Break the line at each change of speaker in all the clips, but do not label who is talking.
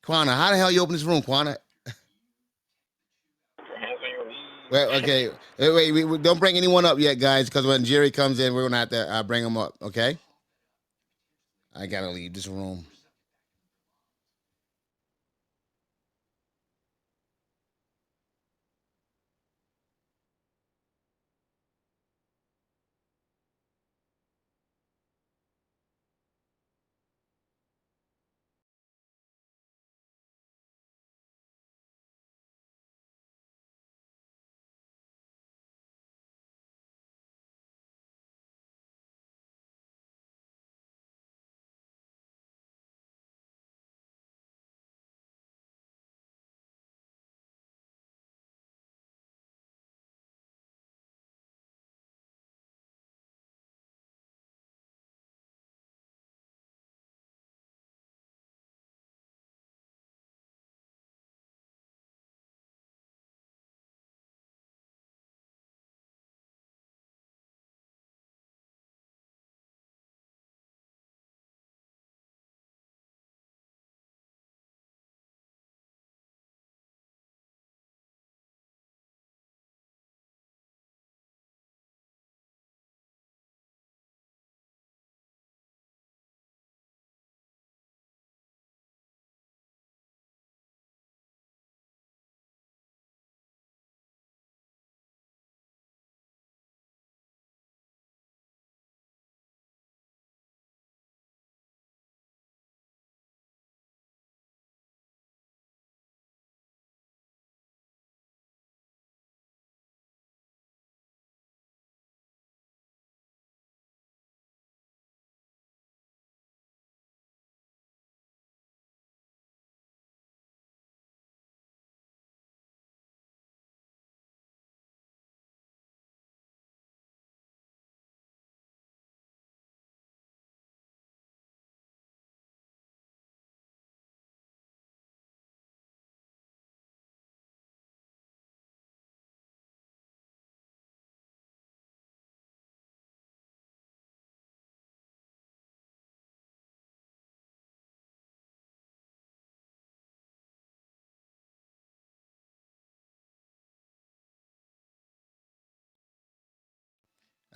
Quana, how the hell you open this room, Quana? Well, okay. Wait, we don't bring anyone up yet, guys, because when Jerry comes in, we're gonna have to bring him up. Okay. I gotta leave this room.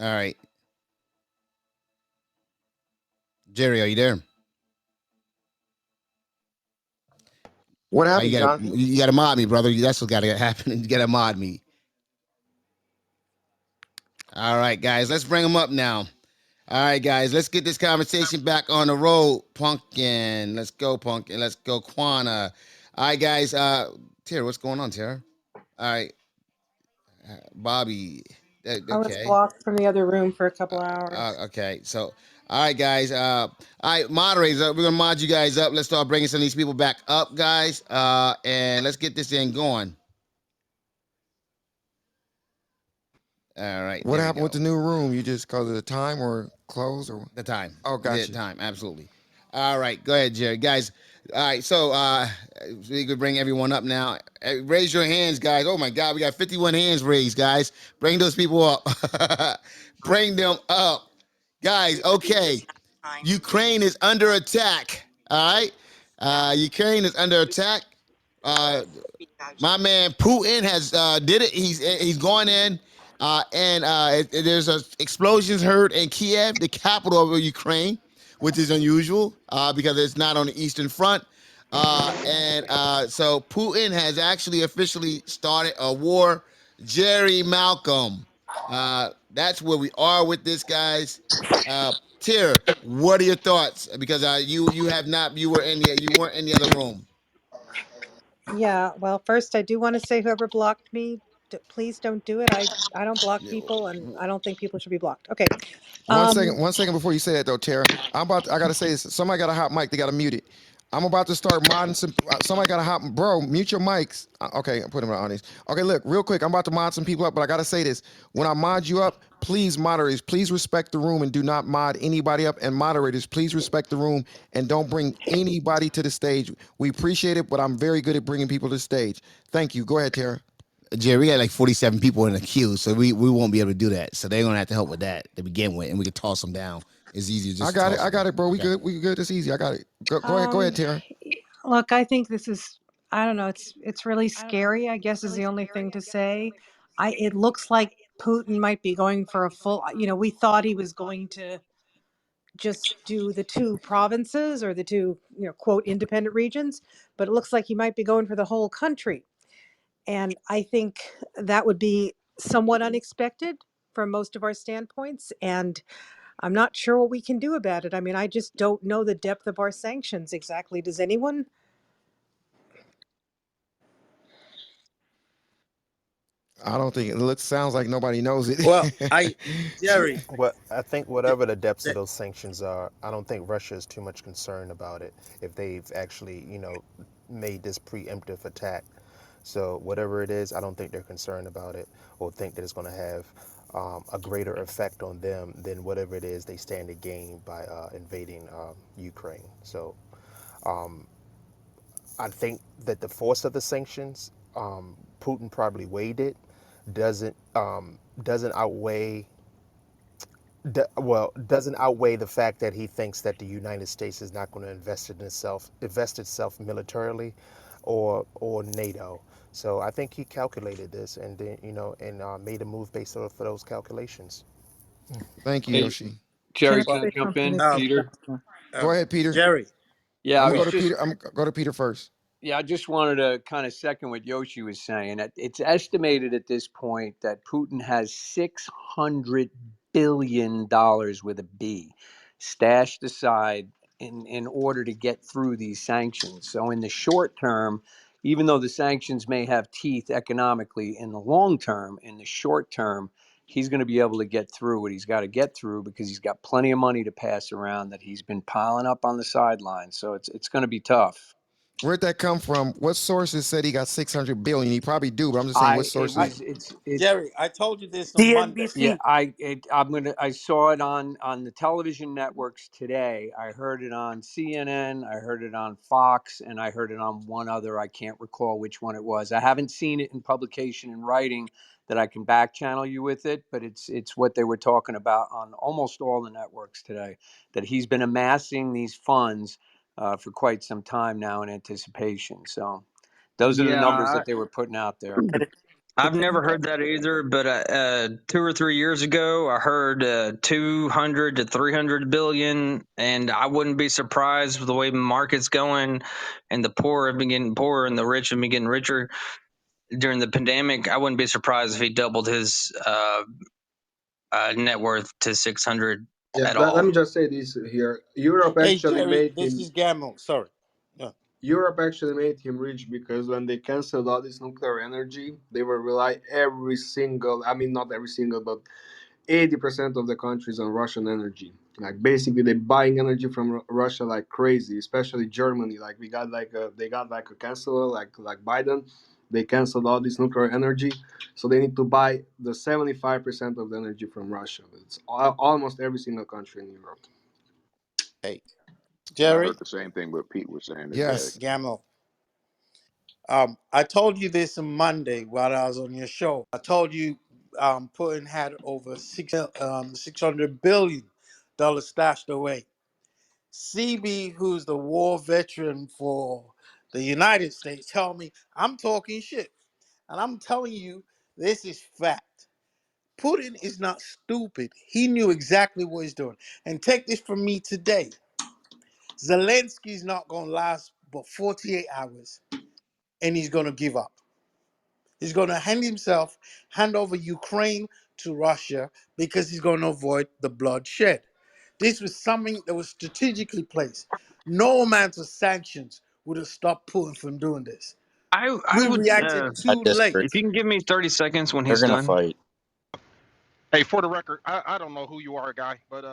All right, Jerry, are you there?
What happened,
You
Jonathan?
gotta mod me, brother. That's what gotta happen. You gotta mod me. All right, guys, let's bring them up now. All right, guys, let's get this conversation back on the road. Pumpkin, let's go, Pumpkin. Let's go, Quana. All right, guys. Tara, what's going on, Tara? All right, Bobby.
I was
Okay.
blocked from the other room for a couple hours.
Okay. So, all right, guys. All right, moderators. We're gonna mod you guys up. Let's start bringing some of these people back up, guys. And let's get this thing going. All right.
What happened with the new room? You just cause of the time or close or
the time?
Oh, gotcha.
The time. Absolutely. All right. Go ahead, Jerry. Guys. All right. So we could bring everyone up now. Raise your hands, guys. Oh my God, we got 51 hands raised, guys. Bring those people up. Bring them up, guys. Okay. Ukraine is under attack. All right. Ukraine is under attack. My man Putin has did it. He's going in, and there's explosions heard in Kiev, the capital of Ukraine, which is unusual because it's not on the eastern front. So Putin has actually officially started a war. Jerry Malcolm, that's where we are with this, guys. Tira, what are your thoughts? Because you weren't in the other room.
Yeah, well, first I do want to say whoever blocked me, please don't do it. I don't block people, and I don't think people should be blocked. Okay.
One second before you say that though, Tara. I gotta say this. Somebody got a hot mic. They gotta mute it. I'm about to start modding some. Somebody got a hot bro. Mute your mics. Okay, I'm putting them on these. Okay, look, real quick. I'm about to mod some people up, but I gotta say this. When I mod you up, please, moderators, please respect the room and do not mod anybody up. And moderators, please respect the room and don't bring anybody to the stage. We appreciate it, but I'm very good at bringing people to the stage. Thank you. Go ahead, Tara.
Jerry, we got like 47 people in the queue, so we won't be able to do that. So they're gonna have to help with that to begin with, and we can toss them down. It's easier.
I got it, bro. We good. It's easy. I got it. Go ahead, Tara.
Look, I think this is, I don't know, it's really scary, I guess is the only thing to say. It looks like Putin might be going for a full, we thought he was going to just do the two provinces or the two, quote, independent regions, but it looks like he might be going for the whole country. And I think that would be somewhat unexpected from most of our standpoints. And I'm not sure what we can do about it. I mean, I just don't know the depth of our sanctions exactly. Does anyone?
I don't think it sounds like nobody knows it.
Well, Jerry,
What I think, whatever the depths of
the-
those sanctions are, I don't think Russia is too much concerned about it if they've actually, made this preemptive attack. So whatever it is, I don't think they're concerned about it or think that it's going to have a greater effect on them than whatever it is they stand to gain by invading Ukraine. So I think that the force of the sanctions, Putin probably weighed it, doesn't outweigh doesn't outweigh the fact that he thinks that the United States is not going to invest itself militarily, or NATO. So I think he calculated this and then made a move based on for those calculations.
Thank you,
Hey,
Yoshi.
Jerry,
Can I
can
well,
I
say
jump
something?
in?
um,
Peter?
Go ahead, Peter.
Jerry,
Yeah,
I'm
I
gonna
was
go to
just
Peter. I'm go to Peter first.
Yeah, I just wanted to kind of second what Yoshi was saying. It's estimated at this point that Putin has $600 billion with a B stashed aside in order to get through these sanctions. So in the short term, even though the sanctions may have teeth economically, in the long term, in the short term, he's going to be able to get through what he's got to get through because he's got plenty of money to pass around that he's been piling up on the sidelines. So it's going to be tough.
Where'd that come from? What sources said he got 600 billion? He probably do, but I'm just saying what
I it
I,
sources.
was it's
Jerry, I told you this on Monday.
Yeah,
CNBC.
I saw it on the television networks today. I heard it on CNN, I heard it on Fox, and I heard it on one other. I can't recall which one it was. I haven't seen it in publication in writing that I can back channel you with it, but it's what they were talking about on almost all the networks today. That he's been amassing these funds for quite some time now in anticipation. So those are the
Yeah,
numbers that they were putting out there.
I've never heard that either. But 2 or 3 years ago, I heard 200 to 300 billion, and I wouldn't be surprised with the way the market's going, and the poor have been getting poorer, and the rich have been getting richer during the pandemic. I wouldn't be surprised if he doubled his net worth to 600
Yeah,
at
let
all.
me just say this here. Europe
Hey,
actually
Jerry,
made
this
him
is Gamble. Sorry. Yeah.
Europe actually made him rich because when they canceled all this nuclear energy, they were rely every single, I mean not every single, but 80% of the countries on Russian energy. Like basically they're buying energy from Russia like crazy, especially Germany. Like they got like a chancellor like Biden. They canceled all this nuclear energy, so they need to buy the 75% of the energy from Russia. It's almost every single country in Europe.
Hey,
And I
Jerry,
heard the same thing what Pete was saying today.
Yes.
Gamble. I told you this on Monday while I was on your show. I told you Putin had over 600 billion dollars stashed away. CB, who's the war veteran for the United States, tell me I'm talking shit. And I'm telling you, this is fact. Putin is not stupid. He knew exactly what he's doing. And take this from me today. Zelensky's not going to last but 48 hours and he's going to give up. He's going to hand over Ukraine to Russia because he's going to avoid the bloodshed. This was something that was strategically placed. No amount of sanctions would have stopped Putin from doing this.
I
We
would
reacted
I
too late.
disagree.
if you can give me 30 seconds when
They're
he's
gonna
done.
fight.
Hey, for the record, I don't know who you are, guy, but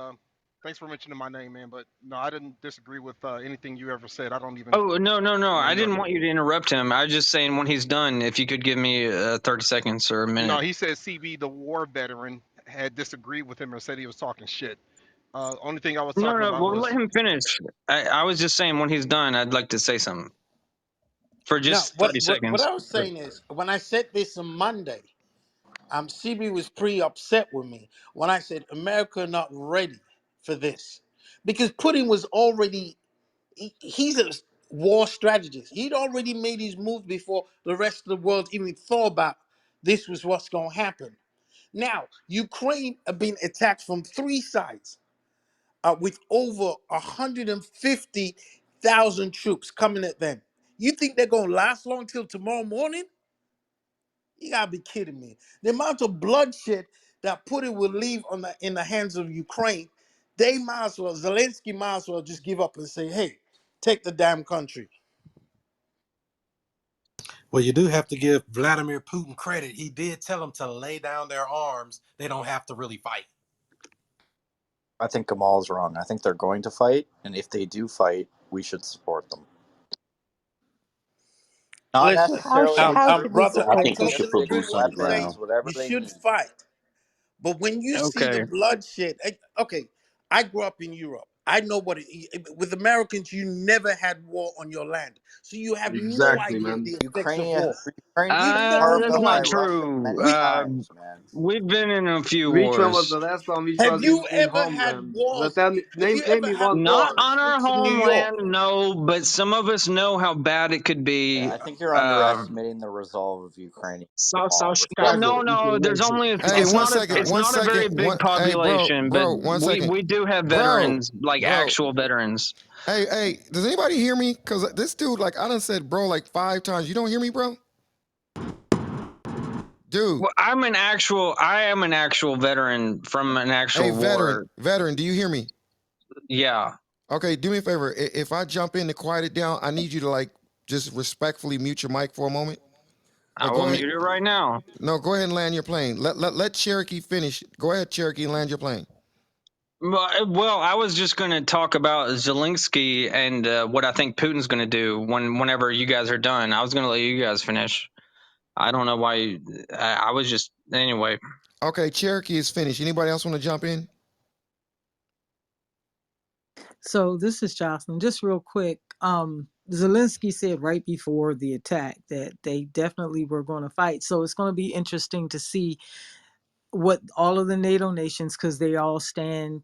thanks for mentioning my name, man. But no, I didn't disagree with anything you ever said. I don't even
Oh, no.
know
I
you are.
didn't want you to interrupt him. I was just saying when he's done, if you could give me 30 seconds or a
No,
minute.
he said CB, the war veteran, had disagreed with him and said he was talking shit. Only thing I was
No,
talking
no,
about
well, let
was
him finish. I was just saying when he's done, I'd like to say something for
Now,
just
what
30
what what
seconds.
I was saying is when I said this on Monday, CB was pretty upset with me when I said America not ready for this because Putin was already he's a war strategist. He'd already made his move before the rest of the world even thought about this was what's going to happen. Now, Ukraine have been attacked from three sides with over 150,000 troops coming at them. You think they're going to last long till tomorrow morning? You gotta be kidding me. The amount of bloodshed that Putin will leave in the hands of Ukraine, they might as well, Zelensky might as well just give up and say, hey, take the damn country.
Well, you do have to give Vladimir Putin credit. He did tell them to lay down their arms. They don't have to really fight.
I think Kamal's wrong. I think they're going to fight, and if they do fight, we should support them. Not
Listen,
necessarily
How should we
brother,
with
I
I
think we
support
should
them?
put
totally agree
logistics,
boots
with
on the
what you're saying.
weapons,
ground.
whatever
You
they
should
need.
fight. But when you see the
Okay.
bloodshed, okay, I grew up in Europe. I know with Americans, you never had war on your land. So you have no
Exactly,
idea
man.
the effects of war.
Ukraine
You've
been
never
carved
That's
up
known
by
not
it.
Russia
true.
many times, man.
We've been in a few
Which one was
wars.
the last one? Which
Have
was
you
in
ever had
homeland?
wars?
Tell me,
Have
name
you
name
ever
me
had
one
Not
war on the
war.
on our
streets of New York?
homeland, no, but some of us know how bad it could
Yeah,
be.
I think you're
Uh,
underestimating the resolve of Ukrainian
South
respectfully.
No,
Chicago.
no. There's only
Hey, one second,
it's
one
not a
second,
very big
hey,
population, but
one
we
second,
we do have
bro,
veterans, like
bro.
actual veterans.
Hey, does anybody hear me? Cause this dude, like, I done said, bro, like 5 times. You don't hear me, bro? Dude,
Well, I am an actual veteran from an
hey,
actual
veteran,
war.
do you hear me?
Yeah,
Okay, do me a favor. If I jump in to quiet it down, I need you to like just respectfully mute your mic for a moment.
I
Go
will
ahead.
mute it right now.
No, go ahead and land your plane. Let Cherokee finish. Go ahead, Cherokee, and land your plane.
Well, I was just going to talk about Zelensky and what I think Putin's going to do whenever you guys are done. I was going to let you guys finish. I don't know why. I was just anyway.
Okay, Cherokee is finished. Anybody else want to jump in?
So this is Jocelyn. Just real quick. Zelensky said right before the attack that they definitely were going to fight. So it's going to be interesting to see what all of the NATO nations, because they all stand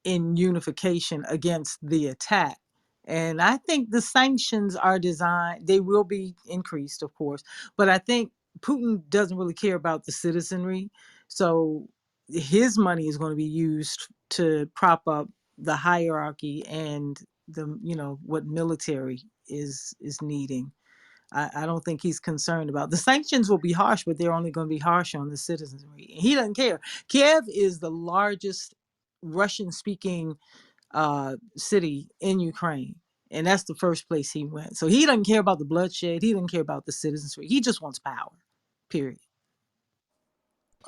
in unification against the attack. And I think the sanctions are designed, they will be increased, of course, but I think Putin doesn't really care about the citizenry. So his money is going to be used to prop up the hierarchy and what military is needing. I don't think he's concerned about the sanctions will be harsh, but they're only going to be harsh on the citizenry. He doesn't care. Kiev is the largest Russian speaking city in Ukraine. And that's the first place he went. So he doesn't care about the bloodshed. He doesn't care about the citizenry. He just wants power. Period.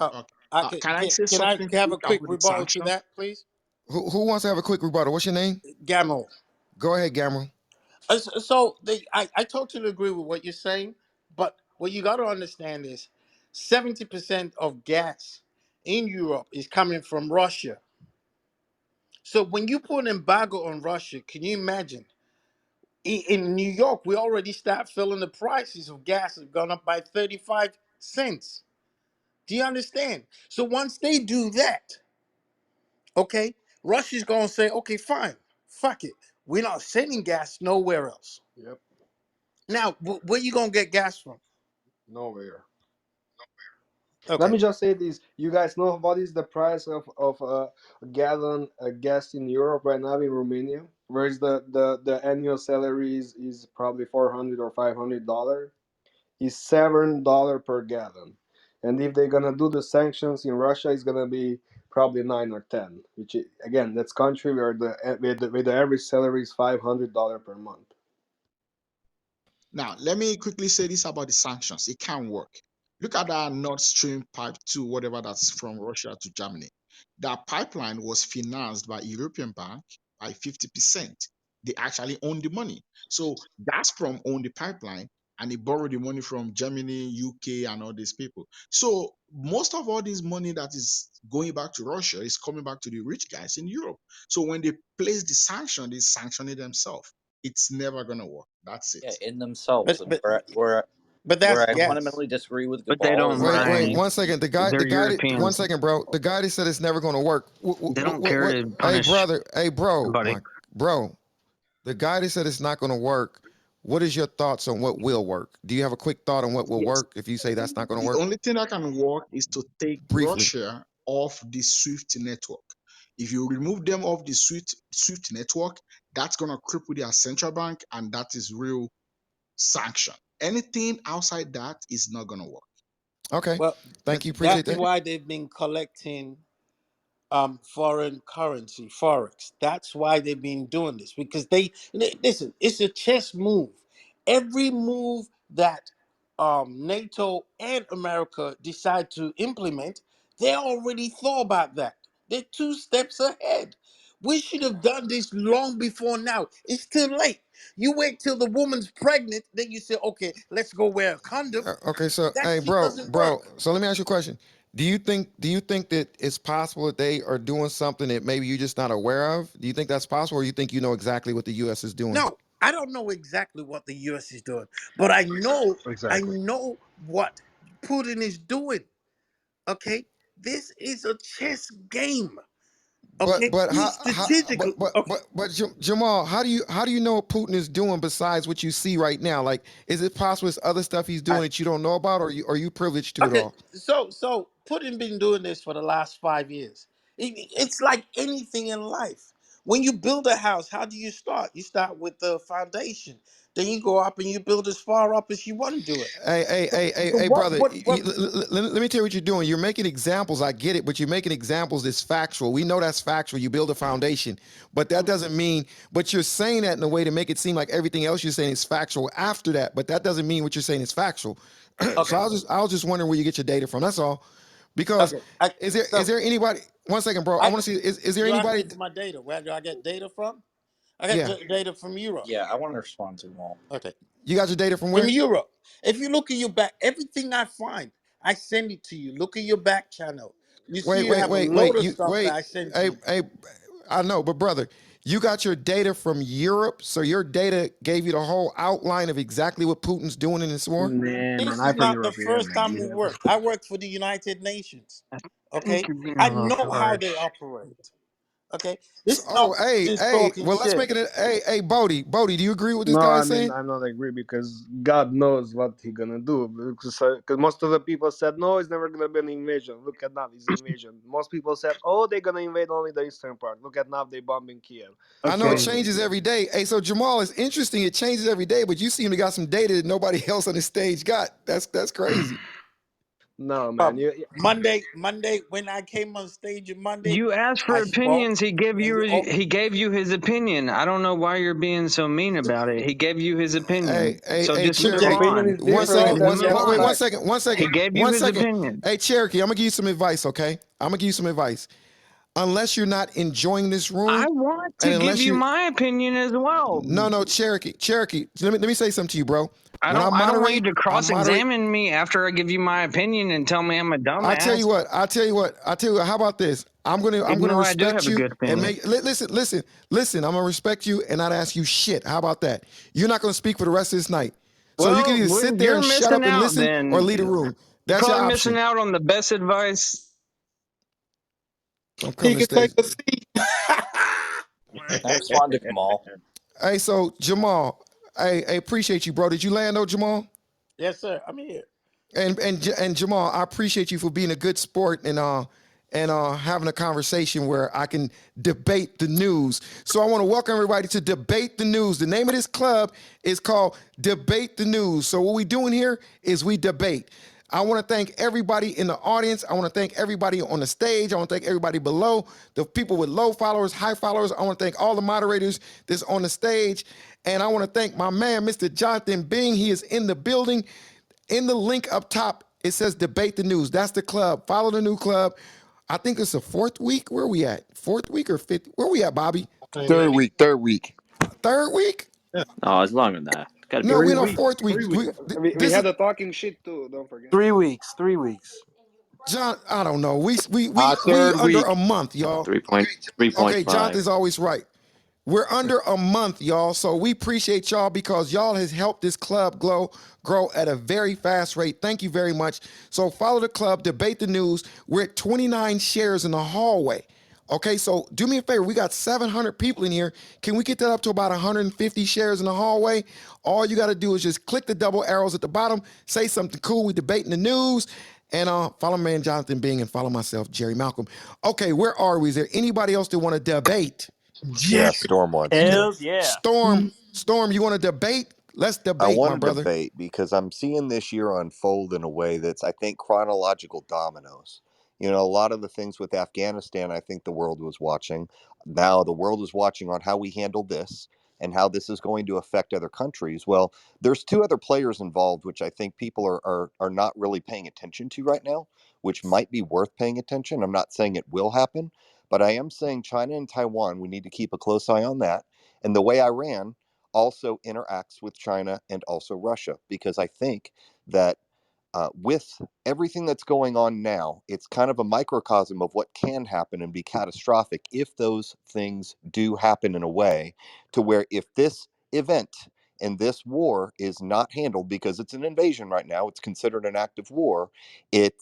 Okay.
I
Can I say
can I
something
have
quick
a quick
about the
rebuttal to
sanction?
that, please?
Who wants to have a quick rebuttal? What's your name?
Gamel.
Go ahead, Gamero.
I totally agree with what you're saying, but what you got to understand is 70% of gas in Europe is coming from Russia. So when you put an embargo on Russia, can you imagine? In New York, we already start feeling the prices of gas have gone up by 35 cents. Do you understand? So once they do that, okay, Russia's going to say, okay, fine, fuck it. We're not sending gas nowhere else.
Yep.
Now, where you going to get gas from?
Nowhere. Let
Okay.
me just say this: you guys know what is the price of a gallon of gas in Europe right now in Romania? Whereas the annual salary is probably $400 or $500. Is $7 per gallon, and if they're gonna do the sanctions in Russia, it's gonna be probably 9 or 10. Which again, that's country where the average salary is $500 per month.
Now, let me quickly say this about the sanctions. It can work. Look at that Nord Stream Pipe 2, whatever that's from Russia to Germany. That pipeline was financed by European bank by 50%. They actually own the money. So Gazprom owned the pipeline and they borrowed the money from Germany, UK, and all these people. So most of all this money that is going back to Russia is coming back to the rich guys in Europe. So when they place the sanction, they sanction it themselves. It's never gonna work. That's it.
Yeah, in themselves.
But
And
but
where
but
where
that's
I
gas.
fundamentally disagree with
But they
Gabal
don't
is that
Wait,
mind.
1 second.
They're
One
Europeans.
second, bro. The guy that said it's never going to work.
They don't care
What?
to
Hey,
punish
brother. Hey, bro.
somebody.
Bro. The guy that said it's not going to work. what is your thoughts on what will work? Do you have a quick thought on what will
Yes.
work if you say that's not going to
The
work?
only thing that can work is to take
Briefly.
Russia off the SWIFT network. If you remove them off the SWIFT network, that's gonna cripple their central bank, and that is real sanction. Anything outside that is not gonna work.
Okay.
Well,
Thank you. Appreciate
that's
that.
why they've been collecting foreign currency, forex. That's why they've been doing this, because listen. It's a chess move. Every move that NATO and America decide to implement, they already thought about that. They're 2 steps ahead. We should have done this long before now. It's too late. You wait till the woman's pregnant, then you say, "Okay, let's go wear a condom."
Okay, so
That
hey,
shit doesn't
bro.
work.
So let me ask you a question. Do you think that it's possible that they are doing something that maybe you're just not aware of? Do you think that's possible, or you think you know exactly what the U.S. is doing?
No, I don't know exactly what the US is doing, but I
Exactly.
know what Putin is doing. Okay? This is a chess game.
But
Okay?
but
He
how
strategically okay.
Jamal, how do you know what Putin is doing besides what you see right now? Like, is it possible there's other stuff he's doing
I,
that you don't know about, or are you privileged to it
okay,
all?
so Putin been doing this for the last 5 years. It's like anything in life. When you build a house, how do you start? You start with the foundation. Then you go up and you build as far up as you want to do it. So
Brother.
what
Let me tell you what you're doing. You're making examples. I get it, but you're making examples that's factual. We know that's factual. You build a foundation, but that doesn't mean. But you're saying that in a way to make it seem like everything else you're saying is factual after that. But that doesn't mean what you're saying is factual. So
okay.
I was just wondering where you get your data from. That's all. Because
Okay.
is there anybody? One second, bro. I
I
want to see. Is there
You asked
anybody?
me for my data. Where do I get data from? I got
Yeah,
data from Europe.
Yeah, I want to respond to them all.
Okay.
you got your data from
From
where?
Europe. If you look at your back, everything I find, I send it to you. Look at your back channel. You see,
Wait,
you
wait,
have a
wait,
load
wait.
of
You
stuff that
wait.
I send to
Hey,
you.
hey. I know, but brother, you got your data from Europe, so your data gave you the whole outline of exactly what Putin's doing in this war.
Nah, man,
This
I
is
from
not the
Europe, yeah,
first
man.
time we
Yeah.
worked. I worked for the United Nations.
I think
Okay.
you're being
I
a little
know how they
harsh.
operate. Okay.
So,
This is not
hey,
just
hey.
talking
Well, let's
shit.
make it. Hey, Bodie, do you agree with this
No,
guy
I
is
mean
saying?
I'm not agree because God knows what He gonna do. Because most of the people said no, it's never gonna be an invasion. Look at now, it's invasion. Most people said, oh, they're gonna invade only the eastern part. Look at now, they bombing Kiev.
I know it
So
Okay.
changes every day. Hey, so Jamal, it's interesting. It changes every day, but you seem to got some data that nobody else on the stage got. That's crazy.
no, man,
Monday, when I came on stage on Monday,
You asked for
I spoke,
opinions. He gave
and
you
you all
he gave you his opinion. I don't know why you're being so mean about it. He gave you his
Hey,
opinion.
hey,
So
hey,
just
his
move
Cherokee.
opinion
on.
is
One
it's
different
second.
all
One,
than
Move
the
wait,
on.
one
outside.
second. One
He
second.
gave you
One
his
second.
opinion.
Hey, Cherokee, I'm gonna give you some advice, okay? I'm gonna give you some advice. Unless you're not enjoying this
I
room,
want
and
to give
unless
you
you
my opinion as well.
no, Cherokee. Let me say something to you, bro. When I
I don't want you
moderate,
to
I
cross
moderate.
examine me after I give you my opinion and tell me I'm a
I tell you
dumbass.
what. How about this? I'm
Even
gonna
though I do have
respect
a
you
good
and
opinion.
listen. I'm gonna respect you and not ask you shit. How about that? You're not gonna speak for the rest of this night. So you can
Well,
either sit there
you're
and shut
missing
up and
out
listen, or
then.
leave the room.
You're
That's your
probably missing
option.
out on the best advice.
Don't come
he
to the
could take
stage.
a seat.
Can I respond to Kamal?
Hey, so Jamal, I appreciate you, bro. Did you land though, Jamal?
Yes, sir. I'm here.
And Jamal, I appreciate you for being a good sport and having a conversation where I can debate the news. So I want to welcome everybody to Debate the News. The name of this club is called Debate the News. So what we doing here is we debate. I want to thank everybody in the audience. I want to thank everybody on the stage. I want to thank everybody below, the people with low followers, high followers. I want to thank all the moderators that's on the stage. And I want to thank my man, Mr. Jonathan Bing. He is in the building. In the link up top, it says Debate the News. That's the club. Follow the new club. I think it's the fourth week. Where are we at? Fourth week or fifth? Where are we at, Bobby?
Third week. Third week.
Third week?
No, it's longer than that. It's got to be
No,
Three
we're in
more.
our
weeks.
fourth week.
3 weeks. We
This is
had a talking shit too. Don't forget.
3 weeks. 3 weeks.
John. I don't know. We
Third
under a
week.
month, y'all.
3.5.
Okay, Jonathan's always right. We're under a month, y'all. So we appreciate y'all because y'all has helped this club grow at a very fast rate. Thank you very much. So follow the club, Debate the News. We're at 29 shares in the hallway. Okay, so do me a favor. We got 700 people in here. Can we get that up to about 150 shares in the hallway? All you got to do is just click the double arrows at the bottom, say something cool. We debating the news. And follow my man Jonathan Bing and follow myself, Jerry Malcolm. Okay, where are we? Is there anybody else that want to debate?
Yeah,
Jerry,
Storm wants to.
Hells yeah.
Storm, you want to debate? Let's
I
debate, my
want to
brother.
debate because I'm seeing this year unfold in a way that's, I think, chronological dominoes. You know, a lot of the things with Afghanistan, I think the world was watching. Now the world is watching on how we handle this and how this is going to affect other countries. Well, there's two other players involved, which I think people are not really paying attention to right now, which might be worth paying attention. I'm not saying it will happen, but I am saying China and Taiwan, we need to keep a close eye on that. And the way Iran also interacts with China and also Russia, because I think that with everything that's going on now, it's kind of a microcosm of what can happen and be catastrophic if those things do happen in a way to where if this event and this war is not handled, because it's an invasion right now, it's considered an act of war, it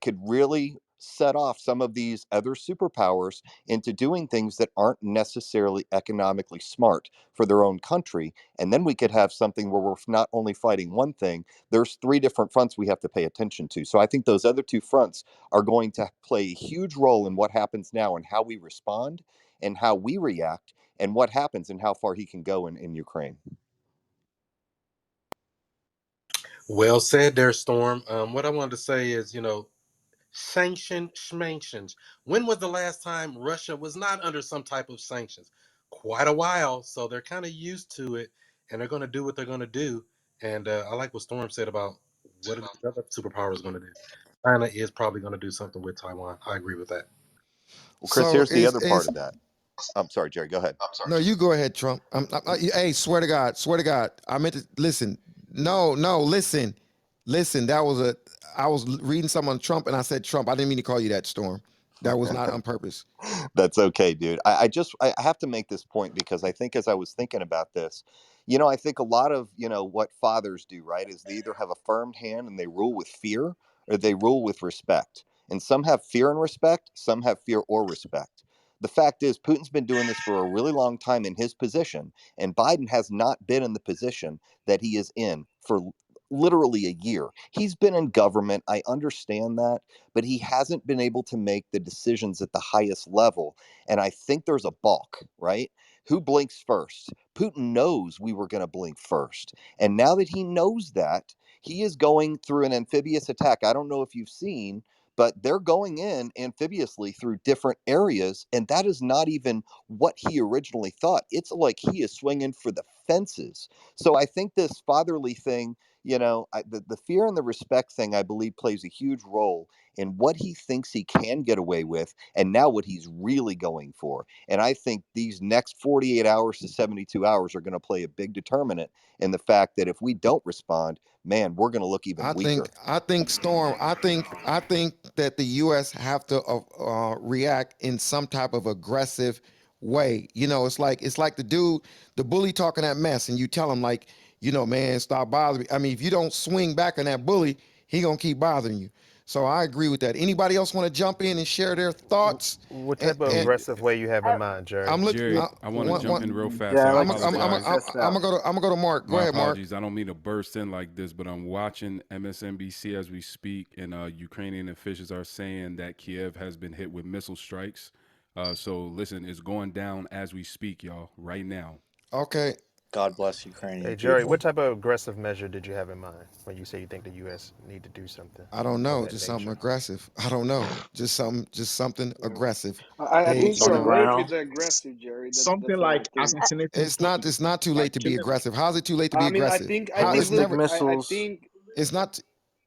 could really set off some of these other superpowers into doing things that aren't necessarily economically smart for their own country. And then we could have something where we're not only fighting one thing, there's three different fronts we have to pay attention to. So I think those other two fronts are going to play a huge role in what happens now and how we respond and how we react and what happens and how far he can go in Ukraine.
Well said there, Storm. What I wanted to say is, sanctions. When was the last time Russia was not under some type of sanctions? Quite a while. So they're kind of used to it, and they're going to do what they're going to do. And I like what Storm said about what are the other superpowers going to do. China is probably going to do something with Taiwan. I agree with that.
Well, Chris,
So
here's the other part of that. I'm sorry, Jerry, go ahead.
no, you go ahead, Trump. Hey, swear to God, I meant to listen. No, listen. I was reading something on Trump, and I said Trump. I didn't mean to call you that, Storm. That was not on purpose.
That's okay, dude. I have to make this point because I think as I was thinking about this, I think a lot of, what fathers do, right, is they either have a firm hand and they rule with fear or they rule with respect. And some have fear and respect, some have fear or respect. The fact is, Putin's been doing this for a really long time in his position, and Biden has not been in the position that he is in for literally a year. He's been in government. I understand that, but he hasn't been able to make the decisions at the highest level. And I think there's a balk, right? Who blinks first? Putin knows we were going to blink first. And now that he knows that, he is going through an amphibious attack. I don't know if you've seen, but they're going in amphibiously through different areas. And that is not even what he originally thought. It's like he is swinging for the fences. So I think this fatherly thing, the fear and the respect thing, I believe, plays a huge role in what he thinks he can get away with and now what he's really going for. And I think these next 48 hours to 72 hours are going to play a big determinant in the fact that if we don't respond, man, we're going to look even weaker.
I think Storm. I think that the U.S. have to react in some type of aggressive way. It's like the bully talking that mess, and you tell him like, man, stop bothering me. I mean, if you don't swing back on that bully, he gonna keep bothering you. So I agree with that. Anybody else want to jump in and share their thoughts?
What
And,
type of
and
aggressive way you have in mind, Jerry?
I'm looking.
Jerry, I want to jump in real fast. I
Jared,
apologize.
I'm gonna go to Mark. Go
My
ahead, Mark.
apologies. I don't mean to burst in like this, but I'm watching MSNBC as we speak, and Ukrainian officials are saying that Kiev has been hit with missile strikes. So listen, it's going down as we speak, y'all, right now.
Okay.
God bless Ukrainian
Hey, Jerry,
people.
what type of aggressive measure did you have in mind when you say you think the U.S. need to do something
I don't
of
know,
that
just something
nature?
aggressive. I don't know, just something aggressive.
I
Hey,
think
Boots on the
you're late with
ground.
the aggressive, Jerry.
something
That's what I
like
think.
assassinating Putin,
it's not too
like
late to be
killing.
aggressive. How's it too late to be
I mean,
aggressive?
I
How it's
think.
Ballistic
never.
Look, I
missiles.
think
It's not.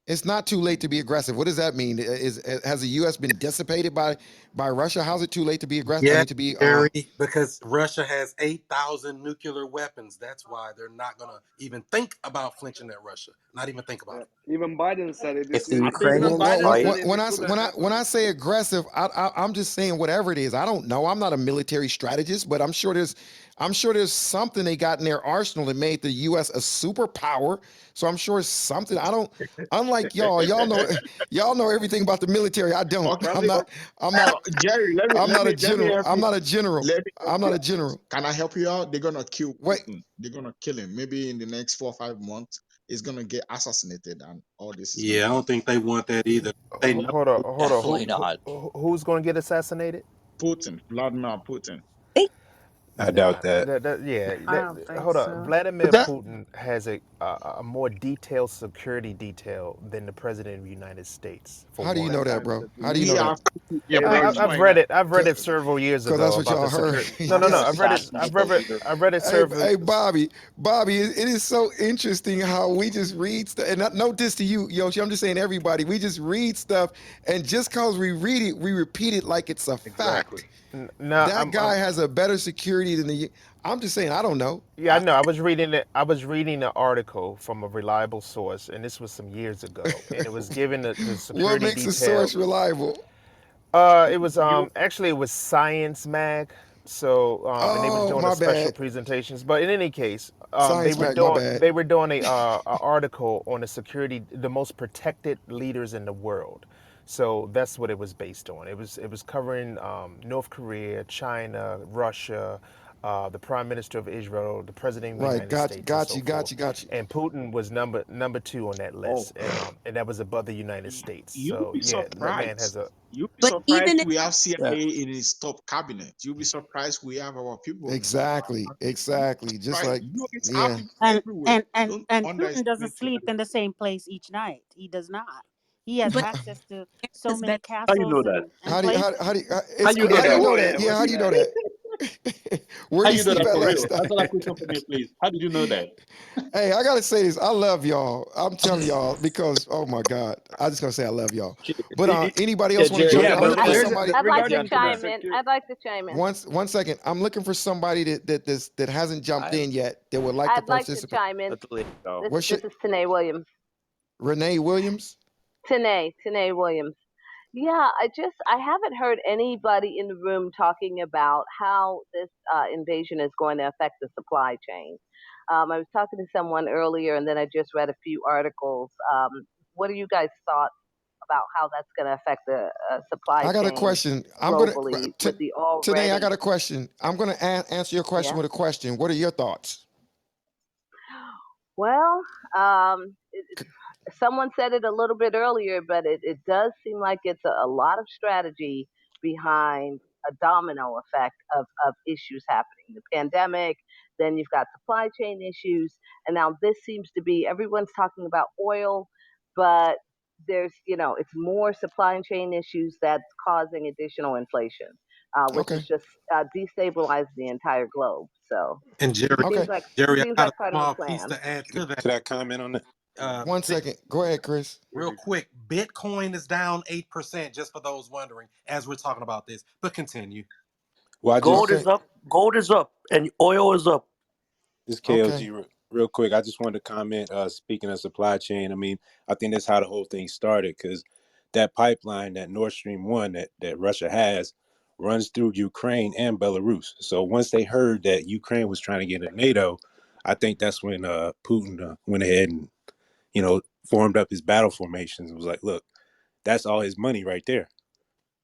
It's not too late to be aggressive. What does that mean? Has the U.S. been dissipated by Russia? How's it too late to be aggressive? I
Yeah,
mean, to be
Gary, because Russia has 8,000 nuclear weapons. That's why they're not going to even think about flinching at Russia. Not even think about it.
Even Biden said it.
If
This
the
is
I think
even
even
Ukrainians
Biden
Biden
fight,
said
said
it.
when
It
I
couldn't
when
happen.
I say aggressive, I'm just saying whatever it is. I don't know. I'm not a military strategist, but I'm sure there's something they got in their arsenal that made the U.S. a superpower. So I'm sure it's something. I don't. Unlike y'all know everything about the military. I don't.
okay.
I'm
Probably
not. I'm not.
Jerry, let me
I'm
let
not a
me let me
general.
help
I'm
you.
not a general.
Let me help
I'm not
you
a
out.
general.
Can I help you out? They're gonna kill
Wait.
Putin. They're gonna kill him. Maybe in the next 4 or 5 months, he's gonna get assassinated, and all this is gonna
Yeah, I
be
don't think they want that either. They know.
Hold on, hold on.
definitely not.
Who's going to get assassinated?
Putin, Vladimir Putin.
I doubt
Nah,
that.
yeah.
I don't think
Hold on.
so.
But
Vladimir
that
Putin has a more detailed security detail than the president of the United States, for
How do you
one.
know that,
sometimes
bro?
at
How do you
least.
We
know that?
have people
Yeah, but
everywhere.
explain that.
I've read it several years
Because that's
ago
what
about
y'all
the
heard.
security.
He
No.
didn't
I've read it.
assassinate the leader.
I've read it
Hey,
several.
hey, Bobby, it is so interesting how we just read stuff, and not, no diss to you, Yoshi. I'm just saying everybody. We just read stuff, and just cause we read it, we repeat it like it's a
Exactly.
fact.
No,
That guy has a better security than the. I'm just saying, I don't know.
yeah, I know. I was reading it. I was reading an article from a reliable source, and this was some years ago, and it was given the
What
security
makes a
detail.
source reliable?
It was
You
actually it was Science Mag. So and they was
Oh,
doing a
my
special
bad.
presentations. But in any case,
Science Mac, my bad.
they were doing a article on the most protected leaders in the world. So that's what it was based on. It was covering North Korea, China, Russia, the Prime Minister of Israel, the President of the
Right,
United States, and so forth.
got you.
And Putin was number two on that
Oh,
list, and that was above the United States.
you'll
So
be
yeah, that man has
surprised.
a
You'll be
But
surprised
even if
we have
Yeah.
CIA in his top cabinet. You'll be surprised we have our people in top
Exactly,
cabinet.
exactly. Just
Right?
like,
You know, it's
yeah.
happening
and
everywhere.
and and
Don't
and Putin doesn't
underestimate
sleep in the same place each night. He does not. He has
But
access to so
his
many
bed.
How you know
castles
that?
and
How do
places.
you,
How
it's
you know
how do you
that?
know
boy,
that? Yeah, how
what's
do you know
that?
that? Where
How
do you
you know
sleep
that
at
for
last
real? Answer that
night?
question for me, please. How did you know that?
Hey, I gotta say this. I love y'all. I'm telling y'all because oh my God, I just gonna say I love y'all. But anybody
Yeah,
else want to
Jerry.
jump
Yeah,
in?
Let,
I'm
but
let,
looking for
let,
there's
somebody.
I'd like to
let,
regarding to the
chime in.
security.
I'd like to chime in.
One second. I'm looking for somebody that hasn't jumped
I
in yet that would like to
I'd like to
participate.
chime in.
let the leader go.
This
What's your
this is Tanae Williams.
Renee Williams?
Tanae Williams. Yeah, I haven't heard anybody in the room talking about how this invasion is going to affect the supply chain. I was talking to someone earlier, and then I just read a few articles. What are you guys' thoughts about how that's going to affect the supply
I got a
chain
question. I'm gonna
globally
t-
with the
Today. I got
already?
a question. I'm gonna answer your question
Yeah.
with a question. What are your thoughts?
Well, someone said it a little bit earlier, but it does seem like it's a lot of strategy behind a domino effect of issues happening. The pandemic, then you've got supply chain issues, and now this seems to be everyone's talking about oil, but it's more supply chain issues that's causing additional inflation, which is
Okay.
just destabilizing the entire globe. So
And Jerry,
Okay.
seems like
Jerry, I
seems
got a
like part of the
small piece
plan.
to add to that comment on it.
One
Bit,
second. Go ahead, Chris.
real quick, Bitcoin is down 8%, just for those wondering, as we're talking about this. But continue.
Well, I
Okay.
gold is up. Gold is up, and oil is up.
This
Okay.
KLG real quick. I just wanted to comment. Speaking of supply chain, I mean, I think that's how the whole thing started because that pipeline, that Nord Stream 1 that Russia has, runs through Ukraine and Belarus. So once they heard that Ukraine was trying to get in NATO, I think that's when Putin went ahead and formed up his battle formations and was like, "Look, that's all his money right there.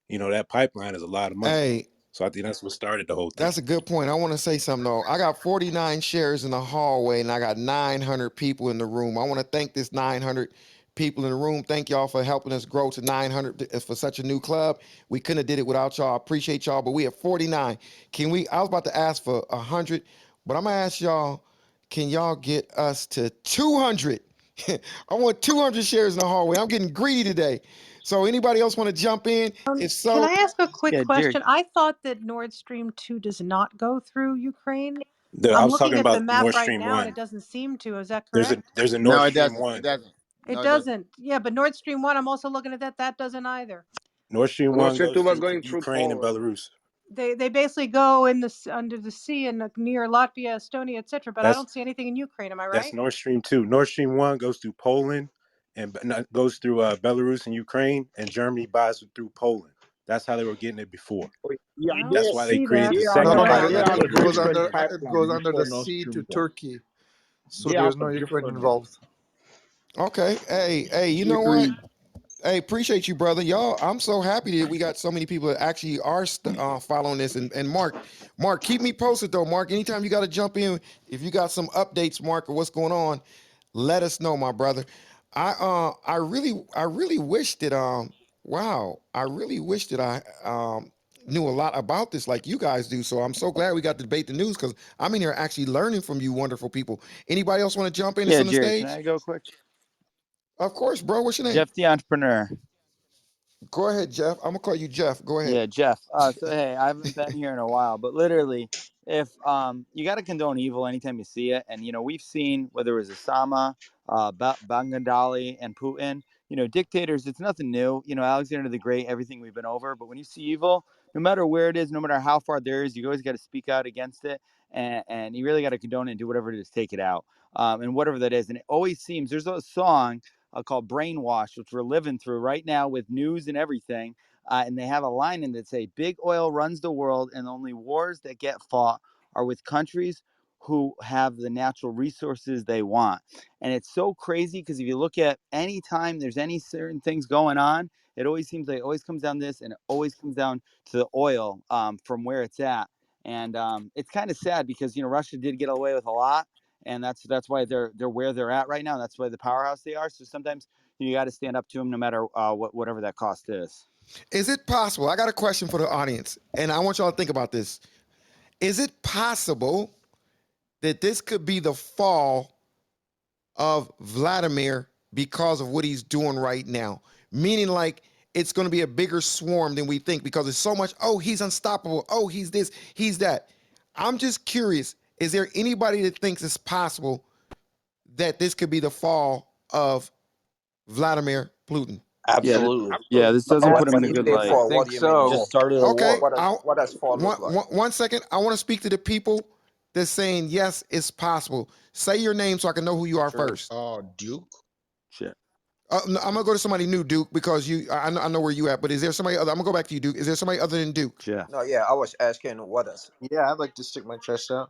That pipeline is a lot of money."
Hey,
So I think that's what started the whole thing.
that's a good point. I want to say something though. I got 49 shares in the hallway and I got 900 people in the room. I want to thank this 900 people in the room. Thank y'all for helping us grow to 900 for such a new club. We couldn't have did it without y'all. I appreciate y'all, but we have 49. I was about to ask for 100, but I'm going to ask y'all, can y'all get us to 200? I want 200 shares in the hallway. I'm getting greedy today. So anybody else want to jump in? If
Can
so,
I ask a quick
Yeah, Jerry.
question? I thought that Nord Stream 2 does not go through Ukraine.
I
I'm
was talking
looking at the
about
map
Nord
right
Stream
now and it
1.
doesn't seem to. Is that
There's a
correct?
there's a Nord
No, it
Stream
doesn't. It
1.
doesn't.
It
No, it doesn't.
doesn't. Yeah, but Nord Stream 1, I'm also looking at that. That doesn't either.
Nord Stream
Nord
1
Stream 2
goes
was
through
going through
Ukraine and
Poland.
Belarus.
They basically go in under the sea and near Latvia, Estonia, etc. But I
That's
don't see anything in Ukraine. Am I
that's
right?
Nord Stream 2. Nord Stream 1 goes through Poland and goes through Belarus and Ukraine, and Germany buys it through Poland. That's how they were getting it before.
Yeah,
I don't
That's
they
why they
see
created
that.
the
they are
No,
second
no
no,
no
pipeline
they are
to
a
it goes
Ukraine.
different
under
pipeline
the
before Nord
sea to
Stream 1.
Turkey, so
They are
there's
a
no Ukraine
different one.
involved.
Okay. Hey, you know what?
Agreed.
Hey, appreciate you, brother. Y'all, I'm so happy that we got so many people that actually are following this. And Mark, keep me posted though. Mark, anytime you got to jump in, if you got some updates, Mark, or what's going on, let us know, my brother. I really wish that wow, I really wish that I knew a lot about this like you guys do. So I'm so glad we got to debate the news because I'm in here actually learning from you, wonderful people. Anybody else want to jump in that's
Yeah,
on the
Jerry, can
stage?
I go quick?
Of course, bro. What's your name?
Jeff the Entrepreneur.
Go ahead, Jeff. I'm gonna call you Jeff. Go ahead.
Yeah, Jeff. So hey, I haven't been here in a while, but literally, if you got to condone evil anytime you see it, and we've seen whether it was Osama, Bangadali, and Putin. Dictators. It's nothing new. Alexander the Great. Everything we've been over. But when you see evil, no matter where it is, no matter how far there is, you always got to speak out against it, and you really got to condone it and do whatever it is, take it out, and whatever that is. And it always seems there's a song called "Brainwash," which we're living through right now with news and everything. And they have a line in that say, "Big oil runs the world, and the only wars that get fought are with countries who have the natural resources they want." And it's so crazy because if you look at any time there's any certain things going on, it always seems like it always comes down to this, and it always comes down to the oil from where it's at. And it's kind of sad because Russia did get away with a lot, and that's why they're where they're at right now. That's why the powerhouse they are. So sometimes you got to stand up to them no matter whatever that cost is.
Is it possible? I got a question for the audience, and I want y'all to think about this. Is it possible that this could be the fall of Vladimir because of what he's doing right now? Meaning, like, it's going to be a bigger swarm than we think because there's so much, oh, he's unstoppable. Oh, he's this, he's that. I'm just curious. Is there anybody that thinks it's possible that this could be the fall of Vladimir Putin?
Yeah,
Absolutely.
yeah. This doesn't
When
put him in
when
a
you
good
say
light.
fall, what
Think
do you mean
so.
he just started a
Okay,
war? What does fall look like?
1 second. I want to speak to the people that's saying yes, it's possible. Say your name so I can know who you are
Sure.
first.
Duke.
Shit.
No, I'm gonna go to somebody new, Duke, because I know where you at. But is there somebody other? I'm gonna go back to you, Duke. Is there somebody other than Duke?
Jeff.
No, yeah, I was asking what does. Yeah, I'd like to stick my chest out.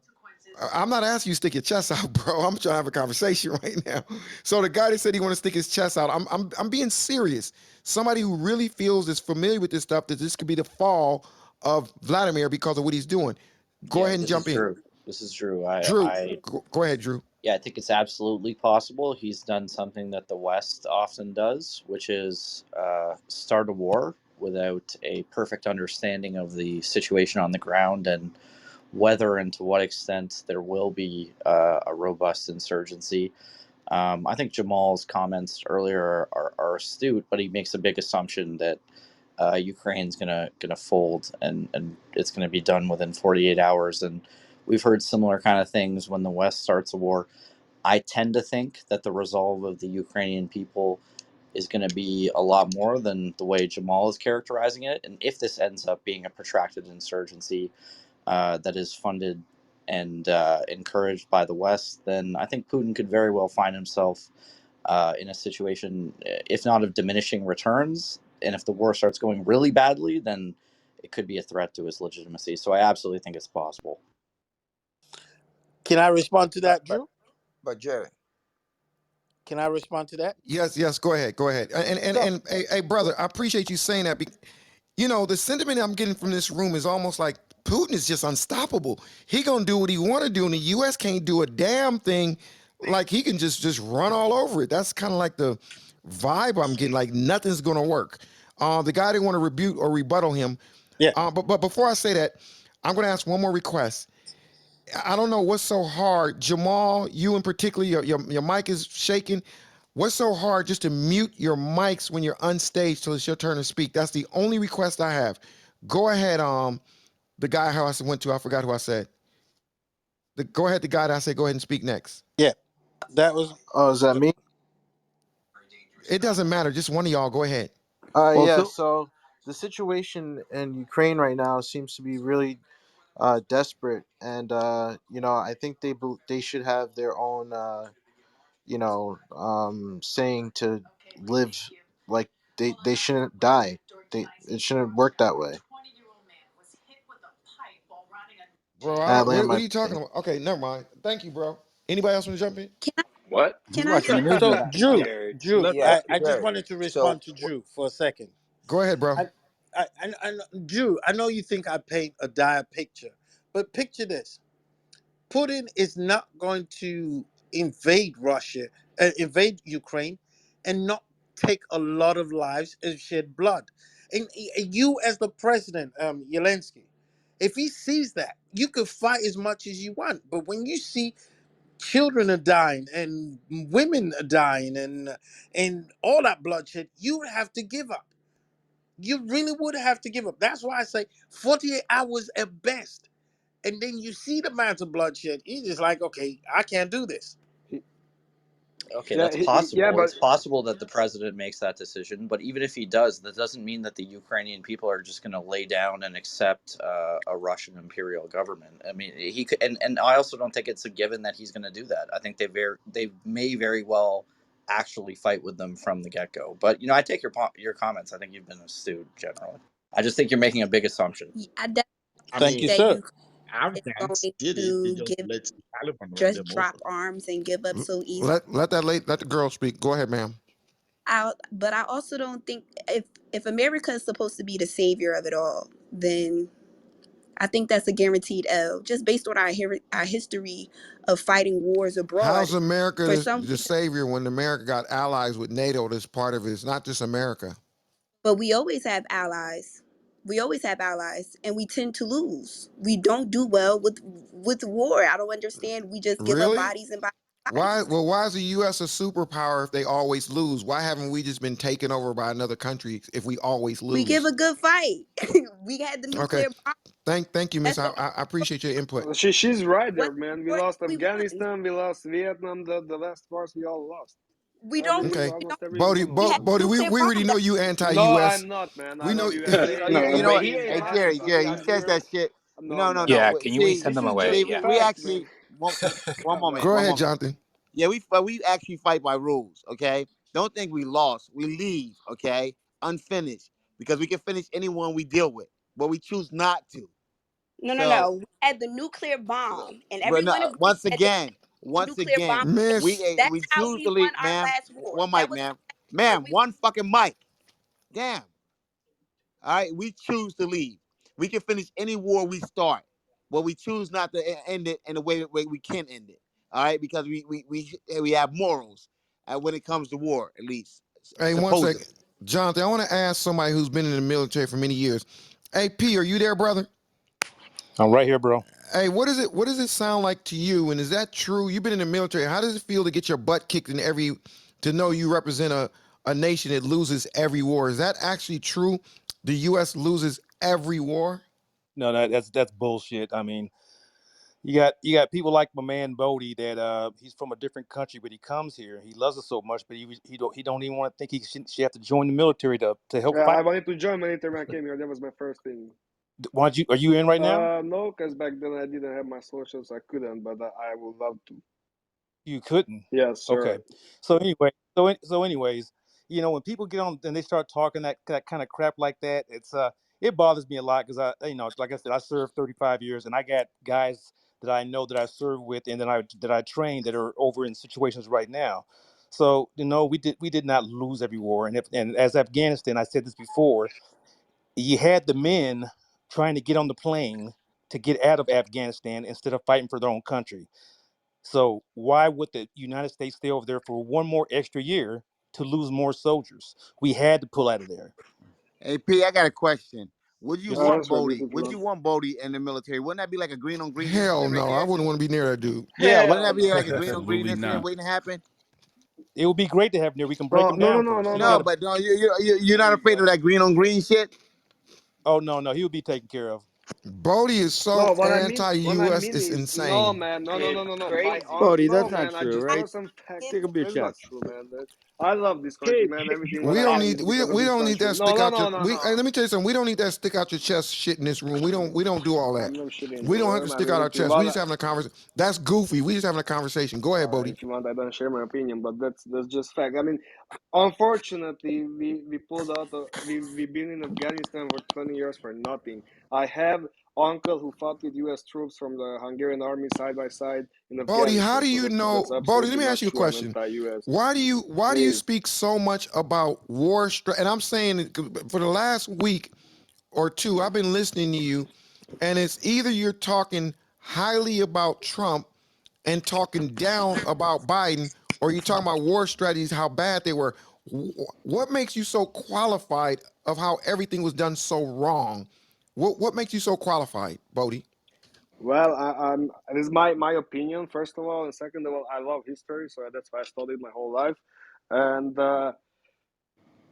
I'm not asking you to stick your chest out, bro. I'm trying to have a conversation right now. So the guy that said he want to stick his chest out, I'm being serious. Somebody who really feels is familiar with this stuff that this could be the fall of Vladimir because of what he's doing. Go
Yeah,
ahead and
this is
jump in,
true. This is true.
Drew. Go ahead, Drew.
Yeah, I think it's absolutely possible. He's done something that the West often does, which is start a war without a perfect understanding of the situation on the ground and whether and to what extent there will be a robust insurgency. I think Jamal's comments earlier are astute, but he makes a big assumption that Ukraine's gonna fold and it's gonna be done within 48 hours. And we've heard similar kind of things when the West starts a war. I tend to think that the resolve of the Ukrainian people is going to be a lot more than the way Jamal is characterizing it. And if this ends up being a protracted insurgency that is funded and encouraged by the West, then I think Putin could very well find himself in a situation, if not of diminishing returns, and if the war starts going really badly, then it could be a threat to his legitimacy. So I absolutely think it's possible.
Can I respond to
But
that,
but
Drew?
but Jerry.
Can I respond to that?
Yes. Go ahead.
So,
And hey, brother, I appreciate you saying that. The sentiment I'm getting from this room is almost like Putin is just unstoppable. He gonna do what he want to do, and the U.S. can't do a damn thing. Like he can just run all over it. That's kind of like the vibe I'm getting. Like nothing's gonna work. The guy didn't want to rebuke or rebuttal him.
yeah.
But before I say that, I'm gonna ask one more request. I don't know what's so hard, Jamal. You in particular, your mic is shaking. What's so hard just to mute your mics when you're unstaged till it's your turn to speak? That's the only request I have. Go ahead. The guy how I went to, I forgot who I said. Go ahead. The guy that I said go ahead and speak next.
Yeah. That was
Oh, is that me?
It doesn't matter. Just one of y'all. Go ahead.
Well,
Yeah.
so
So the situation in Ukraine right now seems to be really desperate, and I think they should have their own
saying to live like they shouldn't die. It shouldn't work that way.
Bro, I
I
don't.
land
What
my
are you talking
plane.
about? Okay, never mind. Thank you, bro. Anybody else want to jump in?
Can I
What?
He's
can I
watching
say
the news
something?
or
So,
not?
Drew,
Jared,
Drew,
yeah,
I just
Jared.
wanted to
So
respond to Drew for a second.
Go ahead, bro.
I, Drew, I know you think I paint a dire picture, but picture this: Putin is not going to invade Russia, invade Ukraine, and not take a lot of lives and shed blood. And you, as the president, Zelensky, if he sees that, you could fight as much as you want. But when you see children are dying and women are dying and all that bloodshed, you would have to give up. You really would have to give up. That's why I say 48 hours at best. And then you see the amount of bloodshed. You're just like, okay, I can't do this.
He,
Okay,
yeah,
that's
yeah,
possible.
but
It's possible that the president makes that decision, but even if he does, that doesn't mean that the Ukrainian people are just going to lay down and accept a Russian imperial government. I mean, he could, and I also don't think it's a given that he's going to do that. I think they may very well actually fight with them from the get go. But I take your comments. I think you've been astute generally. I just think you're making a big assumption.
I definitely
I
Thank
think
you,
mean,
that
sir.
Ukraine is
Afghans
going
did it. They
to
just
give
let Taliban run
just
them
drop
over.
arms and give up so easily.
Let the girl speak. Go ahead, ma'am.
But I also don't think if America is supposed to be the savior of it all, then I think that's a guaranteed L. Just based on our history of fighting wars
How's
abroad,
America
for some
the
reason.
savior when America got allies with NATO that's part of it? It's not just America.
But we always have allies. We always have allies, and we tend to lose. We don't do well with war. I don't understand. We just give up
Really?
bodies and
Why?
bodies.
Well, why is the U.S. a superpower if they always lose? Why haven't we just been taken over by another country if we always
We give
lose?
a good fight. We had the
Okay.
nuclear bomb.
Thank you, Miss.
That's the
I appreciate your input.
she's right there,
what's
man. We
the war
lost
that we won.
Afghanistan, we lost Vietnam, the last wars we all lost.
We don't.
Okay,
We don't.
Almost every
Bodie,
one of
We
them.
had
Bodie,
the
we,
nuclear
we already
bomb.
know
That
you
No,
anti-U.S.
I'm not, man. I
We know.
love USA.
You
Even
know
though
what?
he ain't
Hey,
happy
Jerry,
about it,
Jerry, he
I'm
says
here.
that shit.
No,
No, no,
man.
no.
Yeah, can you
See,
send
This
them
is
away?
just
see,
Yeah.
we
facts, man.
actually one
Come
moment,
on.
Go
one
ahead,
moment.
Jonathan.
Yeah, we actually fight by rules. Okay, don't think we lost. We leave. Okay, unfinished because we can finish anyone we deal with, but we choose not to.
no, no,
So,
no. We had the nuclear bomb, and
but no,
everyone agreed
once
that the
again, once
nuclear bomb.
again,
Miss,
we
That's how
choose
we
to
won
leave,
our
ma'am.
last war.
One
That
mic,
was
ma'am.
how
Ma'am,
we.
one fucking mic. Damn. All right, we choose to leave. We can finish any war we start, but we choose not to end it in the way we can end it. All right, because we have morals when it comes to war, at least
hey, one second,
supposedly.
Jonathan. I want to ask somebody who's been in the military for many years. Hey, P, are you there, brother?
I'm right here, bro.
Hey, what is it? What does it sound like to you? And is that true? You've been in the military. How does it feel to get your butt kicked in to know you represent a nation that loses every war? Is that actually true? The U.S. loses every war.
No, that's bullshit. I mean, you got people like my man Bodie that he's from a different country, but he comes here. He loves us so much, but he don't even want to think he have to join the military to help fight.
I wanted to join military when I came here. That was my first thing.
Why are you in right now?
No, because back then I didn't have my social, so I couldn't. But I would love to.
You couldn't.
Yes,
Okay.
sir.
So anyway, anyways, when people get on and they start talking that kind of crap like that, it bothers me a lot because like I said, I served 35 years and I got guys that I know that I served with and that I trained that are over in situations right now. So we did not lose every war, and as Afghanistan, I said this before, you had the men trying to get on the plane to get out of Afghanistan instead of fighting for their own country. So why would the United States stay over there for one more extra year to lose more soldiers? We had to pull out of there.
Hey, P, I got a question. Would you
Yes, sir.
want
That's right. You
Bodie?
could
Would
love.
you want Bodie in the military? Wouldn't that be like a green on green
Hell
incident right
no, I
there?
wouldn't want to be near that dude.
Yeah, wouldn't
Hell
that be
no.
like a green on green
Absolutely
incident
not.
waiting to happen?
It would be great to have him there. We can break
No,
him
no, no,
down
no,
first.
no,
You don't
no.
No,
got to.
but no, you're not afraid of that green on green shit.
Oh no, he would be taken care of.
Bodie is so
No, what I
anti-U.S.
mean
It's
is, no,
insane.
man,
It's
no.
crazy.
Bodie,
No,
that's not
man, I
true,
just
right?
tell some facts.
Take a beer,
That's not
chest.
true, man. I love this country,
Cape,
man.
Cape,
Everything
you
what
We
I
don't
have
asked
need
is
we
because of
we
this
don't need
country.
that
No,
stick
no,
out your
no, no,
we.
no.
Let me tell you something. We don't need that stick out your chest shit in this room. We don't do all that.
I'm not shitting in
We
the
don't have to
room. I
stick
mean,
out our
if you
chest. We
want,
just having a conversation. That's goofy. We just having a conversation. Go ahead, Bodie.
if you want, I don't share my opinion, but that's just fact. I mean, unfortunately, we pulled out. We've been in Afghanistan for 20 years for nothing. I have uncle who fought with U.S. troops from the Hungarian army side by side in
Bodie, how
Afghanistan.
do
So
you
that's
know? Bodie, let
absolutely
me ask
not
you a
true. I'm
question.
anti-U.S.
Why do you
Please.
speak so much about war? And I'm saying it 'cause for the last week or two, I've been listening to you, and it's either you're talking highly about Trump and talking down about Biden, or you're talking about war strategies, how bad they were. What makes you so qualified of how everything was done so wrong? What makes you so qualified, Bodie?
Well, this is my opinion, first of all, and second of all, I love history, so that's why I studied my whole life, and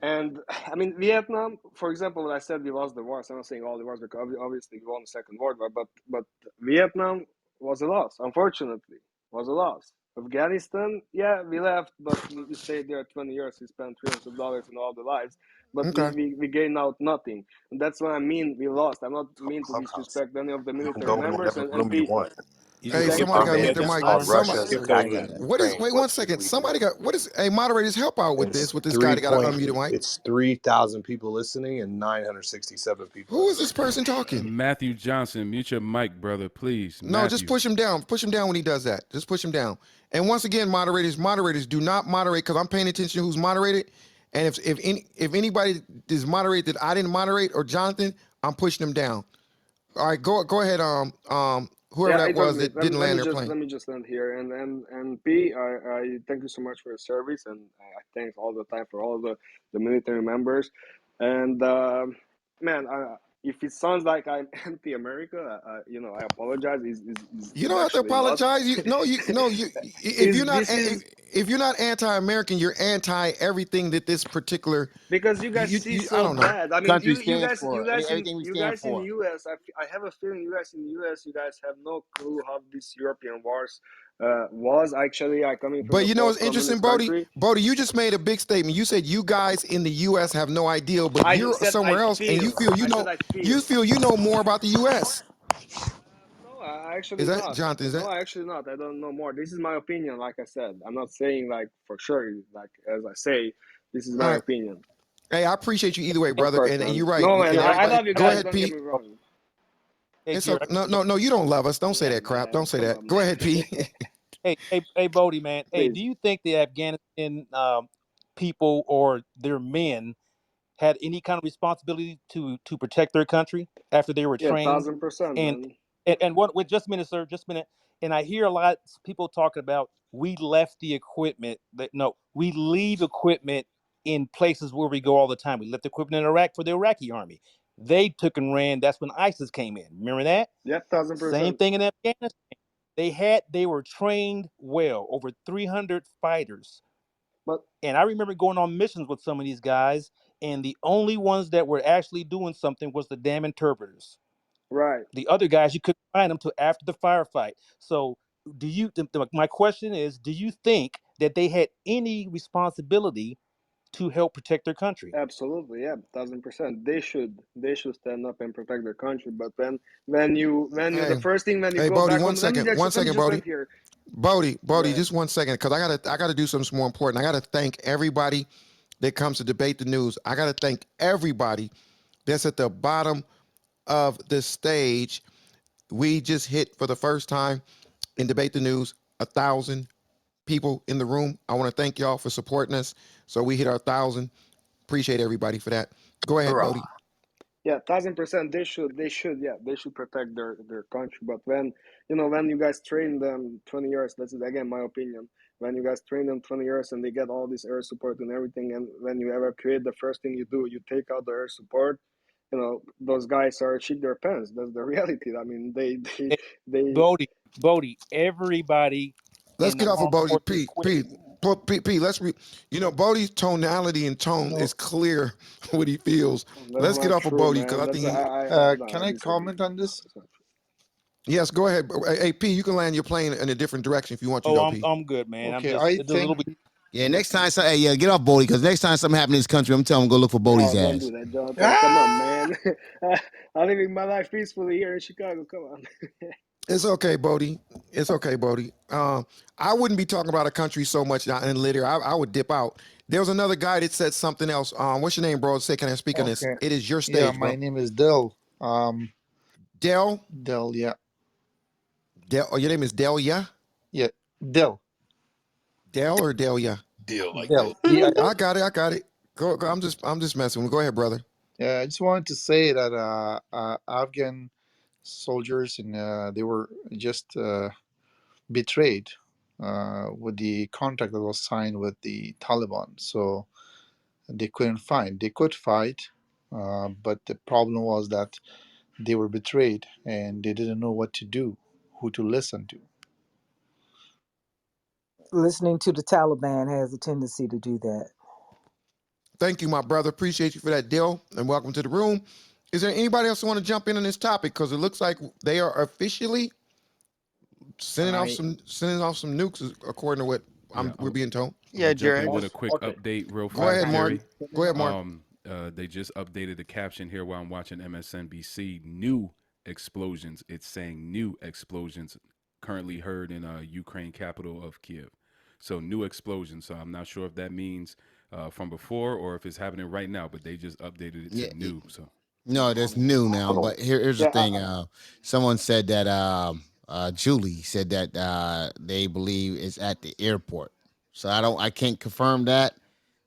and I mean Vietnam, for example, when I said we lost the wars, I'm not saying all the wars because obviously we won the Second World War, but Vietnam was a loss, unfortunately, was a loss. Afghanistan, yeah, we left, but we stayed there 20 years. We spent trillions of dollars in all the lives, but
Okay.
we gained out nothing, and that's what I mean. We lost. I'm not mean to
Clubhouse.
disrespect any of the
You can
military
go in
members
whatever
and
room you
P.
want.
You
Hey,
just
Thank
skip
somebody
the
got to
you.
mute
red
their
It's
mic.
called
line.
Somebody,
Russia
Skip the red
invading
line.
what is?
Ukraine.
Wait
What
one
should
second.
we
Somebody
do?
got. What is? Hey, moderators, help out with
It's
this. With this guy that got to unmute a mic.
it's 3,000 people listening and 967 people
Who
in
is
the room.
this person talking?
Matthew Johnson, mute your mic, brother, please.
No, just
Matthew.
push him down. Push him down when he does that. Just push him down. And once again, moderators, do not moderate because I'm paying attention to who's moderated. And if anybody is moderated that I didn't moderate or Jonathan, I'm pushing them down. All right, go ahead. Whoever
Yeah,
that
it was
was
me.
that didn't land their plane.
Let me just land here and P. I thank you so much for your service, and I thank all the time for all the military members, and man, if it sounds like I'm anti-America, I apologize.
You
Is
don't have to
actually not.
apologize. You. If
Is
you're not
this is
if you're not anti-American, you're anti everything that this particular.
because you guys see
I
so
don't know.
bad. I mean,
Country stands
you
for
guys in
everything we stand for.
US. I have a feeling you guys in US, you guys have no clue how this European wars was actually. I coming from
But
a
you know what's interesting,
post-communist
Bodie?
country.
Bodie, you just made a big statement. You said you guys in the U.S. have no idea, but
I
you're
said I
somewhere else, and you
feel.
feel
I said I
you
feel.
feel you know more about the U.S.
No, I
Is
actually
that
not.
Jonathan? Is
No,
that
I actually not. I don't know more. This is my opinion. Like I said, I'm not saying like for sure. Like as I say, this is
all
my
right?
opinion.
Hey, I appreciate you either way,
Of
brother,
course,
and
man.
you're right.
No, man.
And
I
everybody,
love you
go
guys.
ahead,
Don't get
P.
me wrong.
Hey,
It's
Jared.
okay. No. You don't love us. Don't say
Yeah,
that crap.
man.
Don't say
Come
that.
on,
Go ahead, P.
man.
Hey, Bodie, man. Hey, do
Please.
you think the Afghanistan people or their men had any kind of responsibility to protect their country after they were
Yeah,
trained?
1000%,
And
man.
and what? Wait, just a minute, sir. Just a minute. And I hear a lot of people talking about we left the equipment. That no, we leave equipment in places where we go all the time. We left equipment in Iraq for the Iraqi army. They took and ran. That's when ISIS came in. Remember that?
Yeah,
Same
1000%.
thing in Afghanistan. They were trained well, over 300 fighters.
But
And I remember going on missions with some of these guys, and the only ones that were actually doing something was the damn interpreters.
right,
The other guys, you couldn't find them till after the firefight. So, my question is, do you think that they had any responsibility to help protect their country?
absolutely, yeah, 1000%. They should stand up and protect their country. But when you the
Hey,
first thing when you
hey,
go
Bodie.
back
One
home,
second. One
let me
second,
just
Bodie.
end here. Go
Bodie,
ahead.
just 1 second, because I gotta do something more important. I gotta thank everybody that comes to debate the news. I gotta thank everybody that's at the bottom of the stage. We just hit for the first time in debate the news 1,000 people in the room. I want to thank y'all for supporting us. So we hit our 1,000. Appreciate everybody for that. Go ahead,
Hurrah.
Bodie.
Yeah, 1000%. They should protect their country. But when you guys train them 20 years, that's again my opinion. When you guys train them 20 years and they get all this air support and everything, and when you evacuate, the first thing you do, you take out the air support. Those guys are shit their pants. That's the reality. I mean, they
Bodie, everybody
Let's
in the
get off of
armed
Bodie.
forces
P.
quit.
P. Let's Bodie's tonality and tone
No,
is clear what he feels.
That's
Let's get
not
off of
true,
Bodie because
man.
I think
That's
he.
no,
Can
I
I
disagree.
comment on this?
That's not true.
Yes, go ahead. Hey, P, you can land your plane in a different direction if you want to,
Oh,
though,
I'm
P.
I'm good, man. I'm
Okay,
just
I
it's a little
think
bit.
Yeah, next time, hey, yeah, get off Bodie because next time something happens in this country, I'm telling him go look for
No,
Bodie's
don't do
ass.
that, Jonathan. Come on,
Ah!
man. I'm living my life peacefully here in Chicago. Come on.
It's okay, Bodie. It's okay, Bodie. I wouldn't be talking about a country so much in litter. I would dip out. There was another guy that said something else. What's your name, bro? Say, can I speak on this?
okay.
It is your
Yeah,
stage,
my
bro.
name is Del.
Del.
Del. Yeah,
Del. Oh, your name is Delia.
yeah, Del.
Del or Delia?
Deal like
Del.
that.
I got it. I got it. Go. I'm just messing with. Go ahead, brother.
Yeah, I just wanted to say that Afghan soldiers and they were just betrayed with the contract that was signed with the Taliban. So they couldn't fight. They could fight, but the problem was that they were betrayed and they didn't know what to do, who to listen to.
Listening to the Taliban has a tendency to do that.
Thank you, my brother. Appreciate you for that, Del, and welcome to the room. Is there anybody else who want to jump in on this topic? Because it looks like they are officially
I
sending off some nukes, according to what
Yeah,
we're being told.
I'll
Yeah,
jump
Jerry.
in with a
Just
quick
Okay.
update real
Go
fast,
ahead, Martin.
Jerry.
Go ahead, Martin.
They just updated the caption here while I'm watching MSNBC. New explosions. It's saying new explosions currently heard in Ukraine capital of Kiev. So new explosions. So I'm not sure if that means from before or if it's happening right now, but they just updated it to
Yeah,
new. So
no, that's new now.
Hold on.
But here's the
Yeah,
thing. Someone said that Julie said that they believe it's at the airport. So I can't confirm that.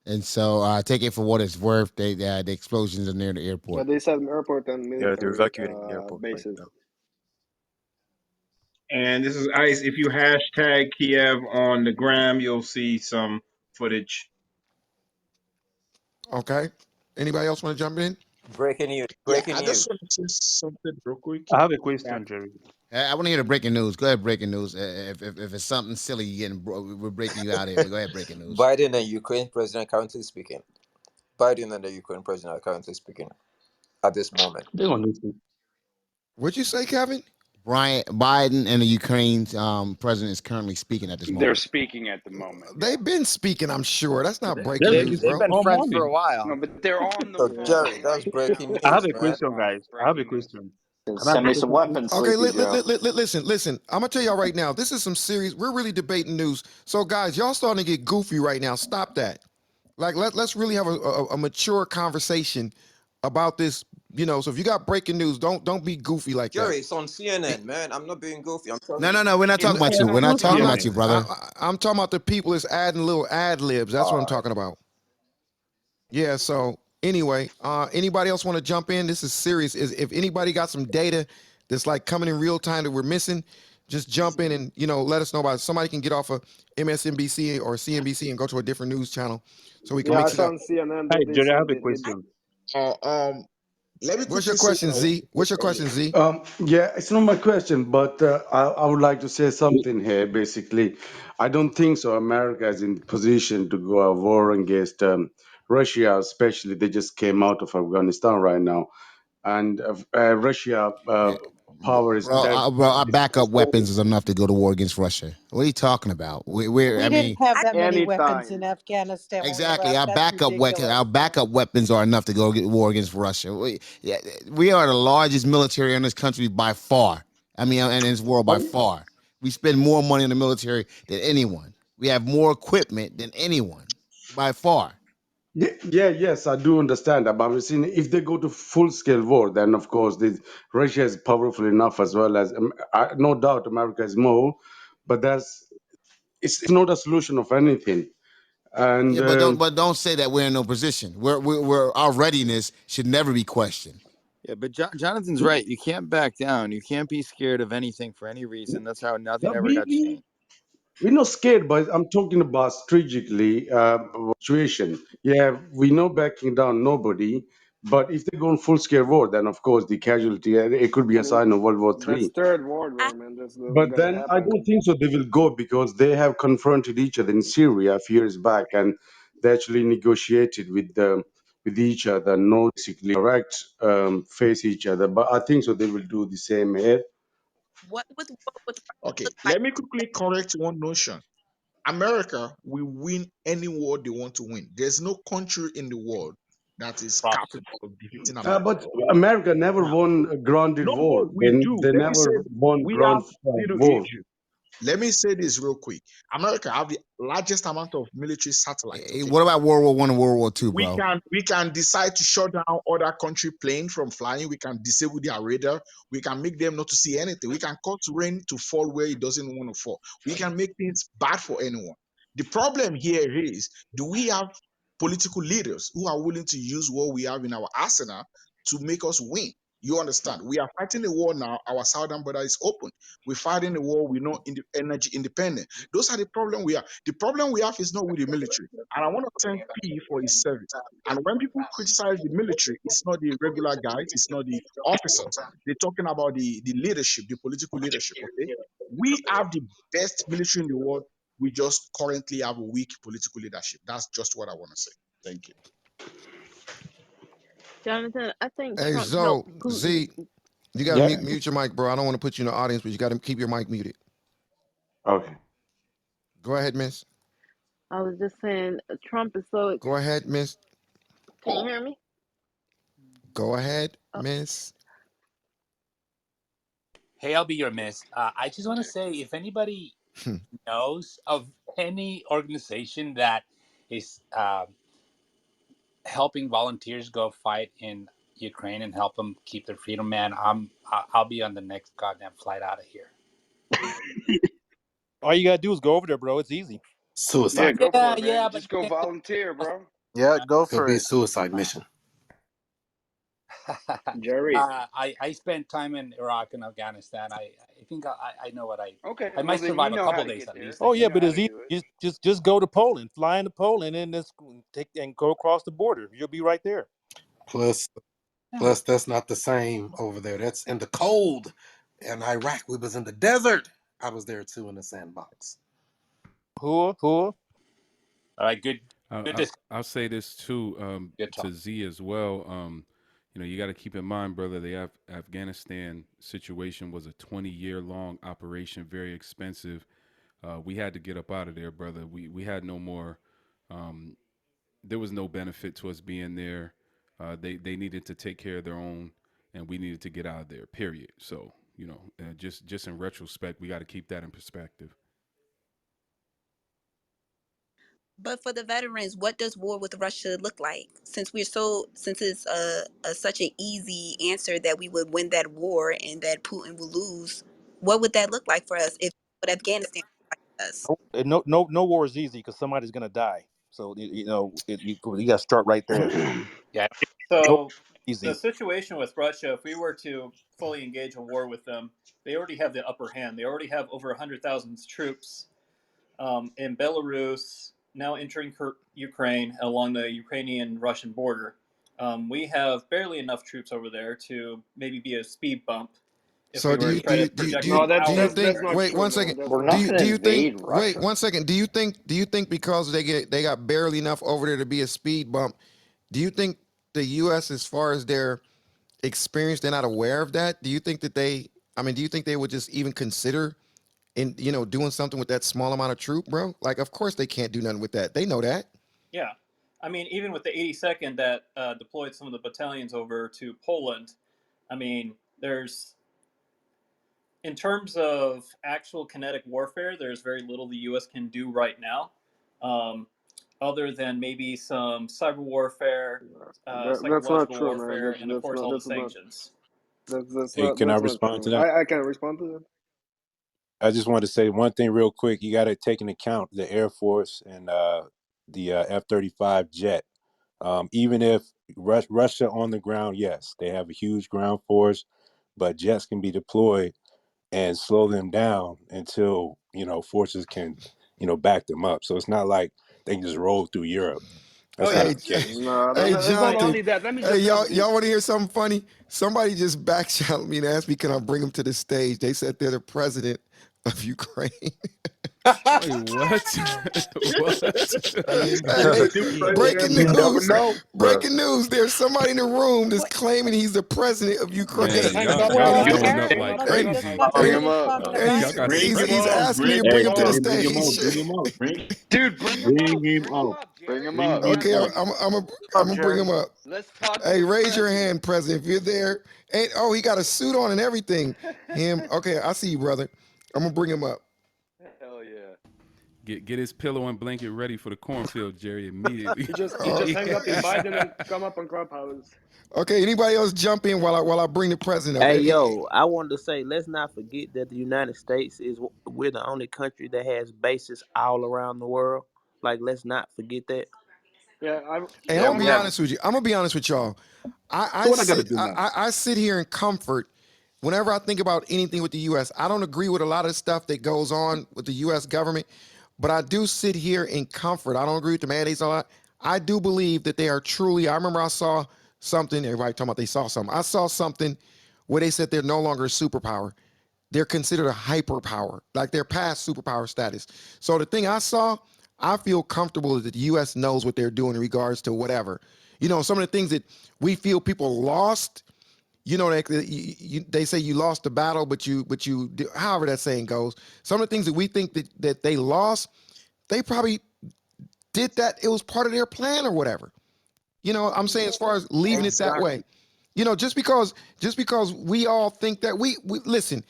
And so take it for what it's worth. The explosions are near the
yeah,
airport.
they said airport and
Yeah, they're
military
evacuating the airport right
bases.
now.
And this is Ice. If you hashtag Kiev on the gram, you'll see some footage.
Okay. Anybody else want to jump in?
Breaking news.
Yeah,
Breaking
I just
news.
want to say something real quick.
I have a
That
question, Jerry.
I want to hear the breaking news. Go ahead, breaking news. If it's something silly, we're breaking you out here. But go ahead, breaking news.
Biden and Ukraine president currently speaking. Biden and the Ukraine president are currently speaking at this moment.
They're gonna listen.
What'd you say, Kevin?
Brian Biden and the Ukraine president is currently speaking at this
They're
moment.
speaking at the moment. Yeah.
They've been speaking, I'm sure. That's not breaking
They're
they
news,
speaking
they've
bro.
been
all
friends for a
morning.
No,
while.
but they're on the
So
Yeah.
Jerry,
phone
that's
right now.
breaking
I
news,
have a
man.
question, guys. I have a
Breaking news.
question. Can I
Send me
put a
some
question?
weapons,
Okay,
Sleepy Joe.
listen. I'm gonna tell y'all right now. This is some serious. We're really debating news. So, guys, y'all starting to get goofy right now. Stop that. Like, let's really have a mature conversation about this. So if you got breaking news, don't be goofy like
Jerry,
that.
it's on CNN, man. I'm not being goofy. I'm telling
No,
you.
no, no. We're not talking about you. We're not
Who's
I'm
talking
not.
about you,
CNN?
brother.
I'm talking about the people that's adding little ad libs. That's what I'm
All right.
talking about. Yeah. So anyway, anybody else want to jump in? This is serious. Is if anybody got some data that's like coming in real time that we're missing, just jump in and let us know about it. Somebody can get off of MSNBC or CNBC and go to a different news channel so we can
Yeah, I
mix it
saw
up.
on CNN
Hey,
they
Jerry, I
said
have a
they
question.
uh, um, let me
What's
quickly
your
say
question, Z? What's your question, Z?
Yeah, it's not my question, but I would like to say something here. Basically, I don't think so. America is in position to go a war against Russia, especially they just came out of Afghanistan right now, and Russia
Yeah,
power is
bro,
there.
our backup weapons is enough to go to war against Russia. What are you talking about? I
We didn't
mean,
have that many weapons in
anytime.
Afghanistan when we
exactly.
left. That's
Our
ridiculous.
backup weapons are enough to go get war against Russia. Yeah, we are the largest military in this country by far. I mean, and in this world by far. We spend more money in the military than anyone. We have more equipment than anyone by far.
Yes, I do understand that. But I'm saying if they go to full scale war, then of course Russia is powerful enough as well as no doubt America is more, but it's not a solution of anything. And
Yeah, but don't say that we're in no position. Our readiness should never be questioned.
Yeah, but Jonathan's right. You can't back down. You can't be scared of anything for any reason. That's how
yeah,
nothing ever got changed.
we're not scared, but I'm talking about strategically situation. Yeah, we know backing down nobody, But if they go on full scale war, then of course the casualty it could be a sign of World War
That's
Three.
third world war, man. That's
But
gonna
then I
happen.
don't think so. They will go because they have confronted each other in Syria a few years back, and they actually negotiated with each other, no basically direct face each other. But I think so. They will do the same here.
Okay, let me quickly correct one notion. America will win any war they want to win. There's no country in the world that is
Props.
capable of defeating America.
But America never
Now,
won a grounded
no,
war.
no, we do.
They
Let me say
never won
we have
ground
Middle
war.
Egypt. Let me say this real quick. America have the largest amount of military satellites. Okay,
What about World War One and World War Two,
we
bro?
can decide to shut down other country plane from flying. We can disable their radar. We can make them not to see anything. We can cause rain to fall where it doesn't want to fall. We can make things bad for anyone. The problem here is, do we have political leaders who are willing to use what we have in our arsenal to make us win? You understand? We are fighting a war now. Our southern border is open. We're fighting a war. We're not energy independent. Those are the problem we have. The problem we have is not with the military. And I want to thank P for his service. And when people criticize the military, it's not the regular guys, it's not the officers. They're talking about the leadership, the political leadership. Okay, we have the best military in the world. We just currently have a weak political leadership. That's just what I want to say. Thank you.
Jonathan, I think
Hey,
Trump helped
Zo,
Putin.
Z, you got to
Yeah.
mute your mic, bro. I don't want to put you in the audience, but you got to keep your mic muted.
Okay.
Go ahead, miss.
I was just saying, Trump is so.
Go ahead, miss.
Can you hear me?
Go ahead,
Oh,
miss.
Hey, I'll be your miss. I just want to say, if anybody knows of any organization that is helping volunteers go fight in Ukraine and help them keep their freedom, man, I'll be on the next goddamn flight out of here. All you gotta do is go over there, bro. It's easy.
Yeah,
Suicide.
go for
Yeah,
it,
yeah,
man.
but
Just
you
go
can't just.
volunteer, bro.
Yeah, go
It'll
for
be a
it.
suicide mission.
Jerry.
I spent time in Iraq and Afghanistan. I think I know what
Okay,
I
well
might
then you
survive a
know how
couple
to
days
get
at
there.
least. I
Oh yeah,
You
think.
know
but
how
it's
to
easy.
do it.
Just go to Poland, fly into Poland, and just take and go across the border. You'll be right there.
Plus,
Yeah.
plus that's not the same over there. That's in the cold. In Iraq, we was in the desert. I was there too in the sandbox.
Who?
All right, good, good discussion.
I'll say this too,
Good
to
talk.
Z as well. You got to keep in mind, brother, the Afghanistan situation was a 20-year long operation, very expensive. We had to get up out of there, brother. We had no more. Um, there was no benefit to us being there. They needed to take care of their own, and we needed to get out of there. Period. So just in retrospect, we got to keep that in perspective.
But for the veterans, what does war with Russia look like? Since it's such an easy answer that we would win that war and that Putin will lose, what would that look like for us if what Afghanistan does?
No war is easy because somebody's gonna die. So you got to start right there.
Yeah,
No
So the
easy.
situation with Russia, if we were to fully engage a war with them, they already have the upper hand. They already have over 100,000 troops in Belarus, now entering Ukraine along the Ukrainian-Russian border. We have barely enough troops over there to maybe be a speed bump if
So
we
do
were to
you do
try to
you do you,
project
do you
No,
some
that's
do you
power.
that's
think?
that's not
Wait
true,
one
man.
second.
That's
We're
not
not
Do you
going
true.
to
do you think?
invade
Wait
Russia.
one second. Do you think because they got barely enough over there to be a speed bump? Do you think the U.S. as far as their experience, they're not aware of that? Do you think that they? I mean, do you think they would just even consider in doing something with that small amount of troop, bro? Like, of course they can't do nothing with that. They know that.
Yeah. I mean, even with the 82nd that deployed some of the battalions over to Poland, I mean, in terms of actual kinetic warfare, there's very little the U.S. can do right now, um, other than maybe some cyber warfare,
That's not
psychological
true, man.
warfare, and of course all the sanctions.
Hey, can I
That's not
respond to
true.
that?
I can't respond to that.
I just want to say one thing real quick. You got to take into account the Air Force and the F-35 jet. Even if Russia on the ground, yes, they have a huge ground force, but jets can be deployed and slow them down until forces can back them up. So it's not like they can just roll through Europe.
That's
Hey,
not
Hey,
the case.
No,
hey,
it's not
Jonathan.
only that. Let me
Hey,
just
y'all,
help you.
y'all want to hear something funny? Somebody just back channeled me and asked me, can I bring him to the stage? They said they're the president of Ukraine.
Wait, what? What?
I mean,
Hey,
new
breaking
president, you never
news!
know.
Bro,
Breaking news! There's somebody in the room that's claiming he's the president of
Man,
Ukraine.
Hang
y'all
up.
y'all
Hang
And
are
up.
he's,
Hang
throwing
up.
up
Hang
like
up.
and,
Hang up.
crazy.
Hang up.
and,
bring
he,
him up.
and
Y'all got
Bring him
he's
up.
asking me to
Bring,
bring
Hey,
him to the
Jerry, bring him up.
stage.
Bring him up.
Dude, bring him
Bring
up.
him
Bring him
up.
up,
bring
Jerry.
him
Bring
up.
him
Okay,
up.
I'm
Up,
gonna bring
Jerry.
him up.
Let's talk to
Hey,
the
raise your
president.
hand, President, if you're there. And oh, he got a suit on and everything. Him. Okay, I see you, brother. I'm gonna bring him up.
Hell yeah.
Get his pillow and blanket ready for the cornfield, Jerry, immediately.
You just hang up, invite him, and come up on Clubhouse.
Okay, anybody else jump in while I bring the president up?
Hey yo, I wanted to say, let's not forget that the United States we're the only country that has bases all around the world. Like, let's not forget that.
Yeah,
Hey, I'm
Yeah,
gonna
we
be
have.
honest with you. I'm gonna be honest with y'all.
So what I got to do now?
I sit here in comfort whenever I think about anything with the U.S. I don't agree with a lot of the stuff that goes on with the U.S. government, but I do sit here in comfort. I don't agree with the mandates a lot. I do believe that they are truly. I remember I saw something. Everybody talking about they saw something. I saw something where they said they're no longer a superpower. They're considered a hyperpower, like they're past superpower status. So the thing I saw, I feel comfortable that the U.S. knows what they're doing in regards to whatever. You know, some of the things that we feel people lost. You know, they say you lost the battle, however that saying goes. Some of the things that we think that they lost, they probably did that. It was part of their plan or whatever. You know, I'm saying as far as leaving it that way.
Exactly.
You know, just because we all think that we listen.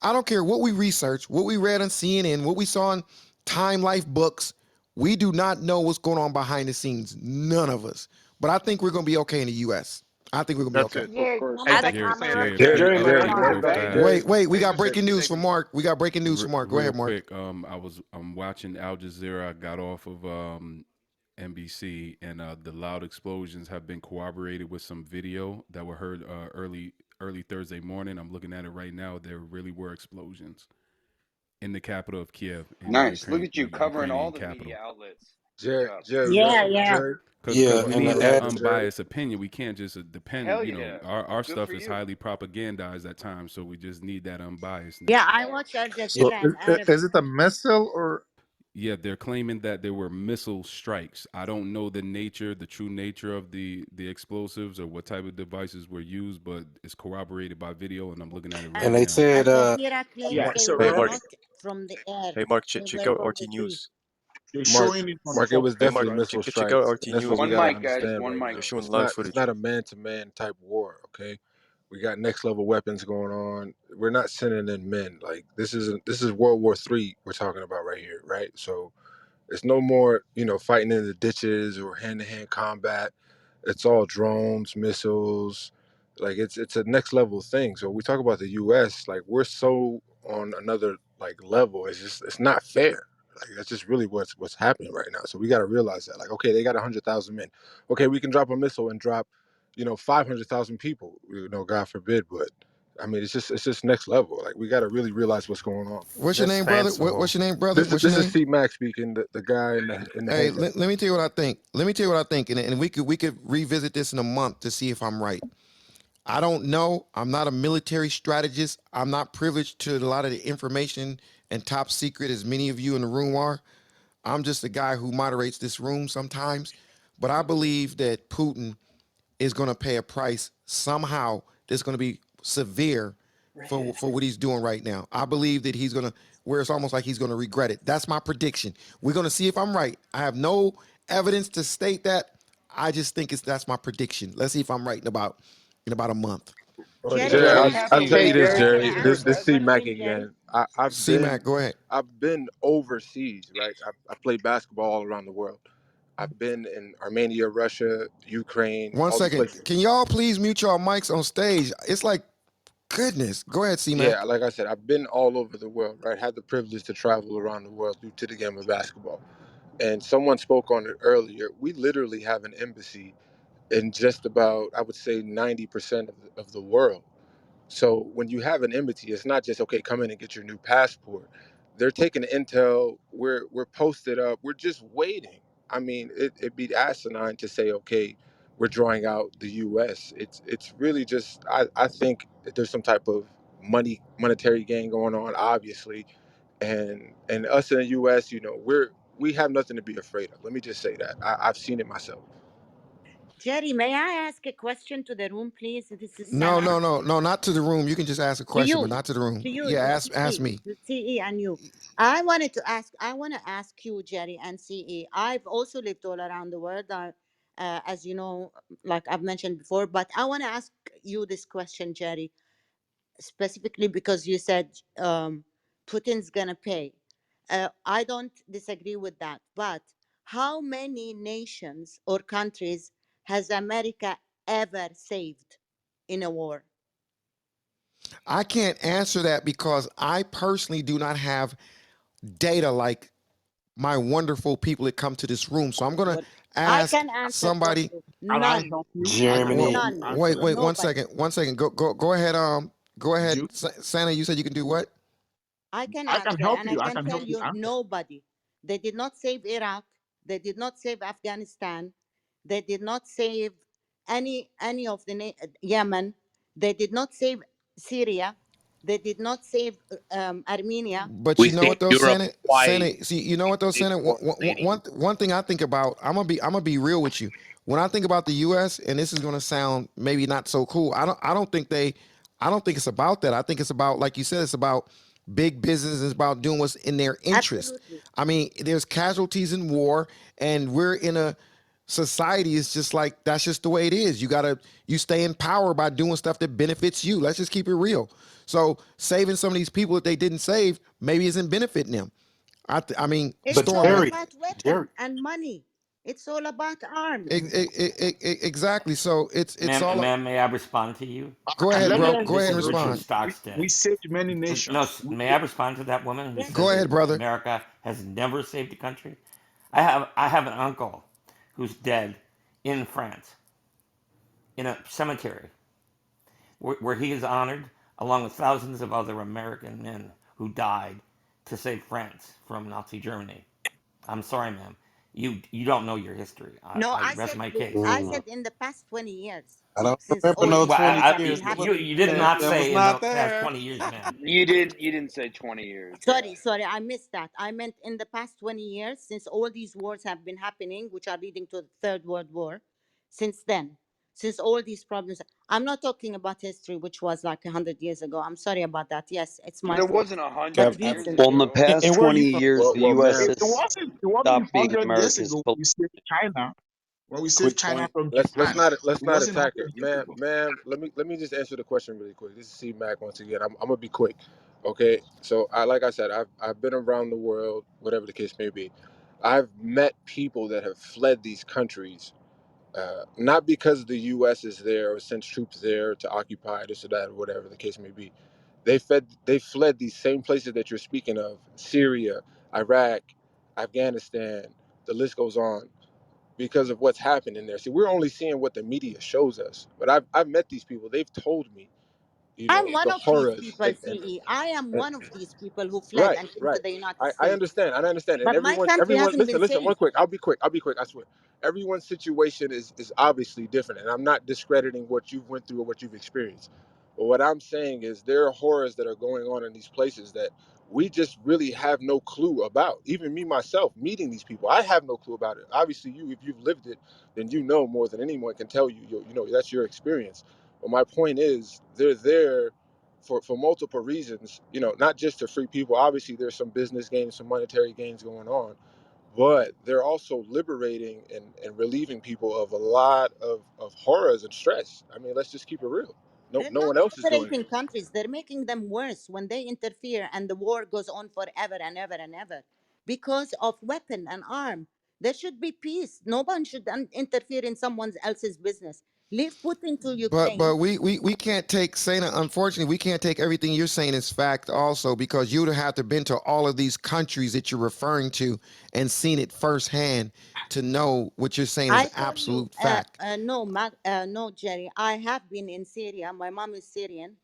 I don't care what we researched, what we read on CNN, what we saw in Time Life books. We do not know what's going on behind the scenes. None of us. But I think we're going to be okay in the U.S. I think we're going to be
That's
okay.
good.
of
Jerry, you
course.
know
I
the
think
Jerry,
American
I
Jerry,
could
man,
speak
that's
real
a fact,
fast.
Jerry.
Wait, we got breaking news from Mark. We got breaking news from Mark. Go
Real
ahead, Mark.
quick, I'm watching Al Jazeera. I got off of NBC, and the loud explosions have been corroborated with some video that were heard early Thursday morning. I'm looking at it right now. There really were explosions in the capital of Kiev, in
Nice. Look at
The
you covering all
Ukrainian
the media
capital.
outlets. Good
Jerry,
job.
Jerry,
Yeah, yeah.
Jerry,
Because
Yeah,
we
and
need
to
that
add,
Jerry.
unbiased opinion. We can't just depend.
Hell
You know,
yeah.
our
Good
stuff
for
is
you.
highly propagandized at times, so we just need that
Yeah,
unbiasedness.
I watch Al
so
Jazeera and Arab.
is it a missile or
Yeah, they're claiming that there were missile strikes. I don't know the true nature of the explosives or what type of devices were used, but it's corroborated by video, and I'm looking at it
and
right
they
now.
Al
said
Jazeera claims
Yeah,
they
so
were
right,
not from the air, they were
Check out
from
RT
the sea.
News.
they're
Mark,
showing it on
Mark, it
Fox
was
Mark,
definitely
right
missile
check out
strikes,
RT
and that's what
News.
we
One
got to
mic, guys.
understand
One
right
mic.
They're
now.
showing
It's
live
not,
footage.
a man-to-man type war. Okay, we got next level weapons going on. We're not sending in men. Like this is World War III we're talking about right here, right? So it's no more, fighting in the ditches or hand-to-hand combat. It's all drones, missiles. Like it's a next level thing. So we talk about the U.S. Like we're so on another like level. It's not fair. Like that's just really what's happening right now. So we got to realize that. Like okay, they got 100,000 men. Okay, we can drop a missile and drop, 500,000 people. God forbid, but. I mean, it's just next level. Like we got to really realize what's going on.
What's your
that's
name, brother? What's
fanciful.
your name, brother?
This is
What's your
this is
name?
C Mac speaking, the guy in the
Hey,
handcuffs.
let me tell you what I think. Let me tell you what I think, and we could revisit this in a month to see if I'm right. I don't know. I'm not a military strategist. I'm not privileged to a lot of the information and top secret as many of you in the room are. I'm just a guy who moderates this room sometimes. But I believe that Putin is going to pay a price somehow that's going to be severe for what he's doing right now. I believe that he's going to, where it's almost like he's going to regret it. That's my prediction. We're going to see if I'm right. I have no evidence to state that. I just think that's my prediction. Let's see if I'm right in about a month.
Well,
Jerry,
Jerry,
Well,
I
I'll,
he's
have
I'll
a
tell
hey
you this,
Jerry.
question.
Jerry.
May I
Jerry,
ask
This
a
brother.
C Mac
question, Jerry?
again. I've
C
been
Mac, go ahead.
I've been overseas, right? I played basketball all around the world. I've been in Armenia, Russia, Ukraine,
One
all these
second.
places.
Can y'all please mute y'all mics on stage? It's like goodness. Go ahead, C
Yeah,
Mac.
like I said, I've been all over the world, right? Had the privilege to travel around the world due to the game of basketball. And someone spoke on it earlier. We literally have an embassy in just about, I would say, 90% of the world. So when you have an embassy, it's not just okay, come in and get your new passport. They're taking intel. We're posted up. We're just waiting. I mean, it'd be asinine to say, okay, we're drawing out the U.S. It's really just I think that there's some type of monetary gain going on, obviously, and us in the U.S. We have nothing to be afraid of. Let me just say that I've seen it myself.
Jerry, may I ask a question to the room, please? This is
No,
Sana.
no, no, no, not to the room. You can just ask a
To
question, but
you,
not to the room.
to you,
Yeah,
to
ask
CE,
me.
to CE and you. I want to ask you, Jerry and CE. I've also lived all around the world, as you know, like I've mentioned before, but I want to ask you this question, Jerry, specifically because you said Putin's gonna pay. I don't disagree with that, but how many nations or countries has America ever saved in a war?
I can't answer that because I personally do not have data like my wonderful people that come to this room. So I'm gonna
Well, I
ask
can answer for
somebody.
you.
Can I
None.
help you? I can
Well,
help
Germany.
you answer
wait,
that.
one
Nobody.
second, one second. Go ahead. Go ahead,
You,
Santa. You said you can do what?
I can
I can
answer
help
and I
you. I
can
can
tell
help you
you
answer.
nobody. They did not save Iraq. They did not save Afghanistan. They did not save any of the Yemen. They did not save Syria. They did not save Armenia.
But
We
you know
saved
what though,
Europe
Senate,
twice.
See, you know what though,
Saved
Senate.
more Romania.
One thing I think about, I'm gonna be real with you. When I think about the U.S., and this is gonna sound maybe not so cool. I don't think it's about that. I think it's about, like you said, it's about big business. It's about doing what's in their interest.
Absolutely.
I mean, there's casualties in war, and we're in a society is just like that's just the way it is. You stay in power by doing stuff that benefits you. Let's just keep it real. So saving some of these people that they didn't save maybe isn't benefiting them. I mean,
It's
But
all
Storm.
Jerry,
about weapon
Jerry,
and money. It's all about arms.
Exactly. So it's
Ma'am,
all.
ma'am, may I respond to you?
Go ahead,
Let me
bro.
No,
Go
answer
this
ahead and
is
for
Richard
you.
respond.
We
Stockstead.
saved many
No,
nations.
may I respond to that woman who
Yes.
Go
says
ahead,
that
brother.
America has never saved a country? I have an uncle who's dead in France in a cemetery where he is honored along with thousands of other American men who died to save France from Nazi Germany. I'm sorry, ma'am. You don't know your history.
No,
I
I
rest
said
my case.
I
mm,
said in the past 20 years,
I don't
since
remember
all
no
these
Well,
20
wars have been
years.
you
happening.
you did not
That was
say in the
not
past
there.
20 years, ma'am.
You didn't say 20 years. Yeah.
Sorry, I missed that. I meant in the past 20 years, since all these wars have been happening, which are leading to the Third World War, since then, since all these problems. I'm not talking about history, which was like 100 years ago. I'm sorry about that. Yes, it's
But
my
it
fault.
wasn't a
But
hundred years
recent,
Well, in the
ago.
past
And where are
20
you from?
years, the
Well,
U.S.
ma'am,
It
has
wasn't
stopped being
100 years
America's
ago. We saved China. When we saved
quick
China
point.
from
let's
Japan,
not
it wasn't
attack
100
it,
years
ma'am.
ago.
Ma'am, let me just answer the question really quick. This is C Mac once again. I'm gonna be quick, okay? So like I said, I've been around the world, whatever the case may be. I've met people that have fled these countries, not because the U.S. is there or sends troops there to occupy this or that or whatever the case may be. They fled these same places that you're speaking of: Syria, Iraq, Afghanistan. The list goes on because of what's happened in there. See, we're only seeing what the media shows us, but I've met these people. They've told me,
I'm one
the
of these
horrors
people, CE. I am
and
one of these people who fled
right,
and came to
right.
the United
I
States.
understand. I understand. And
But my country
everyone,
hasn't been
listen, one
saved.
quick. I'll be quick. I'll be quick. I swear. Everyone's situation is obviously different. And I'm not discrediting what you've went through or what you've experienced. But what I'm saying is there are horrors that are going on in these places that we just really have no clue about. Even me, myself, meeting these people, I have no clue about it. Obviously, if you've lived it, then you know more than anyone can tell you. That's your experience. But my point is, they're there for multiple reasons, not just to free people. Obviously, there's some business gains, some monetary gains going on, but they're also liberating and relieving people of a lot of horrors and stress. I mean, let's just keep it real. No,
They're
no
not
one else is doing it.
liberating countries. They're making them worse when they interfere and the war goes on forever and ever and ever because of weapon and arm. There should be peace. No one should interfere in someone else's business. Leave Putin to
But
Ukraine.
we can't take saying unfortunately we can't take everything you're saying as fact also because you'd have to been to all of these countries that you're referring to and seen it firsthand to know what you're saying is
I tell you,
absolute fact.
no, Jerry. I have been in Syria. My mom is Syrian.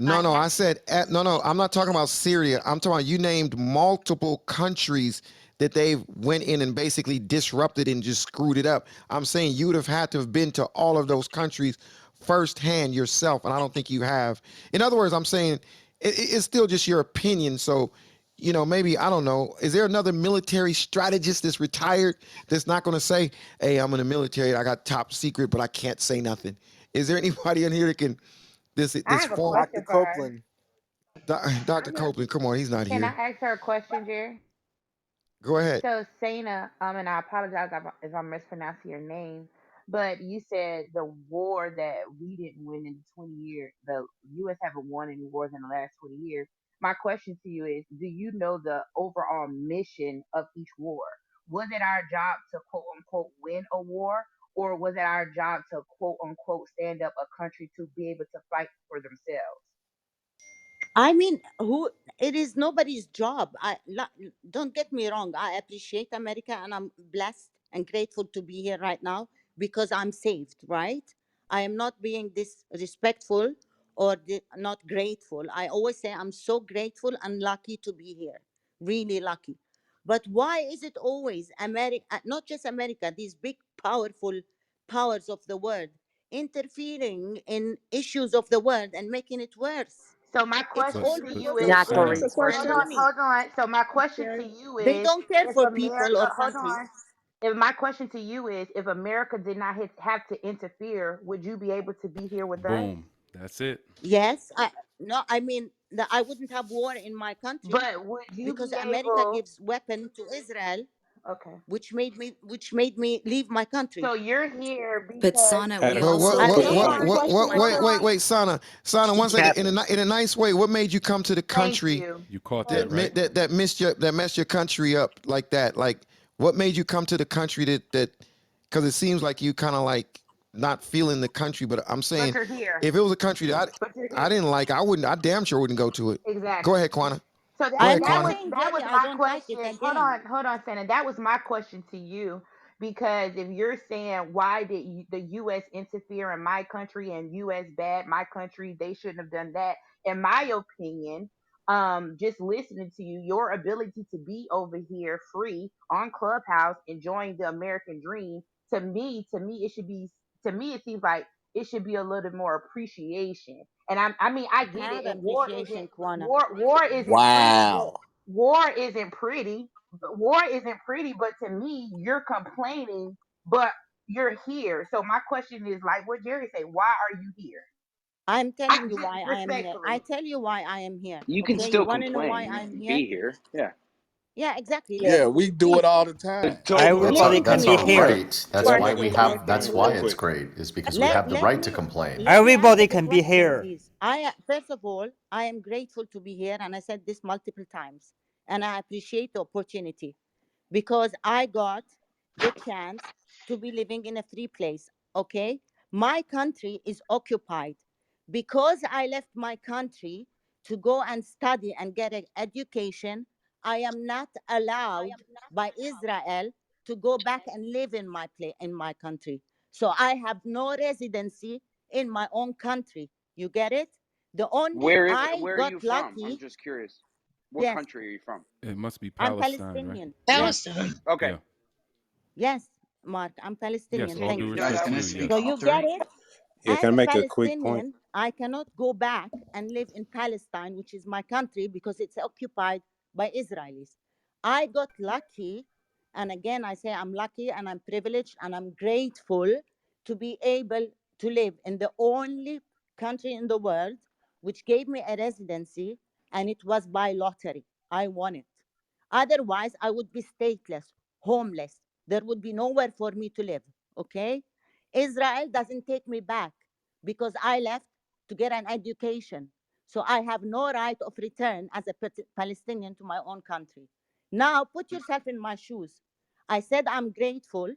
I
No,
have.
I said no. I'm not talking about Syria. I'm talking about you named multiple countries that they went in and basically disrupted and just screwed it up. I'm saying you would have had to have been to all of those countries firsthand yourself, and I don't think you have. In other words, I'm saying it's still just your opinion. So, maybe I don't know. Is there another military strategist that's retired that's not going to say, "Hey, I'm in the military. I got top secret, but I can't say nothing"? Is there anybody in here that can
I
this
have a
form?
Dr.
question for her.
Copeland.
Dr. Copeland, come on, he's not
Can I
here.
ask her a question, Jerry?
Go ahead.
So, Sana, and I apologize if I'm mispronouncing your name, but you said the war that we didn't win in 20 years, the U.S. haven't won any wars in the last 20 years. My question to you is, do you know the overall mission of each war? Was it our job to quote unquote win a war, or was it our job to quote unquote stand up a country to be able to fight for themselves?
I mean, who it is nobody's job. Don't get me wrong. I appreciate America, and I'm blessed and grateful to be here right now because I'm saved. Right? I am not being disrespectful or not grateful. I always say I'm so grateful and lucky to be here. Really lucky. But why is it always America? Not just America. These big, powerful powers of the world interfering in issues of the world and making it worse.
So my
It's
question
all
to
But
you
because of
is,
Natural
if
Sana,
hold on,
resources.
economy.
hold on. So my question to you
They
is,
don't care
if
for people
America,
or
hold
countries.
on. If my question to you is, if America did not have to interfere, would you be able to be here with us?
boom. That's it.
Yes, I mean I wouldn't have war in my country
But would you
because
be
America
able?
gives weapon to Israel,
Okay.
which made me leave my country.
So you're here
But
because
Sana,
we.
we
But
also
I
Hold
lost
pay.
my
on.
my
Hold
wait,
country.
on.
Sana,
She
one second. In
capping.
a nice way, what made you come to the
Thank
country
you.
You caught
Hold
that,
on.
right?
that messed your country up like that? Like, what made you come to the country that? Because it seems like you kind of like not feeling the country. But I'm
But
saying,
you're here.
if it was a country that
But you're
I
here.
didn't like, I wouldn't. I damn sure wouldn't go to it. Go
Exactly.
ahead, Quana.
So
Go
that
ahead,
I'm not
that
Quana.
was
saying,
that
Jerry,
was
I
my
don't like it
question.
again.
Hold on, Santa. That was my question to you because if you're saying why did the U.S. interfere in my country and U.S. bad my country, they shouldn't have done that. In my opinion, just listening to you, your ability to be over here free on Clubhouse enjoying the American dream, it should be to me it seems like it should be a little more appreciation. And I mean I get it.
Have
And
appreciation, Kwana.
war isn't pretty.
Wow.
War isn't pretty. War isn't pretty, but to me, you're complaining, but you're here. So my question is like what Jerry said, why are you here?
I'm
I
telling you
just
why I am here. I
respectfully.
tell you why I am here.
You can
Okay, you
still
want to know why
complain
I'm
and
here?
be here. Yeah.
Yeah, exactly.
Yeah,
Listen,
we do it
please.
all the time.
So
That's
let
our
Everybody
me
can
that's
be
our
here.
right.
You
That's
are
why
not
we have.
interested.
That's
real
why it's
quick.
great. Is because we
let
have the
let
right to
me
complain.
let me answer
Everybody
the
can be
question,
here.
please. I first of all, I am grateful to be here, and I said this multiple times, and I appreciate the opportunity because I got the chance to be living in a free place. Okay, my country is occupied because I left my country to go and study and get an education. I am not allowed by Israel to go back and live in my country. So I have no residency in my own country. You get it? The only I
Where are
got
you from? I'm
lucky.
just curious. What
Yes,
country are you from?
It must be
I'm
Palestine, right?
Palestinian.
Yeah.
Yes,
Palestine.
Okay.
Yeah.
yes, Mark, I'm
Yes.
Palestinian.
All
Thank
due
You
you.
guys
respect to
gonna
you.
speak
So
Yes.
you
after?
get it?
Yeah,
As
can I
a
make a quick point?
Palestinian, I cannot go back and live in Palestine, which is my country, because it's occupied by Israelis. I got lucky, and again, I say I'm lucky and I'm privileged and I'm grateful to be able to live in the only country in the world which gave me a residency, and it was by lottery. I won it. Otherwise, I would be stateless, homeless. There would be nowhere for me to live. Okay? Israel doesn't take me back because I left to get an education. So I have no right of return as a Palestinian to my own country. Now put yourself in my shoes. I said I'm grateful.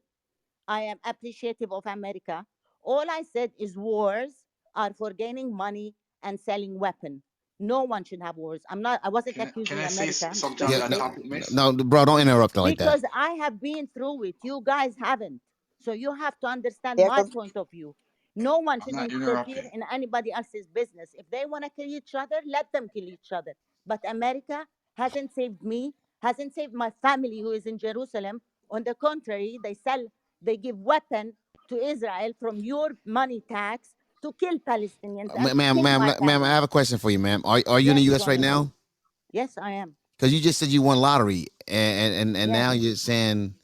I am appreciative of America. All I said is wars are for gaining money and selling weapons. No one should have wars. I wasn't
Can
accusing
I say
America
something on
Yeah,
that
no,
specifically
topic, miss?
no, bro, don't interrupt her like that.
because I have been through it. You guys haven't. So you have to understand
Yeah,
my
'cause
point of view. No one
I'm
should
not
interfere
interrupting.
in anybody else's business. If they want to kill each other, let them kill each other. But America hasn't saved me, hasn't saved my family who is in Jerusalem. On the contrary, they give weapon to Israel from your money tax to kill Palestinians and to kill my
Ma'am, I
family.
have a question for you, ma'am. Are you in the
Yes,
U.S.
go
right
ahead.
now?
Yes, I am.
Because you just said you won lottery, and
Yes.
now you're saying.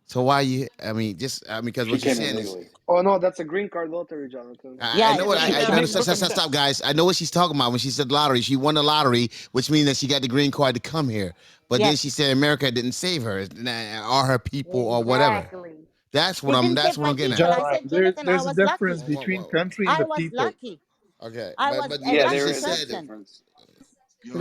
So why you? I mean, because
She
what you're
came
saying
in
is,
legally. Oh no, that's a green card lottery, Jonathan.
I
Yeah,
know
it's
what
a
I,
green
I
card.
know. Stop, guys. I know what she's talking about when she said lottery. She won the lottery, which means that she got the green card to come here. But then
Yes,
she said America didn't save her, or her people, or whatever.
Exactly.
That's what
he
I'm.
didn't
That's
save
what
my
I'm getting
people.
at.
I
John,
said, Jonathan, I
there's a
was
difference
lucky.
between country and
I
the
was
people.
lucky.
Okay,
I was a
what
Yeah,
she
lucky
there
just
is a
said.
person.
difference.
Okay,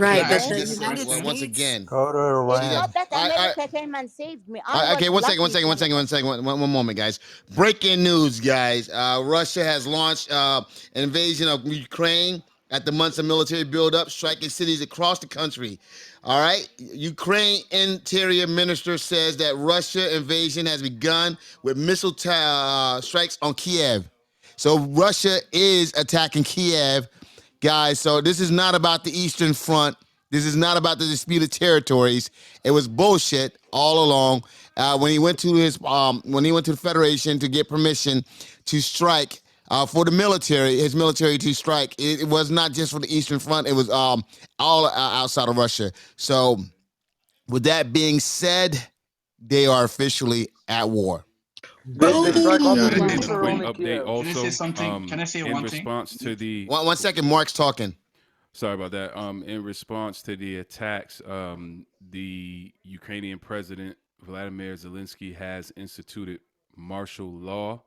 Can
Right,
I
but
but
ask
she
the
you a
just said
United
question?
once
States.
again.
Go to
It's
Yeah.
Iran.
not that
I
America came and saved me. I was
Okay, one second,
lucky, Jonathan.
one moment, guys. Breaking news, guys. Russia has launched an invasion of Ukraine at the months of military buildup, striking cities across the country. All right. Ukraine Interior Minister says that Russia invasion has begun with missile strikes on Kiev. So Russia is attacking Kiev, guys. So this is not about the Eastern Front. This is not about the disputed territories. It was bullshit all along. When he went to the Federation to get permission to strike for the military, his military to strike, it was not just for the Eastern Front. It was all outside of Russia. So, with that being said, they are officially at war.
They strike all the
Got it.
Boom.
cities
And a
or
quick
only
update
Kiev?
Can I say
also,
something? Can I say
in
one thing?
response to the
One second, Mark's talking.
sorry about that. In response to the attacks, the Ukrainian president Vladimir Zelensky has instituted martial law.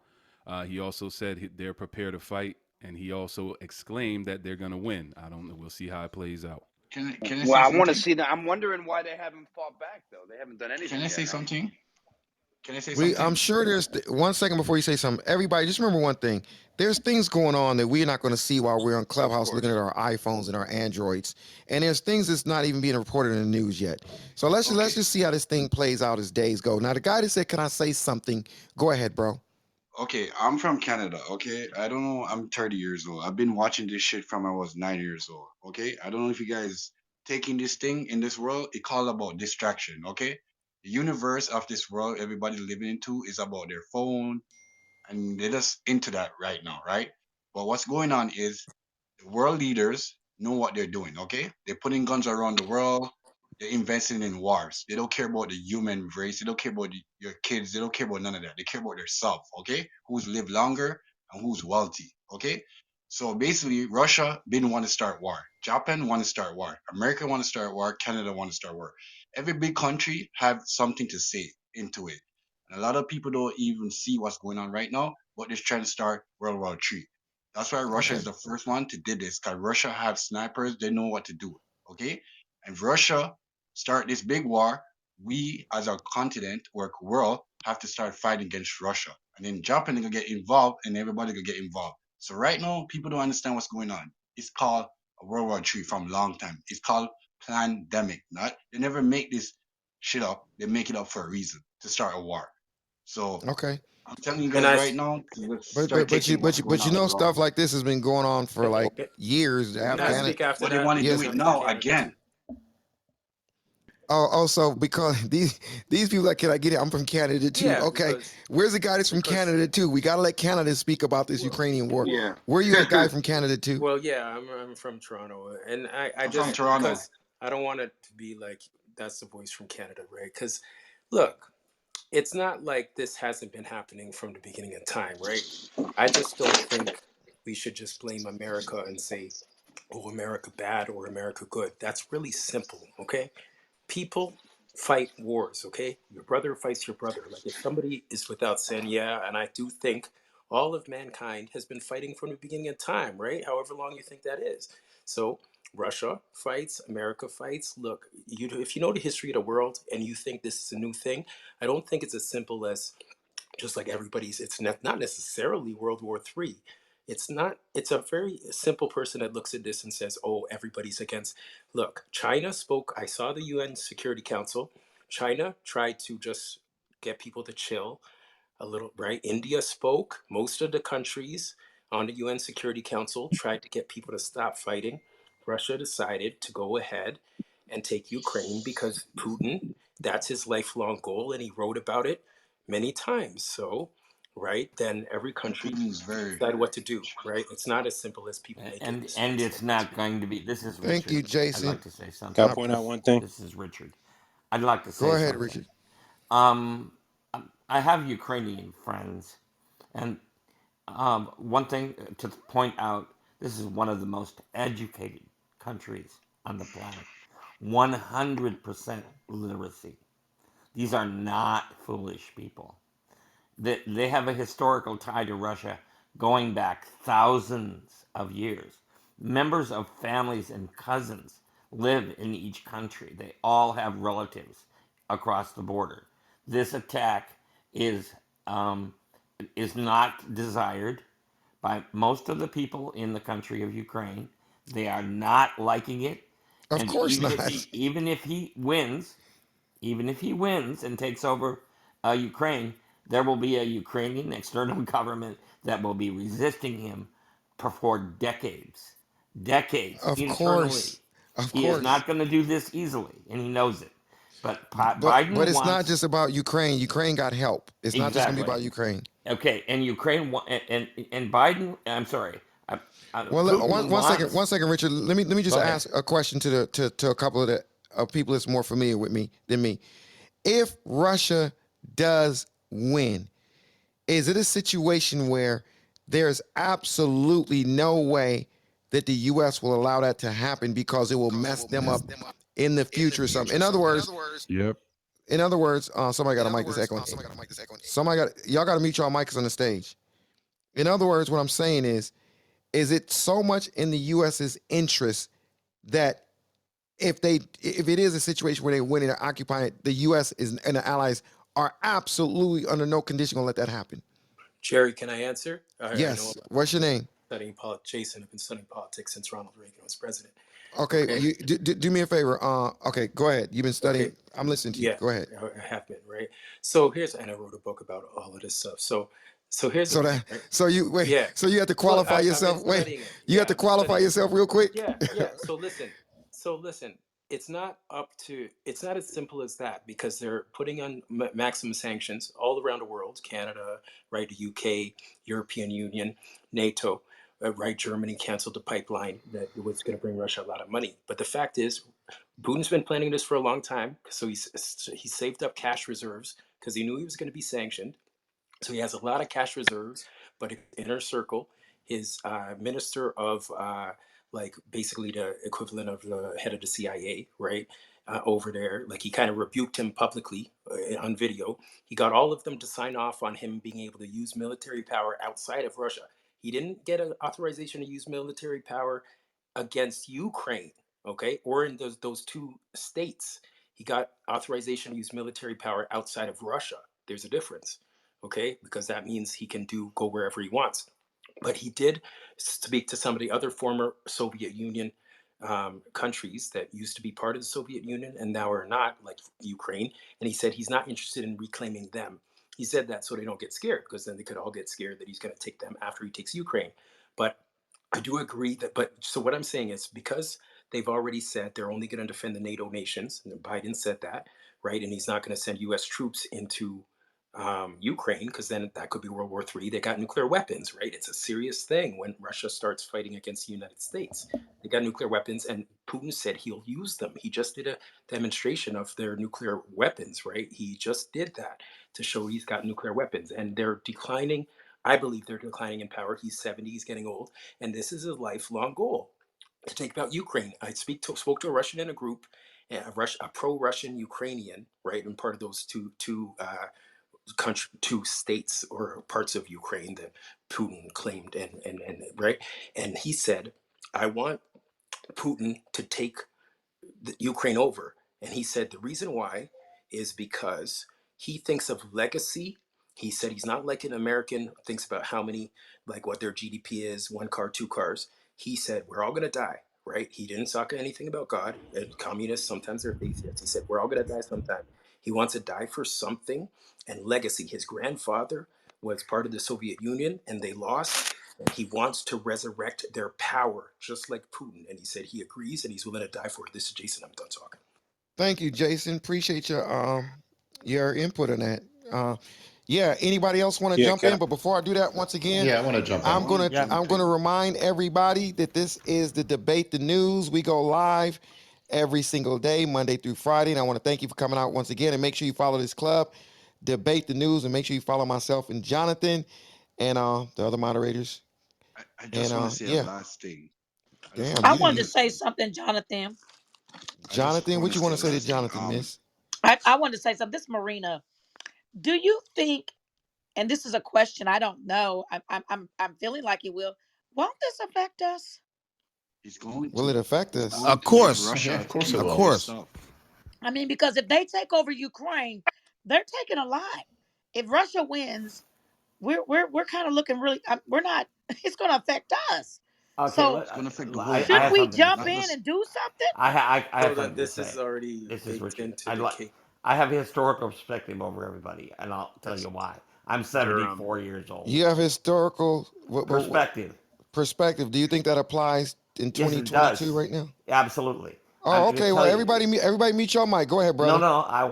He also said they're prepared to fight, and he also exclaimed that they're going to win. I don't know. We'll see how it plays out.
Can I
Well,
say
I want to
something?
see that. I'm wondering why they haven't fought back though. They haven't done
Can
anything
I
yet,
say
right?
something? Can I say
I'm
something?
sure there's 1 second before you say something. Everybody, just remember one thing. There's things going on that we're not going to see while we're on
Of
Clubhouse looking
course.
at our iPhones and our Androids. And there's things that's not even being reported in the news yet. So let's
Okay.
just see how this thing plays out as days go. Now, the guy that said, "Can I say something?" Go ahead, bro.
Okay, I'm from Canada, okay? I don't know, I'm 30 years old. I've been watching this shit from I was 9 years old, okay? I don't know if you guys taking this thing in this world, it's all about distraction, okay? The universe of this world everybody living into is about their phone, and they're just into that right now, right? But what's going on is the world leaders know what they're doing, okay? They're putting guns around the world. They're investing in wars. They don't care about the human race. They don't care about your kids. They don't care about none of that. They care about themselves, okay? Who's live longer and who's wealthy, okay? So basically, Russia didn't want to start war. Japan want to start war. America want to start war. Canada want to start war. Every big country have something to say into it. And a lot of people don't even see what's going on right now, but they're trying to start World War III. That's why Russia
Okay.
is the first one to did this, because Russia have snipers, they know what to do. Okay? And if Russia start this big war, we as a continent or world have to start fighting against Russia. And then Japan gonna get involved and everybody gonna get involved. So right now, people don't understand what's going on. It's called a World War III from a long time. It's called pandemic. Not they never make this shit up. They make it up for a reason to start a war. So
Okay.
I'm telling you
Can
guys
I?
right now to let's
But
start
but but you
taking
but
what's
you,
going
but you
on in
know
the world.
stuff like this has been going on for like years.
It
Can I
has,
Afghan.
speak after
but they
that?
want to do
Because
Yes.
it
I'm from
now
Canada too.
again.
Also because these people like, can I get it? I'm from Canada too.
Yeah,
Okay, where's the guy that's from
because
Canada too? We gotta let Canada speak about this Ukrainian war.
Yeah.
Where you at, guy from Canada too?
well, yeah, I'm from Toronto, and I
I'm from
just
Toronto.
because I don't want it to be like that's the voice from Canada, right? Because look, it's not like this hasn't been happening from the beginning of time, right? I just don't think we should just blame America and say, "Oh, America bad" or "America good." That's really simple, okay? People fight wars, okay? Your brother fights your brother. Like if somebody is without sin, yeah, and I do think all of mankind has been fighting from the beginning of time, right? However long you think that is. So Russia fights, America fights. Look, if you know the history of the world and you think this is a new thing, I don't think it's as simple as just like everybody's. It's not necessarily World War III. It's not. It's a very simple person that looks at this and says, oh, everybody's against. Look, China spoke. I saw the UN Security Council. China tried to just get people to chill a little, right? India spoke. Most of the countries on the UN Security Council tried to get people to stop fighting. Russia decided to go ahead and take Ukraine because Putin, that's his lifelong goal, and he wrote about it many times. So, right, then every
And
country
Putin is
can
very.
decide what to do, right? It's not as simple as people make it.
And it's not going to be. This is
Thank
Richard.
you,
I'd
Jason.
like to say
Can
something.
I point out
Pref-
one thing?
This is Richard. I'd like to
Go
say
ahead,
something.
Richard.
Um, I have Ukrainian friends, and one thing to point out: this is one of the most educated countries on the planet. 100% literacy. These are not foolish people. They have a historical tie to Russia going back thousands of years. Members of families and cousins live in each country. They all have relatives across the border. This attack is um, is not desired by most of the people in the country of Ukraine. They are not liking it,
Of
and
course not.
even if he wins and takes over Ukraine, there will be a Ukrainian external government that will be resisting him for decades. Decades
Of
internally.
course. Of
He is
course.
not going to do this easily, and he knows it. But
But
Biden
it's not
wants
just about Ukraine. Ukraine got help. It's not just going to be
exactly
about Ukraine.
okay, and Ukraine and Biden. I'm sorry,
Well,
Putin wants.
one second, Richard. Let me just
Go ahead.
ask a question to to a couple of the people that's more familiar with me than me. If Russia does win, is it a situation where there's absolutely no way that the U.S. will allow that to happen because it will mess them up in the future or something?
Yep.
In other words, somebody got a mic that's echoing. Somebody got y'all got to mute y'all mics on the stage. In other words, what I'm saying is it so much in the U.S.'s interest that if it is a situation where they win and occupy it, the U.S. is and the allies are absolutely under no condition gonna let that happen.
Jerry, can I answer? I know
Yes. What's your
I'm
name?
studying politics. Jason, I've been studying politics since Ronald Reagan was president.
Okay,
Okay.
you do me a favor. Okay, go ahead. You've been
Okay.
studying. I'm listening to you.
Yeah,
Go ahead.
I have been, right? So here's, and I wrote a book about all of this stuff. So here's the
So
thing,
that
right?
so you wait.
Yeah.
So you have to
Look,
qualify
I've been
yourself. Wait,
studying it.
you have
Yeah,
to
I've been
qualify
studying it.
yourself real quick.
Yeah, yeah. So listen, it's not as simple as that because they're putting on maximum sanctions all around the world, Canada, right, the UK, European Union, NATO, right, Germany canceled the pipeline that was going to bring Russia a lot of money. But the fact is, Putin's been planning this for a long time, so he saved up cash reserves because he knew he was going to be sanctioned. So he has a lot of cash reserves, but his inner circle, his minister of like basically the equivalent of the head of the CIA, right, over there, like he kind of rebuked him publicly on video. He got all of them to sign off on him being able to use military power outside of Russia. He didn't get an authorization to use military power against Ukraine, okay, or in those two states. He got authorization to use military power outside of Russia. There's a difference, okay, because that means he can go wherever he wants. But he did speak to some of the other former Soviet Union countries that used to be part of the Soviet Union and now are not, like Ukraine. And he said he's not interested in reclaiming them. He said that so they don't get scared, because then they could all get scared that he's going to take them after he takes Ukraine. But I do agree that, but so what I'm saying is because they've already said they're only going to defend the NATO nations, and Biden said that, right? And he's not going to send U.S. troops into Ukraine, because then that could be World War III. They got nuclear weapons, right? It's a serious thing when Russia starts fighting against the United States. They got nuclear weapons, and Putin said he'll use them. He just did a demonstration of their nuclear weapons, right? He just did that to show he's got nuclear weapons, and they're declining. I believe they're declining in power. He's 70, he's getting old, and this is a lifelong goal to take about Ukraine. I spoke to a Russian in a group, a pro-Russian Ukrainian, right, and part of those two states or parts of Ukraine that Putin claimed, and right, and he said, I want Putin to take the Ukraine over. And he said the reason why is because he thinks of legacy. He said he's not like an American thinks about how many, like what their GDP is, one car, two cars. He said we're all gonna die, right? He didn't talk anything about God. And communists sometimes they're atheists. He said we're all gonna die sometime. He wants to die for something, and legacy. His grandfather was part of the Soviet Union, and they lost. and he wants to resurrect their power, just like Putin. And he said he agrees and he's willing to die for it. This is Jason. I'm done talking.
Thank you, Jason. Appreciate your input on that. Uh, yeah. Anybody else want to
Yeah,
jump
can
in?
I?
But before I do that, once again,
Yeah, I want to
Yeah,
jump
I
in.
want to
Yeah.
jump
I'm gonna
in.
remind everybody that this is the Debate the News. We go live every single day, Monday through Friday. And I want to thank you for coming out once again. And make sure you follow this club, Debate the News, and make sure you follow myself and Jonathan and the other moderators.
I
And
just want to say a
yeah,
last thing. I just
damn,
want
I
to
you
say
wanted to
didn't.
this
say
thing.
something, Jonathan.
I just
Jonathan,
want
what
to
you
say
want to say to
last thing.
Jonathan, Miss?
I wanted to say something. This is Marina. Do you think, and this is a question I don't know, I'm feeling like it will. Won't this affect us?
It's going
Will it
to.
affect
It's
us?
going
Of
to if
course,
Yeah,
Russia
of course it
keep
of
will.
this
course.
up.
I mean, because if they take over Ukraine, they're taking a lot. If Russia wins, we're kind of looking really. We're not. It's going to affect us.
Okay,
So
It's going to affect the
I
world.
have
shouldn't we
something to
jump
Not
say.
in
just.
and do something?
I have
Hold on.
something to
This
say.
is already
This is
baked
Richard.
into the cake.
I have a historical perspective over everybody, and I'll tell
That's
you why. I'm
Durham.
74 years old.
You have historical
Perspective.
perspective. Do you think that applies in
Yes, it
2022
does.
right now?
Absolutely. I'm
Oh,
going to
okay. Well,
tell you.
everybody meet your mic. Go ahead,
No,
brother.
no. I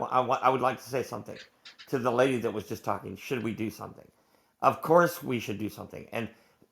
would like to say something to the lady that was just talking. Should we do something? Of course, we should do something. And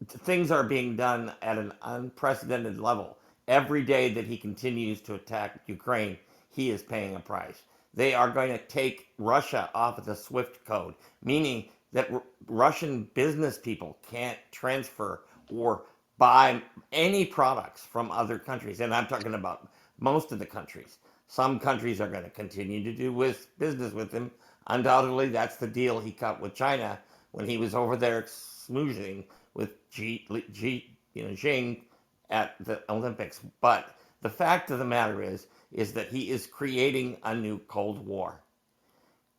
things are being done at an unprecedented level. Every day that he continues to attack Ukraine, he is paying a price. They are going to take Russia off of the SWIFT code, meaning that Russian business people can't transfer or buy any products from other countries. And I'm talking about most of the countries. Some countries are going to continue to do business with him. Undoubtedly, that's the deal he cut with China when he was over there smoozing with Xing at the Olympics. But the fact of the matter is that he is creating a new Cold War.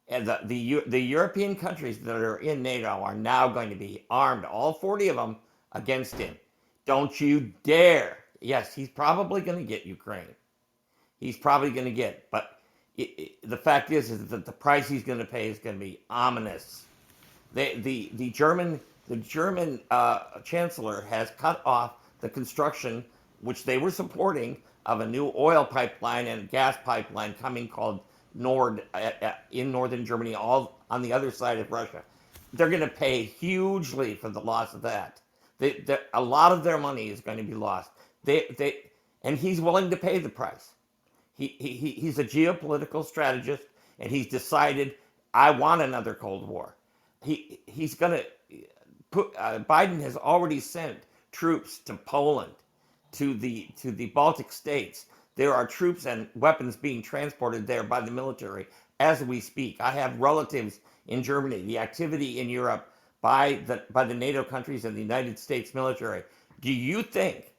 And the European countries that are in NATO are now going to be armed, all 40 of them, against him. Don't you dare. Yes, he's probably going to get Ukraine. He's probably going to get, but the fact is that the price he's going to pay is going to be ominous. The German chancellor has cut off the construction, which they were supporting, of a new oil pipeline and gas pipeline coming called Nord in northern Germany, all on the other side of Russia. They're going to pay hugely for the loss of that. A lot of their money is going to be lost. And he's willing to pay the price. He's a geopolitical strategist, and he's decided, I want another Cold War. He's going to put. Biden has already sent troops to Poland, to the Baltic states. There are troops and weapons being transported there by the military as we speak. I have relatives in Germany. The activity in Europe by the NATO countries and the United States military. Do you think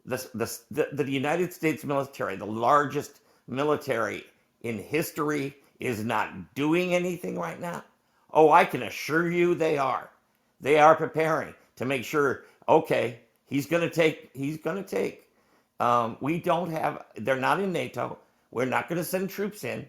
the United States military, the largest military in history, is not doing anything right now? Oh, I can assure you they are. They are preparing to make sure, okay, he's going to take. We don't have, they're not in NATO. We're not going to send troops in,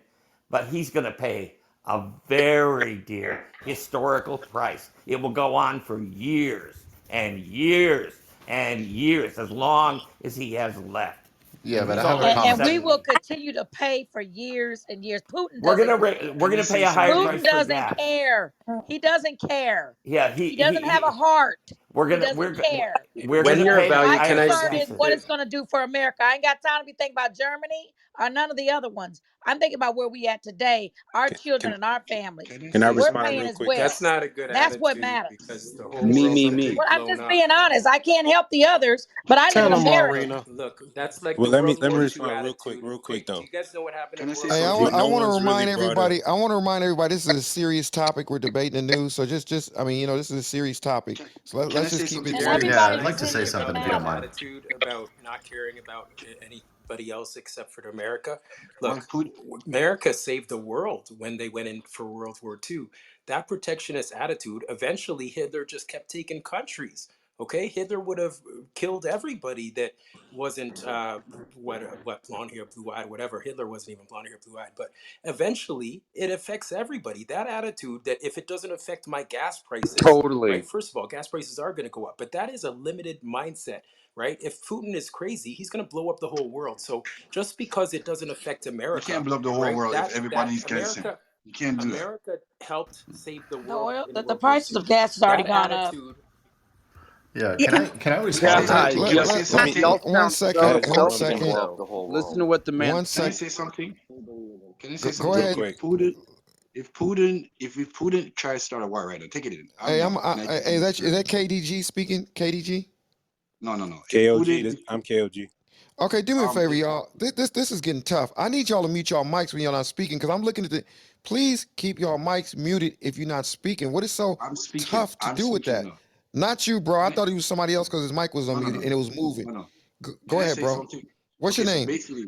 but he's going to pay a very dear historical price. It will go on for years and years and years, as long as he has left.
Yeah,
And
but
he's
I have a
And,
already
and
comment.
we will
70.
continue to pay for years and years. Putin
We're
doesn't
gonna
care.
we're
Can I
gonna pay
say
a higher
something?
Putin
price for
doesn't
gas.
care. He doesn't care.
Yeah,
He doesn't have a heart.
we're
He
gonna
doesn't care.
we're
When
gonna
you're
pay
about,
My
can
higher
I?
for
concern is
gases.
what it's going to do for America. I ain't got time to be thinking about Germany or none of the other ones. I'm thinking about where we at today, our children
Can,
and our families.
Can I
Can I
say
We're
respond
paying
real
something?
as
quick?
well.
that's not a good
That's what
attitude
matters.
because the whole
Can I say
world's going to
something?
Well,
get
I'm
blown
just
up.
being honest. I can't help the others, but I live in
Tell him,
America.
Marina.
Look, that's like
Well,
the
let me
World
let me
War II
respond
attitude.
real quick
Wait, do
though.
you guys know what happened
Can
in
I say
World
Hey,
War
I
something?
II?
want to
No one's
remind
really brought
everybody.
up.
I want to remind everybody. This is a serious topic. We're debating the news, so I mean, this is a serious topic.
Can,
So
can I
let's just
say
keep it.
something,
And
Jerry,
please?
Yeah,
everybody
I'd
can I
like to say
speak
continues to
something
about
if you don't
his
matter.
mind.
attitude about not caring about anybody else except for America?
Well,
Look,
put.
America saved the world when they went in for World War II. That protectionist attitude eventually Hitler just kept taking countries. Okay, Hitler would have killed everybody that wasn't what blonde hair, blue eyed, whatever. Hitler wasn't even blonde hair, blue eyed. But eventually, it affects everybody. That attitude that if it doesn't affect my gas prices, right?
Totally.
First of all, gas prices are going to go up, but that is a limited mindset, right? If Putin is crazy, he's going to blow up the whole world. So just because it doesn't affect
You can't
America,
blow up the whole
right?
world if
That
everybody's against him.
America.
You can't do that.
America helped save the
The
world
oil,
in
the
World War
prices
II.
of gas has already
That
gone up.
attitude.
Yeah,
Yeah,
can I respond to
Guys,
that?
Okay,
Can I
y'all,
say
Let me.
something?
y'all
one
sound
second,
so
Guys,
one
let me
intelligent
second,
blow up
though.
the whole
Listen to
room.
what the man.
one
Can I
sec.
say something? Can I say
Go
something?
Real
ahead.
quick.
If Putin tries to start a war right now, take it in. I'm
Hey,
young and I
hey,
defend this
is
country.
that KDG speaking? KDG?
No. If
KOG,
Putin,
I'm KOG.
Okay, do me a favor,
if
y'all. This is getting tough. I need y'all to mute y'all mics when y'all not speaking because I'm looking at the. Please keep y'all mics muted if you're not speaking. What is so tough to
I'm
do with
speaking
that?
now.
Not you, bro. I
Can I?
thought he was somebody else because his mic was
No,
unmuted and it was moving.
no.
Go
Can I
ahead,
say
bro.
something?
What's
Okay,
your
so
name?
basically,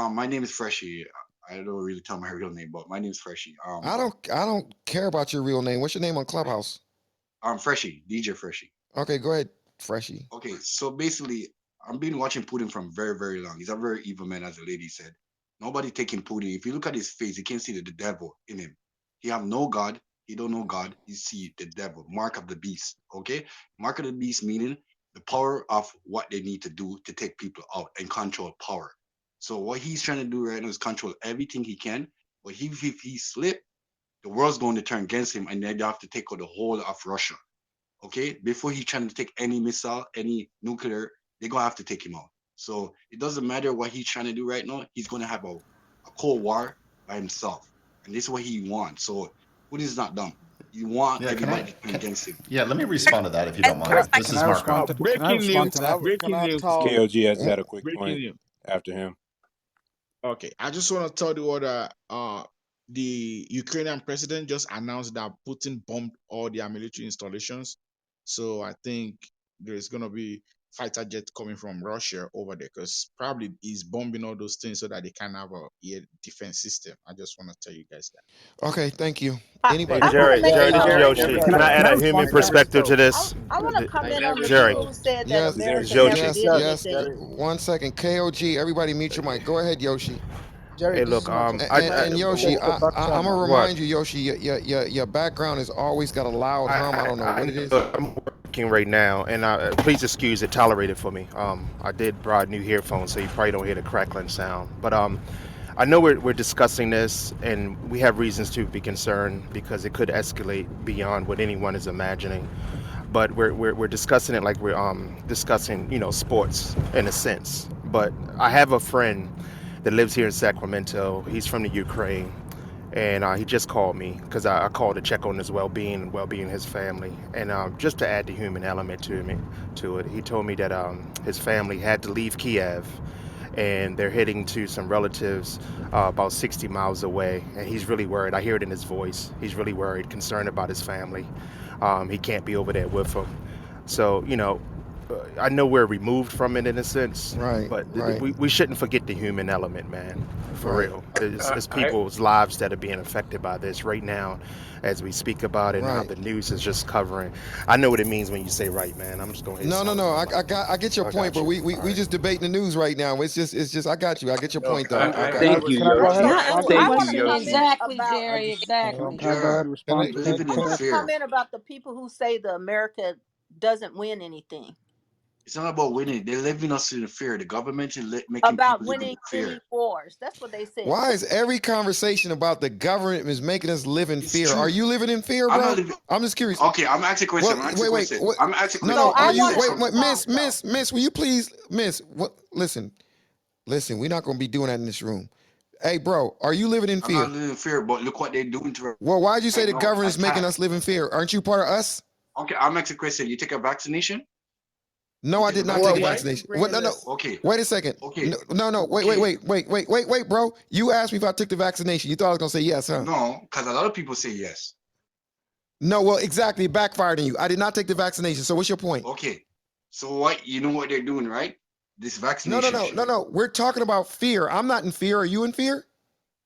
my name is Freshie. I don't really tell my real name, but my name is Freshie.
I don't care about your real name. What's your name on Clubhouse?
Freshie, DJ Freshie.
Okay, go ahead, Freshie.
Okay, so basically, I've been watching Putin from very, very long. He's a very evil man, as the lady said. Nobody taking Putin. If you look at his face, you can't see the devil in him. He have no God. He don't know God. He see the devil, mark of the beast. Okay, mark of the beast meaning the power of what they need to do to take people out and control power. So what he's trying to do right now is control everything he can. But if he slip, the world's going to turn against him, and then they have to take out the whole of Russia. Okay, before he trying to take any missile, any nuclear, they're gonna have to take him out. So it doesn't matter what he's trying to do right now. He's gonna have a cold war by himself, and this is what he wants. So Putin's not dumb. You want
Yeah,
everybody to turn against him.
yeah, let me respond to that if you
as
don't
far
Can I
as
mind.
like
This
can
is
I
Marco.
respond to can I
Breaking
respond
news.
to that?
Breaking
Can I
news.
talk?
KOG has
One-
had a quick
Breaking
point
news.
after him.
Okay, I just want to tell the order. The Ukrainian president just announced that Putin bombed all their military installations. So I think there's gonna be fighter jets coming from Russia over there because probably he's bombing all those things so that they can have a air defense system. I just want to tell you guys that.
Okay, thank you.
I,
Hey,
Anybody?
I want to make
Jerry,
a
this is
comment.
Yoshi.
Can I
Can I add a human
respond to that?
perspective to
I,
this?
I want to comment on the
Jerry,
people who said that
Yes,
this is
America never
Yoshi.
yes,
did
yes.
anything.
1 second. KOG. Everybody, mute your mic. Go ahead, Yoshi.
Jerry,
Hey,
this
look,
is my take.
And Yoshi,
Shut the fuck
I'm
up,
gonna
man.
what?
remind you, Yoshi, your background has always got a loud hum. I don't know what
I
it is.
know I'm working right now, and please excuse it, tolerate it for me. I did brought new earphones, so you probably don't hear the crackling sound. But I know we're discussing this, and we have reasons to be concerned because it could escalate beyond what anyone is imagining. But we're discussing it like we're discussing sports in a sense. But I have a friend that lives here in Sacramento. He's from the Ukraine, and he just called me because I called to check on his well-being and well-being of his family, and just to add the human element to it, he told me that his family had to leave Kiev, and they're heading to some relatives about 60 miles away, and he's really worried. I hear it in his voice. He's really worried, concerned about his family. He can't be over there with them. So, I know we're removed from it in a sense,
Right,
but
right,
we shouldn't forget the human element, man. For
right,
real. It's
I
people's lives that are being affected by this right now as we speak about it and how
right.
the news is just covering. I know what it means when you say right, man. I'm just going to hit
No.
silence my mic.
I get your
I
point,
got
but
you.
we
All
we
right.
just debating the news right now. It's just. I got you. I get your
no.
point, though.
I
I
Can
have
I
a
can
Thank
res-
you,
I go
Yoshi.
ahead?
Yeah,
Can I
I
can,
Thank
want
you,
to
Yoshi.
comment
Exactly,
about.
Jerry. Exactly.
can I go ahead
Gerard,
and
Can I,
respond
we're
to that?
living
I
in
want to
fear.
comment about the people who say the America doesn't win anything
It's not about winning. They're living us in fear. The government is making
about
people live in
winning
fear.
any wars. That's what they said.
Why is every conversation about the government is making us live in
It's
fear? Are
true.
you living in fear,
I'm not
bro?
living.
I'm just curious.
Okay, I'm asking a question.
Well,
I'm asking a
wait.
question.
What?
I'm asking a
No.
question.
So
Are
I
You
you?
said
want to
Wait,
something.
respond though.
miss. Will you please, miss? What? Listen. We're not gonna be doing that in this room. Hey, bro, are you living in
I'm not
fear?
living in fear, but look what they're doing to
Well, why'd you say
right
the
now.
government is making
Attack.
us live in fear? Aren't you part of us?
Okay, I'm asking a question. You take a vaccination?
No,
You
I
take a
did not take
well,
a
why
vaccination?
are you
vaccination. What?
bringing
No.
this?
Okay,
Wait a second.
okay,
No.
okay.
Wait, bro. You asked me if I took the vaccination. You thought I was gonna say yes, huh?
No, because a lot of people say yes.
No. Well, exactly. It backfired on you. I did not take the vaccination. So what's your point?
Okay, so what? You know what they're doing, right? This vaccination shit.
No. We're talking about fear. I'm not in fear. Are you in fear?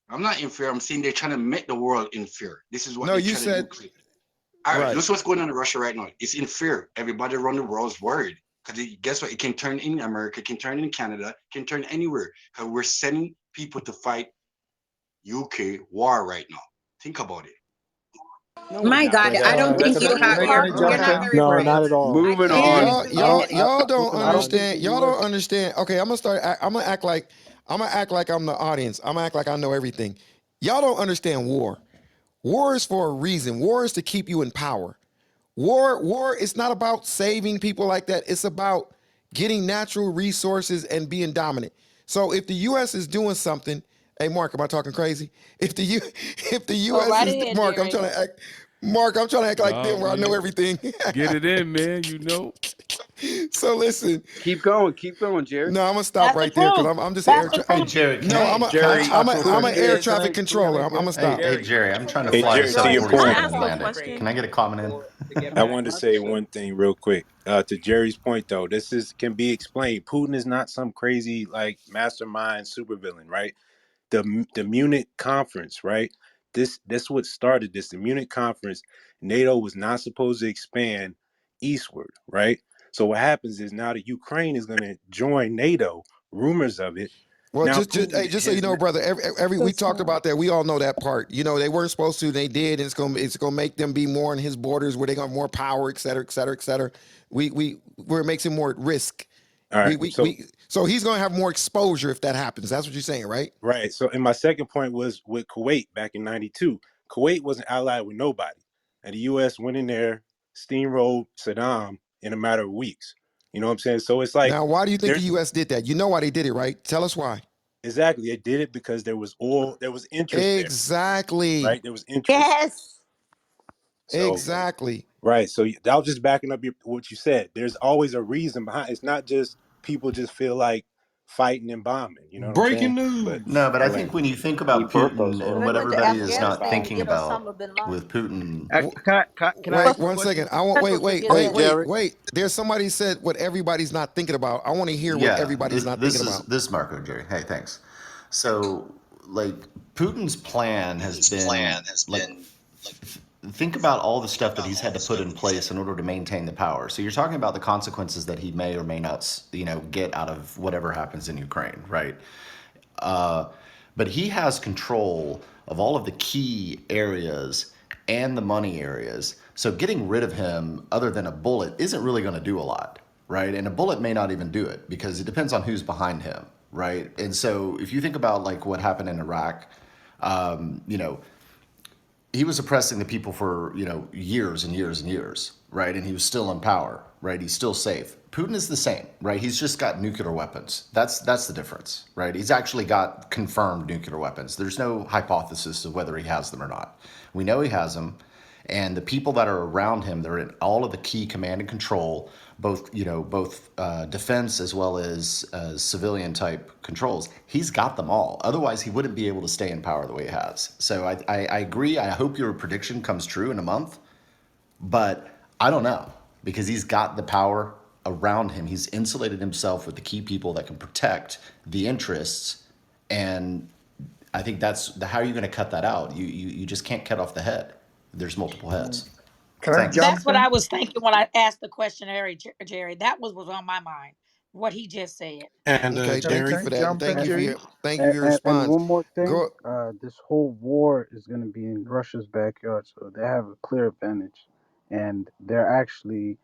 I'm not in fear. I'm saying they're trying to make the world in fear. This is what
No,
they're
you
trying to do.
said.
All right,
Right.
this is what's going on in Russia right now. It's in fear. Everybody around the world is worried because guess what? It can turn in America, it can turn in Canada, it can turn anywhere because we're sending people to fight UK war right now. Think about it.
No, we're
My
not.
God, I
That's
don't
that's
think
a
you
good
have
point.
are
Car-
Can I
you're
jump
not
in?
Cardone.
very
No,
bright.
not at all.
I
Moving
can't
on.
Y'all,
agree with
y'all,
him.
y'all don't
Moving on.
understand. Y'all don't understand. Okay, I'm gonna start. I'm gonna act like I'm the audience. I'm gonna act like I know everything. Y'all don't understand war. War is for a reason. War is to keep you in power. War is not about saving people like that. It's about getting natural resources and being dominant. So if the U.S. is doing something, hey Mark, am I talking crazy? If the U, if the
Go
U.S.
right
is
ahead,
Mark, I'm
Jerry.
trying to act. Mark, I'm trying to act like
Nah,
them where I know
man.
everything.
Get it in, man. You know.
So listen,
Keep going, Jerry.
no, I'm gonna stop
That's the
right there because
truth.
I'm just an
That's
air.
the
Hey
truth.
Jerry,
No,
can I
Jerry,
I'm
talk
a
real
I'm
quick?
an
Putin
air
is
traffic controller. I'm gonna
Hey,
stop.
hey
Jerry.
Jerry, I'm trying to
Hey,
fly a
Jerry, to your
Cessna
I
40
point.
when
asked
you
a
land it.
question.
Can I get a comment in?
I wanted to say one thing real quick. To Jerry's point, though, this is can be explained. Putin is not some crazy like mastermind supervillain, right? The Munich conference, right? This what started this. The Munich conference, NATO was not supposed to expand eastward, right? So what happens is now that Ukraine is going to join NATO, rumors of it.
Well,
Now
just
Putin
hey, just so you
has
know, brother, every we
That's
talked about that. We all know that part. You know, they weren't supposed to, they did, and it's gonna make them be more in his borders where they got more power, et cetera, et cetera, et cetera. Where it makes him more at risk.
all right. So
So he's gonna have more exposure if that happens. That's what you're saying, right?
right. So, and my second point was with Kuwait back in '92. Kuwait wasn't allied with nobody, and the U.S. went in there, steamrolled Saddam in a matter of weeks. You know what I'm saying? So it's like
Now, why do you think the
there's
U.S. did that? You know why they did it, right? Tell us why.
exactly they did it because there was oil, there was interest there,
Exactly.
right? There was interest.
yes.
So
Exactly.
right. So that was just backing up what you said. There's always a reason behind. It's not just people just feel like fighting and bombing. You know what I'm
Breaking
saying? But
No,
news.
but
I
I think
land.
when you think
We
about
birthed those
Putin and
When
what
oils.
went to
everybody is not
Afghanistan,
thinking
you know, Osama
about
bin Laden.
with Putin.
Can I
Wait
ask a
one second.
question?
I want
Never forget
Hey,
that.
Jerry.
wait. There's somebody said what everybody's not thinking about. I want to hear what
Yeah,
everybody's not thinking
this is
about.
this Marco Jerry. Hey, thanks. So, like, Putin's plan has been like think about all the stuff that he's had to put in place in order to maintain the power. So you're talking about the consequences that he may or may not, get out of whatever happens in Ukraine, right? Uh, but he has control of all of the key areas and the money areas. So getting rid of him, other than a bullet, isn't really going to do a lot, right? And a bullet may not even do it because it depends on who's behind him, right? And so if you think about like what happened in Iraq, um, you know, he was oppressing the people for years and years and years, right? And he was still in power, right? He's still safe. Putin is the same, right? He's just got nuclear weapons. That's the difference, right? He's actually got confirmed nuclear weapons. There's no hypothesis of whether he has them or not. We know he has them, and the people that are around him, they're in all of the key command and control, both defense as well as civilian type controls. He's got them all. Otherwise, he wouldn't be able to stay in power the way he has. So I agree. I hope your prediction comes true in a month, but I don't know because he's got the power around him. He's insulated himself with the key people that can protect the interests, and I think that's how are you going to cut that out? You just can't cut off the head. There's multiple heads.
Can I
Thanks.
jump
That's what
in?
I was thinking when I asked the question, Jerry. That was on my mind. What he just said.
And
Okay, thank you
Jerry,
for
Can I
that, and
jump in, Jerry?
thank you for your
And
response.
one more thing.
Go.
This whole war is going to be in Russia's backyard, so they have a clear advantage, and they're actually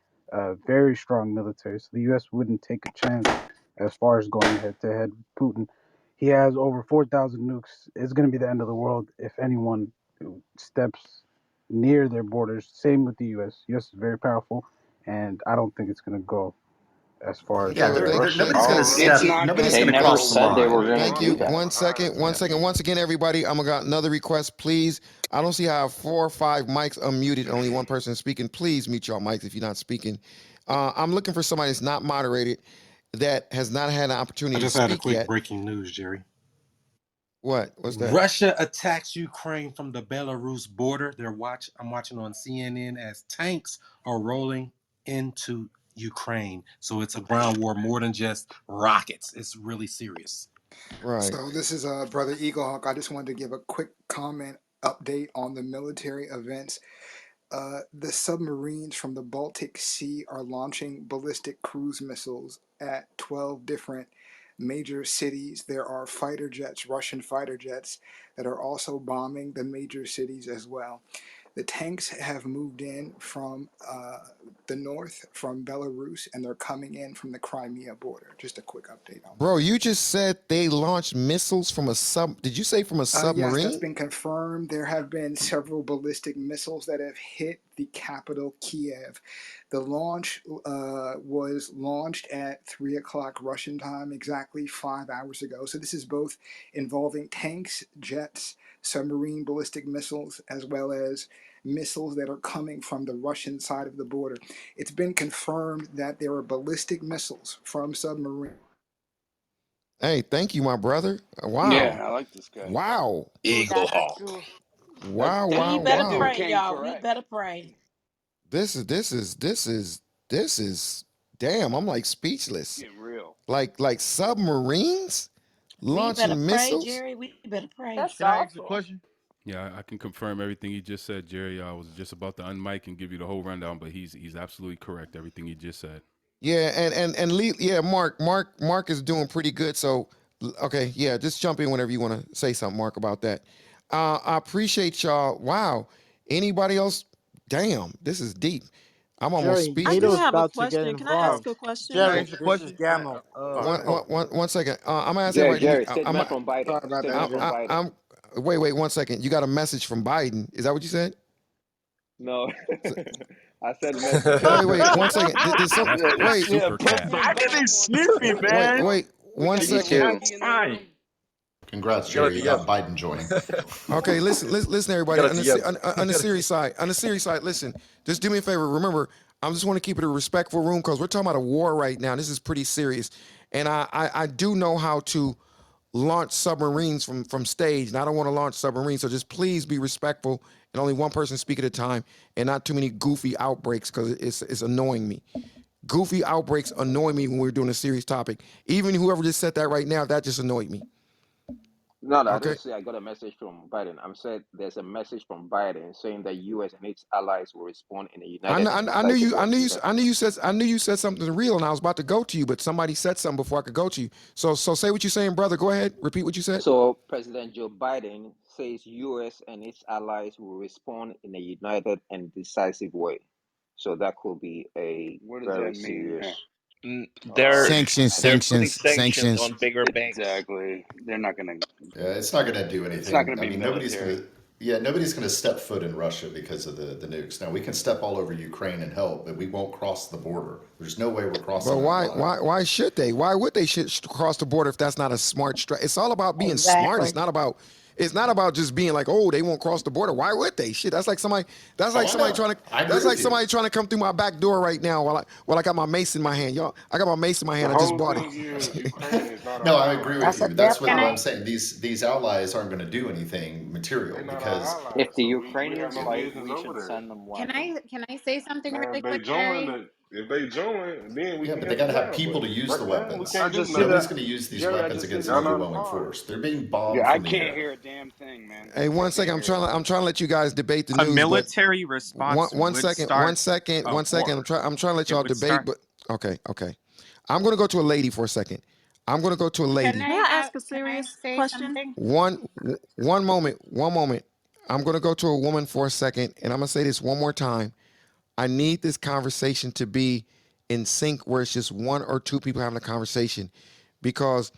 very strong military. So the U.S. wouldn't take a chance as far as going head to head with Putin. He has over 4,000 nukes. It's going to be the end of the world if anyone steps near their borders. Same with the U.S. U.S. is very powerful, and I don't think it's going to go as far as
Yeah,
Okay,
Russia.
nobody's going to
It's
step.
not
Nobody's
gonna.
going
They
to
never
cross the
said they were
line.
gonna
thank
do
you.
that.
1 second.
Yeah.
1 second. Once again, everybody, I'm gonna got another request. Please, I don't see how 4 or 5 mics unmuted. Only one person is speaking. Please mute your mics if you're not speaking. I'm looking for somebody that's not moderated, that has not had an
I
opportunity to
just had a
speak
quick
yet.
breaking news, Jerry.
What? What's that?
Russia attacks Ukraine from the Belarus border. I'm watching on CNN as tanks are rolling into Ukraine. So it's a ground war more than just rockets. It's really serious.
Right.
So this is Brother Eaglehawk. I just wanted to give a quick comment update on the military events. The submarines from the Baltic Sea are launching ballistic cruise missiles at 12 different major cities. There are fighter jets, Russian fighter jets, that are also bombing the major cities as well. The tanks have moved in from the north, from Belarus, and they're coming in from the Crimea border. Just a quick update on
Bro,
that.
you just said they launched missiles from a sub. Did you say from a
Yes, that's
submarine?
been confirmed. There have been several ballistic missiles that have hit the capital, Kiev. The launch was launched at 3 o'clock Russian time, exactly 5 hours ago. So this is both involving tanks, jets, submarine ballistic missiles, as well as missiles that are coming from the Russian side of the border. It's been confirmed that there are ballistic missiles from submarines.
Hey, thank you, my brother. Wow.
Yeah, I like this guy.
Wow.
Eagle
That's
Hawk.
true.
Wow,
We
wow,
better
That
wow.
dude
pray,
came
y'all. We
correct.
better pray.
This is damn, I'm like speechless.
Getting real.
Like submarines
We better
launching
pray,
missiles?
Jerry. We better pray.
That's
Can I ask a
awful.
question?
Yeah, I can confirm everything he just said, Jerry. I was just about to unmic and give you the whole rundown, but he's absolutely correct. Everything he just said.
Yeah, and yeah, Mark is doing pretty good. So okay, yeah, just jump in whenever you want to say something, Mark, about that. I appreciate y'all. Wow. Anybody else? Damn, this is deep. I'm almost
Jerry,
I do
NATO's
speechless.
have a
about to get
question. Can I ask
involved.
a question?
Can I
Jerry,
ask a
this is
question?
Gamma.
One second. I'm gonna ask
Jerry,
everybody.
Jerry, statement from
Sorry
Biden.
about that,
Statement
Jerry.
from Biden.
I'm wait 1 second. You got a message from Biden. Is that what you said?
No,
So-
I said message.
wait 1 second. Did some
That's
Yeah,
wait
yeah.
super cap.
President
Biden is
Biden.
sleepy, man.
wait
We got
He
some
1 second.
can't
royalty in the
sign.
room.
Congrats,
You got
Jerry.
to
You
yes.
got Biden joining.
Okay, listen,
You
everybody.
got
On
to
the,
yes.
on the serious side, listen. Just do me a favor. Remember, I just want to keep it a respectful room because we're talking about a war right now. This is pretty serious, and I do know how to launch submarines from stage, and I don't want to launch submarines. So just please be respectful and only one person speak at a time, and not too many goofy outbreaks because it's annoying me. Goofy outbreaks annoy me when we're doing a serious topic. Even whoever just said that right now, that just annoyed me.
No, no, I
Okay.
didn't say I got a message from Biden. I'm said there's a message from Biden saying that U.S. and its allies will respond in a united and
I knew
decisive
you.
way. That's
I knew you said something real, and I was about to go to you, but somebody said something before I could go to you. So say what you're saying, brother. Go ahead. Repeat what you said.
so. President Joe Biden says U.S. and its allies will respond in a united and decisive way. So that could be a
What does that
very
mean?
serious
Sanctions,
event.
sanctions, sanctions.
Exactly. They're not gonna.
Yeah, it's not going to do
It's not
anything.
gonna
I
be
mean, nobody's going
military.
to. Yeah, nobody's going to step foot in Russia because of the nukes. Now we can step all over Ukraine and help, but we won't cross the border. There's no way we're
But
crossing that
why
line.
why why should they? Why would they should cross the border if that's not a smart It's all about being smart.
Exactly.
It's not about just being like, oh, they won't cross the border. Why would they? Shit, that's like somebody. That's
Oh,
like
I
somebody
know.
trying to.
I agree
That's like
with you.
somebody trying to come through my back door right now while I got my mace in my hand. Y'all, I got my mace in my
The
hand. I just
whole
bought it.
thing is Ukraine is not
No,
our
I agree
ally.
with
That's a
you. That's
death
what,
Can
what
I?
I'm saying. These allies aren't going to do anything material
They're not our
because
ally,
If the
so we have
Ukrainians
no
fight,
business
we
over
should
there.
send them
Can
weapons.
I say something
Now,
really quick, Jerry?
if they join, then we
yeah,
can
but they
help
got to
them
have
out. But
people to use the
right now, we
weapons.
I
can't do
just see
nothing.
Nobody's
that,
going to use these
Jerry. I
weapons
just think
against an
Y'all
that's.
not
overwhelming
smart.
force. They're being
Yeah,
bombed
I
from the
can't
air.
hear a damn thing, man.
Hey,
I
one
can't
second.
hear a
I'm
thing.
trying to let you guys debate the
A
news, but
military
one
response
one
would
second, one
start
second,
a
one second.
war.
I'm trying to let
It
y'all
would
debate,
start.
but okay. I'm gonna go to a lady for a second. I'm gonna go to a lady.
Can I say something?
One moment. I'm gonna go to a woman for a second, and I'm gonna say this one more time. I need this conversation to be in sync where it's just one or two people having a conversation, because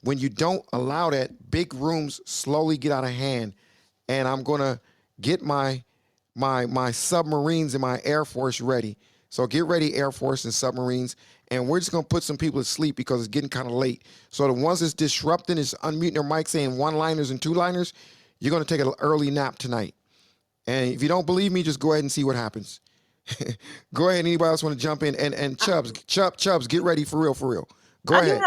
when you don't allow that, big rooms slowly get out of hand. And I'm gonna get my submarines and my Air Force ready. So get ready, Air Force and submarines. And we're just gonna put some people to sleep because it's getting kind of late. So the ones that's disrupting is unmuting their mic saying one-liners and two-liners. You're gonna take an early nap tonight. And if you don't believe me, just go ahead and see what happens. Go ahead. Anybody else want to jump in? And
I,
Chubbs, get ready for real. Go ahead.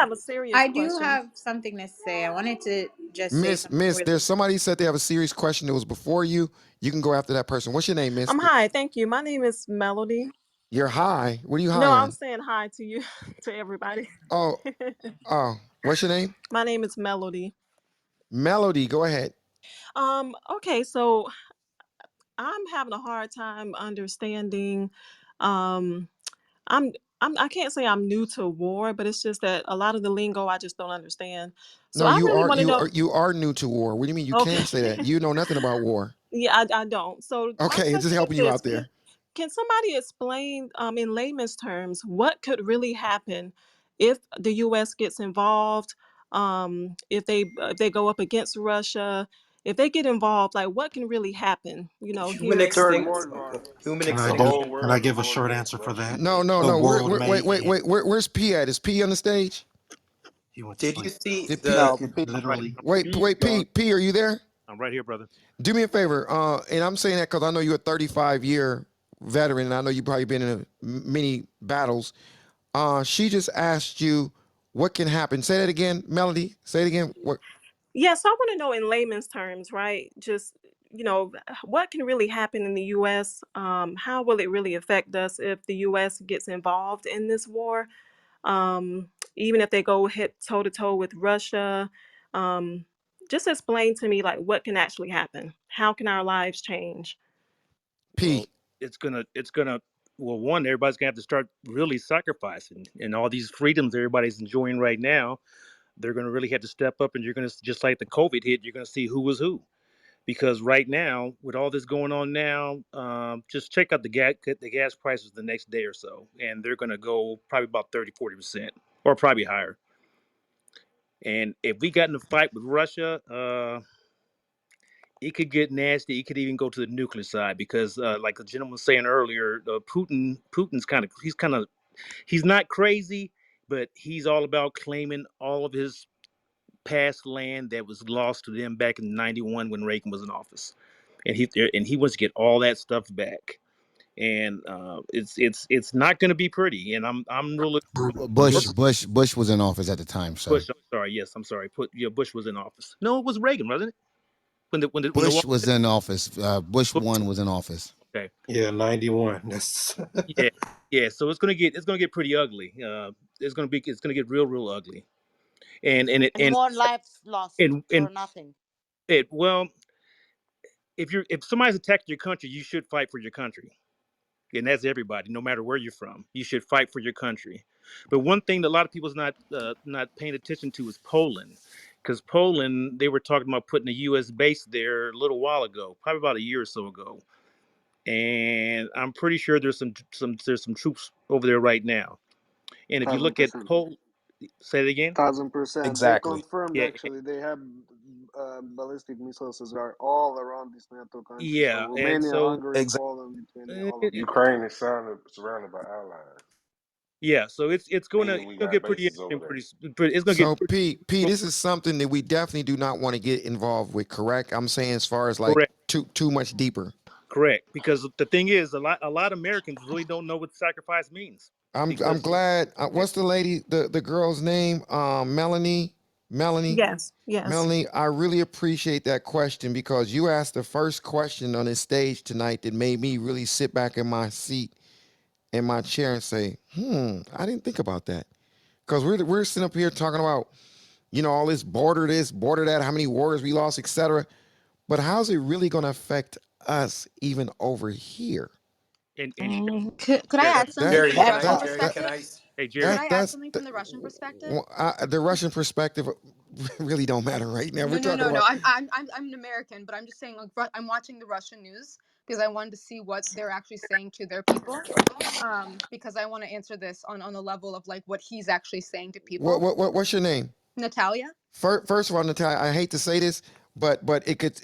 I do have something to say. I wanted to just say something
Miss,
really.
there's somebody said they have a serious question that was before you. You can go after that person. What's your name, Miss?
Hi, thank you. My name is Melody.
You're high. What are you
No,
high
I'm
on?
saying hi to you, to everybody.
Oh, what's your name?
My name is Melody.
Melody. Go ahead.
Okay, so I'm having a hard time understanding. Um, I'm I can't say I'm new to war, but it's just that a lot of the lingo I just don't understand. So
No,
I really want to know.
you are new to war. What do you mean you
Okay.
can't say that? You know nothing about war.
Yeah, I don't. So my
Okay, it's just
question is
helping you
this:
out there.
can somebody explain, in layman's terms, what could really happen if the U.S. gets involved? If they go up against Russia, if they get involved, like what can really happen? You know,
Human
here.
Third
extinct.
World War.
Human
Can I
The
do?
whole
extinction.
Can I
world is
give a
going
short
against
answer for
Russia.
that?
No, no,
The
no.
world may end.
Where's P at? Is P on the stage?
He went to
Did you
sleep.
see
Did P?
the?
No,
Could
P,
literally.
P's gone.
P, are you there?
I'm right here, brother.
Do me a favor, and I'm saying that because I know you're a 35-year veteran, and I know you've probably been in many battles. She just asked you what can happen. Say that again, Melody. Say it again. What?
Yes, I want to know in layman's terms, right? Just, what can really happen in the U.S.? How will it really affect us if the U.S. gets involved in this war? Even if they go head toe to toe with Russia, um, just explain to me like what can actually happen. How can our lives change?
Well,
P.
it's gonna. Well, one, everybody's gonna have to start really sacrificing, and all these freedoms everybody's enjoying right now. They're gonna really have to step up, and you're gonna just like the COVID hit. You're gonna see who was who. Because right now, with all this going on now, just check out the gas prices the next day or so, and they're going to go probably about 30-40%, or probably higher. And if we got in a fight with Russia, it could get nasty. It could even go to the nuclear side because, like the gentleman was saying earlier, Putin's he's not crazy, but he's all about claiming all of his past land that was lost to them back in '91 when Reagan was in office, and he wants to get all that stuff back. And it's not going to be pretty. And I'm really
Bush, Bush was in office at the time, sir.
Bush. I'm sorry. Yes, I'm sorry. Bush was in office. No, it was Reagan, wasn't it? When the wall.
Bush was in office. Bush
Bush,
one was in office.
okay.
Yeah, 91. That's
Yeah, yeah. So it's gonna get pretty ugly. It's gonna get real ugly. And and it
And
and
more lives lost
and
for nothing.
it well, if somebody's attacked your country, you should fight for your country. And that's everybody, no matter where you're from. You should fight for your country. But one thing that a lot of people's not paying attention to is Poland, because Poland they were talking about putting a U.S. base there a little while ago, probably about a year or so ago, and I'm pretty sure there's some troops over there right now. And if you
Thousand
look at
percent.
Poland, say it again.
1000%. They
Exactly.
confirmed
Yeah,
actually they have ballistic missiles are all around these NATO countries. So
yeah, and
Romania,
so
Hungary, Poland, Lithuania, all of them.
Ukraine is surrounded by allies,
yeah, so it's gonna
meaning
it's
we
gonna
got
get pretty
bases over
interesting.
there.
It's gonna
So
get pretty
P, this is something that we definitely do not want to get involved with. Correct? I'm saying as far as like
correct.
too much deeper.
Correct, because the thing is, a lot of Americans really don't know what sacrifice means.
I'm
Because
glad.
yeah,
What's the lady, the girl's name? Melanie. Melanie.
Yes, yes.
Melanie, I really appreciate that question because you asked the first question on this stage tonight that made me really sit back in my seat in my chair and say, I didn't think about that. Because we're sitting up here talking about, all this, border that, how many wars we lost, etc. But how's it really going to affect us even over here?
and
Could I
Jerry,
add something
Jerry,
from the
can
That
I?
Russian
that
Jerry,
that
can
perspective?
I?
hey
Could
Jerry,
I add something from the Russian perspective?
the Russian perspective really don't matter right now. We're
No, no,
talking
no, no.
about
I'm an American, but I'm just saying like I'm watching the Russian news because I wanted to see what they're actually saying to their people. Because I want to answer this on the level of like what he's actually saying to people.
what's your name?
Natalia?
First of all, Natalia, I hate to say this, but it could,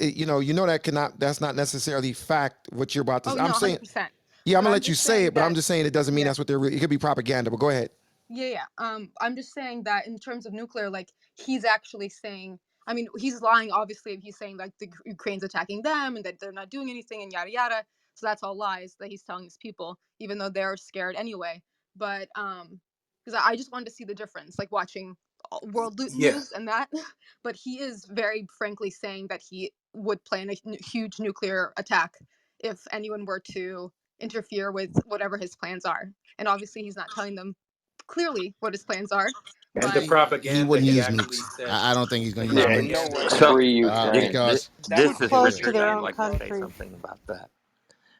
that cannot, that's not necessarily fact what you're about to
Oh
say.
no,
I'm saying,
100%.
yeah, I'm
But
gonna
I'm
let you
just
say
saying
it, but I'm
that
just saying it doesn't mean
yeah.
that's what they're. It could be propaganda, but go ahead.
Yeah, yeah. I'm just saying that in terms of nuclear, like he's actually saying. I mean, he's lying. Obviously, if he's saying like the Ukraine's attacking them and that they're not doing anything and yada yada. So that's all lies that he's telling his people, even though they're scared anyway. But because I just wanted to see the difference, like watching world
Yeah,
news and that. But he is very frankly saying that he would plan a huge nuclear attack if anyone were to interfere with whatever his plans are. And obviously, he's not telling them clearly what his plans are,
and the
but
He
propaganda
wouldn't
he
use
actually
nukes.
said.
I don't think he's
The
going to use
Yeah,
nukes
and
No
propaganda
way.
it's
he
free
No.
actually
Ukraine.
That
yeah,
would
that
too
would
close
push
to
the
their
Russian
own
I'd like to say
country.
people.
something about that.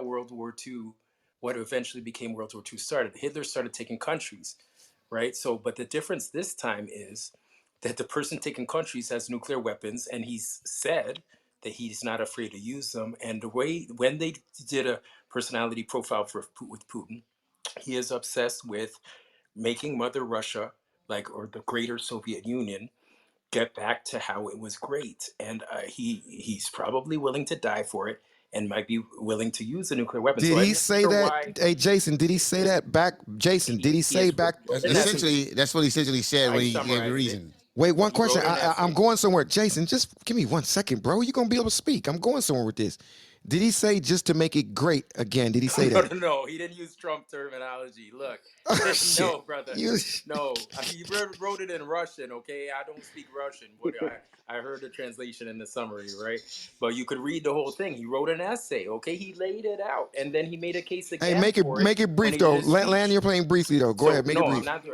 how World War II what eventually became World War II started. Hitler started taking countries, right? So, but the difference this time is that the person taking countries has nuclear weapons, and he's said that he's not afraid to use them. And the way when they did a personality profile with Putin, he is obsessed with making Mother Russia, like, or the greater Soviet Union, get back to how it was great. And he's probably willing to die for it, and might be willing to use a nuclear weapon.
Did
So I'm
he
not
say
sure
that?
why
Hey, Jason, did he say that back? Jason, did he
he
say
has
back?
wrote an essay.
That's what he essentially said
I
when he gave the
summarized it.
reason.
Wait, one
He
question.
wrote an
I'm
essay.
going somewhere. Jason, just give me 1 second, bro. You're going to be able to speak. I'm going somewhere with this. Did he say just to make it great again? Did he say
No,
that?
no, no. He didn't use Trump terminology. Look,
Oh, shit.
no, brother.
You,
No, he wrote it in Russian. Okay, I don't speak Russian, but I heard the translation in the summary, right? But you could read the whole thing. He wrote an essay. Okay, he laid it out, and then he made a case
hey,
again for it
make it
when
brief,
he did
though.
his
Land
speech.
your plane briefly, though. Go
So
ahead. Make it
no,
brief.
I'm not.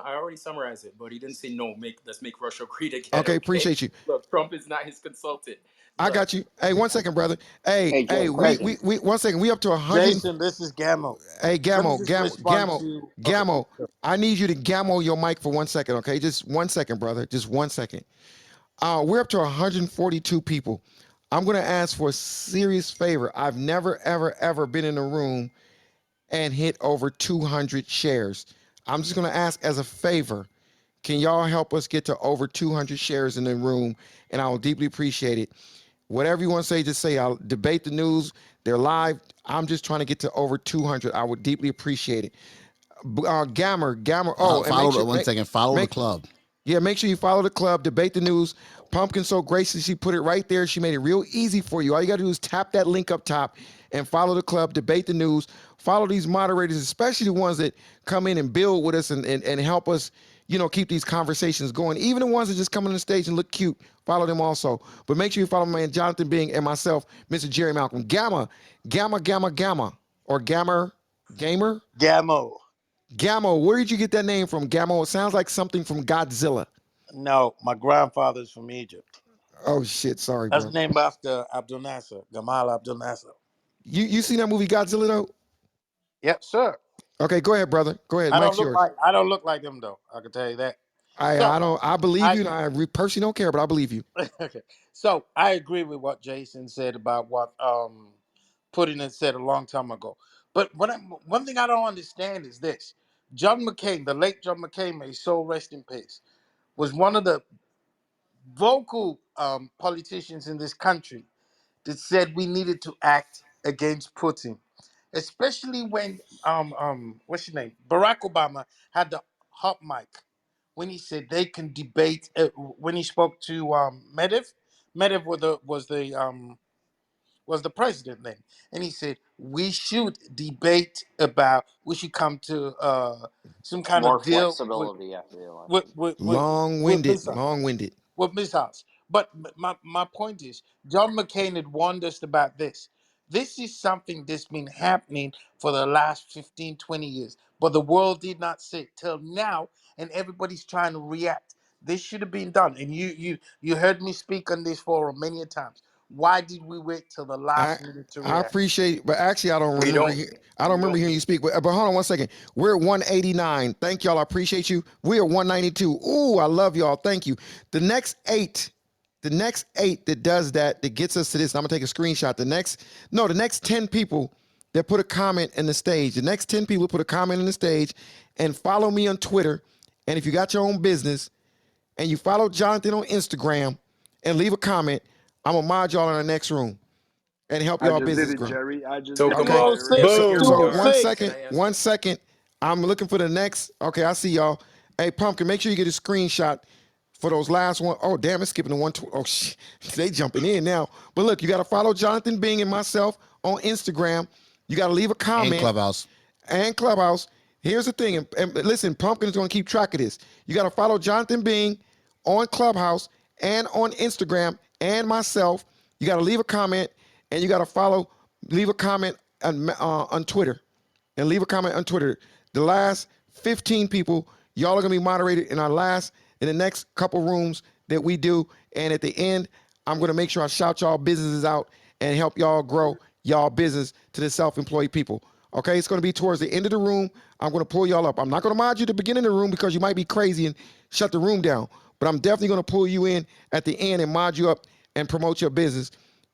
I already summarized it, but he didn't say no. Let's make Russia great again.
Okay,
Okay.
appreciate you.
Look, Trump is not his consultant.
I
Look,
got you. Hey, 1 second, brother. Hey,
Hey,
hey,
question.
we 1 second. We up to 100.
Jason, this is Gammo.
Hey,
Let me
Gammo,
just
Gammo,
respond
Gammo,
to. Okay,
Gammo.
sure.
I need you to Gammo your mic for 1 second, okay? Just 1 second, brother. Just 1 second. We're up to 142 people. I'm going to ask for a serious favor. I've never, ever, ever been in a room and hit over 200 shares. I'm just going to ask as a favor. Can y'all help us get to over 200 shares in the room? And I will deeply appreciate it. Whatever you want to say, just say. I'll debate the news. They're live. I'm just trying to get to over 200. I would deeply appreciate it. Gammer. Oh, and make
Follow
sure
the 1 second. Follow the
make
club.
yeah, make sure you follow the club, debate the news. Pumpkin so gracious, she put it right there. She made it real easy for you. All you got to do is tap that link up top and follow the club, debate the news. Follow these moderators, especially the ones that come in and build with us and help us, keep these conversations going. Even the ones that just come on the stage and look cute, follow them also. But make sure you follow my man Jonathan Bing and myself, Mr. Jerry Malcolm. Gamma, or Gamer.
Gammo.
Gammo, where did you get that name from? Gammo, it sounds like something from Godzilla.
No, my grandfather's from Egypt.
Oh shit, sorry,
That's
bro.
named after Abdel Nasser, Gamal Abdel Nasser.
You seen that movie Godzilla though?
Yep, sir.
Okay, go ahead, brother. Go ahead. Mike's yours.
I don't look like them though. I can tell you that.
I
So
I don't I believe
I
you, and I personally don't care, but I believe you.
okay. So I agree with what Jason said about what Putin had said a long time ago. But one thing I don't understand is this: John McCain, the late John McCain, may his soul rest in peace, was one of the vocal politicians in this country that said we needed to act against Putin, especially when what's your name, Barack Obama had the hot mic when he said they can debate. When he spoke to Medvedev was the president then, and he said we should debate about we should come to some kind
More
of deal
flexibility after the
with
election.
with with, with
Long-winded,
missiles
long-winded.
with missiles. But my point is, John McCain had warned us about this. This is something that's been happening for the last 15, 20 years. But the world did not see it till now, and everybody's trying to react. This should have been done. And you heard me speak on this forum many a times. Why did we wait till the
I
last minute to
I
react?
appreciate, but actually I don't
we
remember.
don't.
I don't
We
remember
don't.
hearing you speak. But hold on 1 second. We're at 189. Thank y'all. I appreciate you. We are 192. Ooh, I love y'all. Thank you. The next eight that does that gets us to this. I'm gonna take a screenshot. The next 10 people that put a comment in the stage. The next 10 people put a comment in the stage and follow me on Twitter. And if you got your own business and you follow Jonathan on Instagram and leave a comment, I'm gonna mod y'all in the next room and help
I
y'all
just did
business
it,
grow.
Jerry. I just
So
did
come
it,
Okay.
on,
Oh,
Jerry.
six,
security
So
two,
guard.
6.
Can I ask?
one second. I'm looking for the next. Okay, I see y'all. Hey, Pumpkin, make sure you get a screenshot for those last one. Oh, damn, it's skipping to 120. Oh, shit. They jumping in now. But look, you got to follow Jonathan Bing and myself on Instagram. You got to leave a
And
comment
Clubhouse.
and Clubhouse. Here's the thing, and listen, Pumpkin is going to keep track of this. You got to follow Jonathan Bing on Clubhouse and on Instagram and myself. You got to leave a comment and you got to leave a comment on Twitter and leave a comment on Twitter. The last 15 people, y'all are gonna be moderated in the next couple rooms that we do. And at the end, I'm gonna make sure I shout y'all businesses out and help y'all grow y'all business to the self-employed people. Okay, it's going to be towards the end of the room. I'm going to pull y'all up. I'm not going to mod you at the beginning of the room because you might be crazy and shut the room down. But I'm definitely going to pull you in at the end and mod you up and promote your business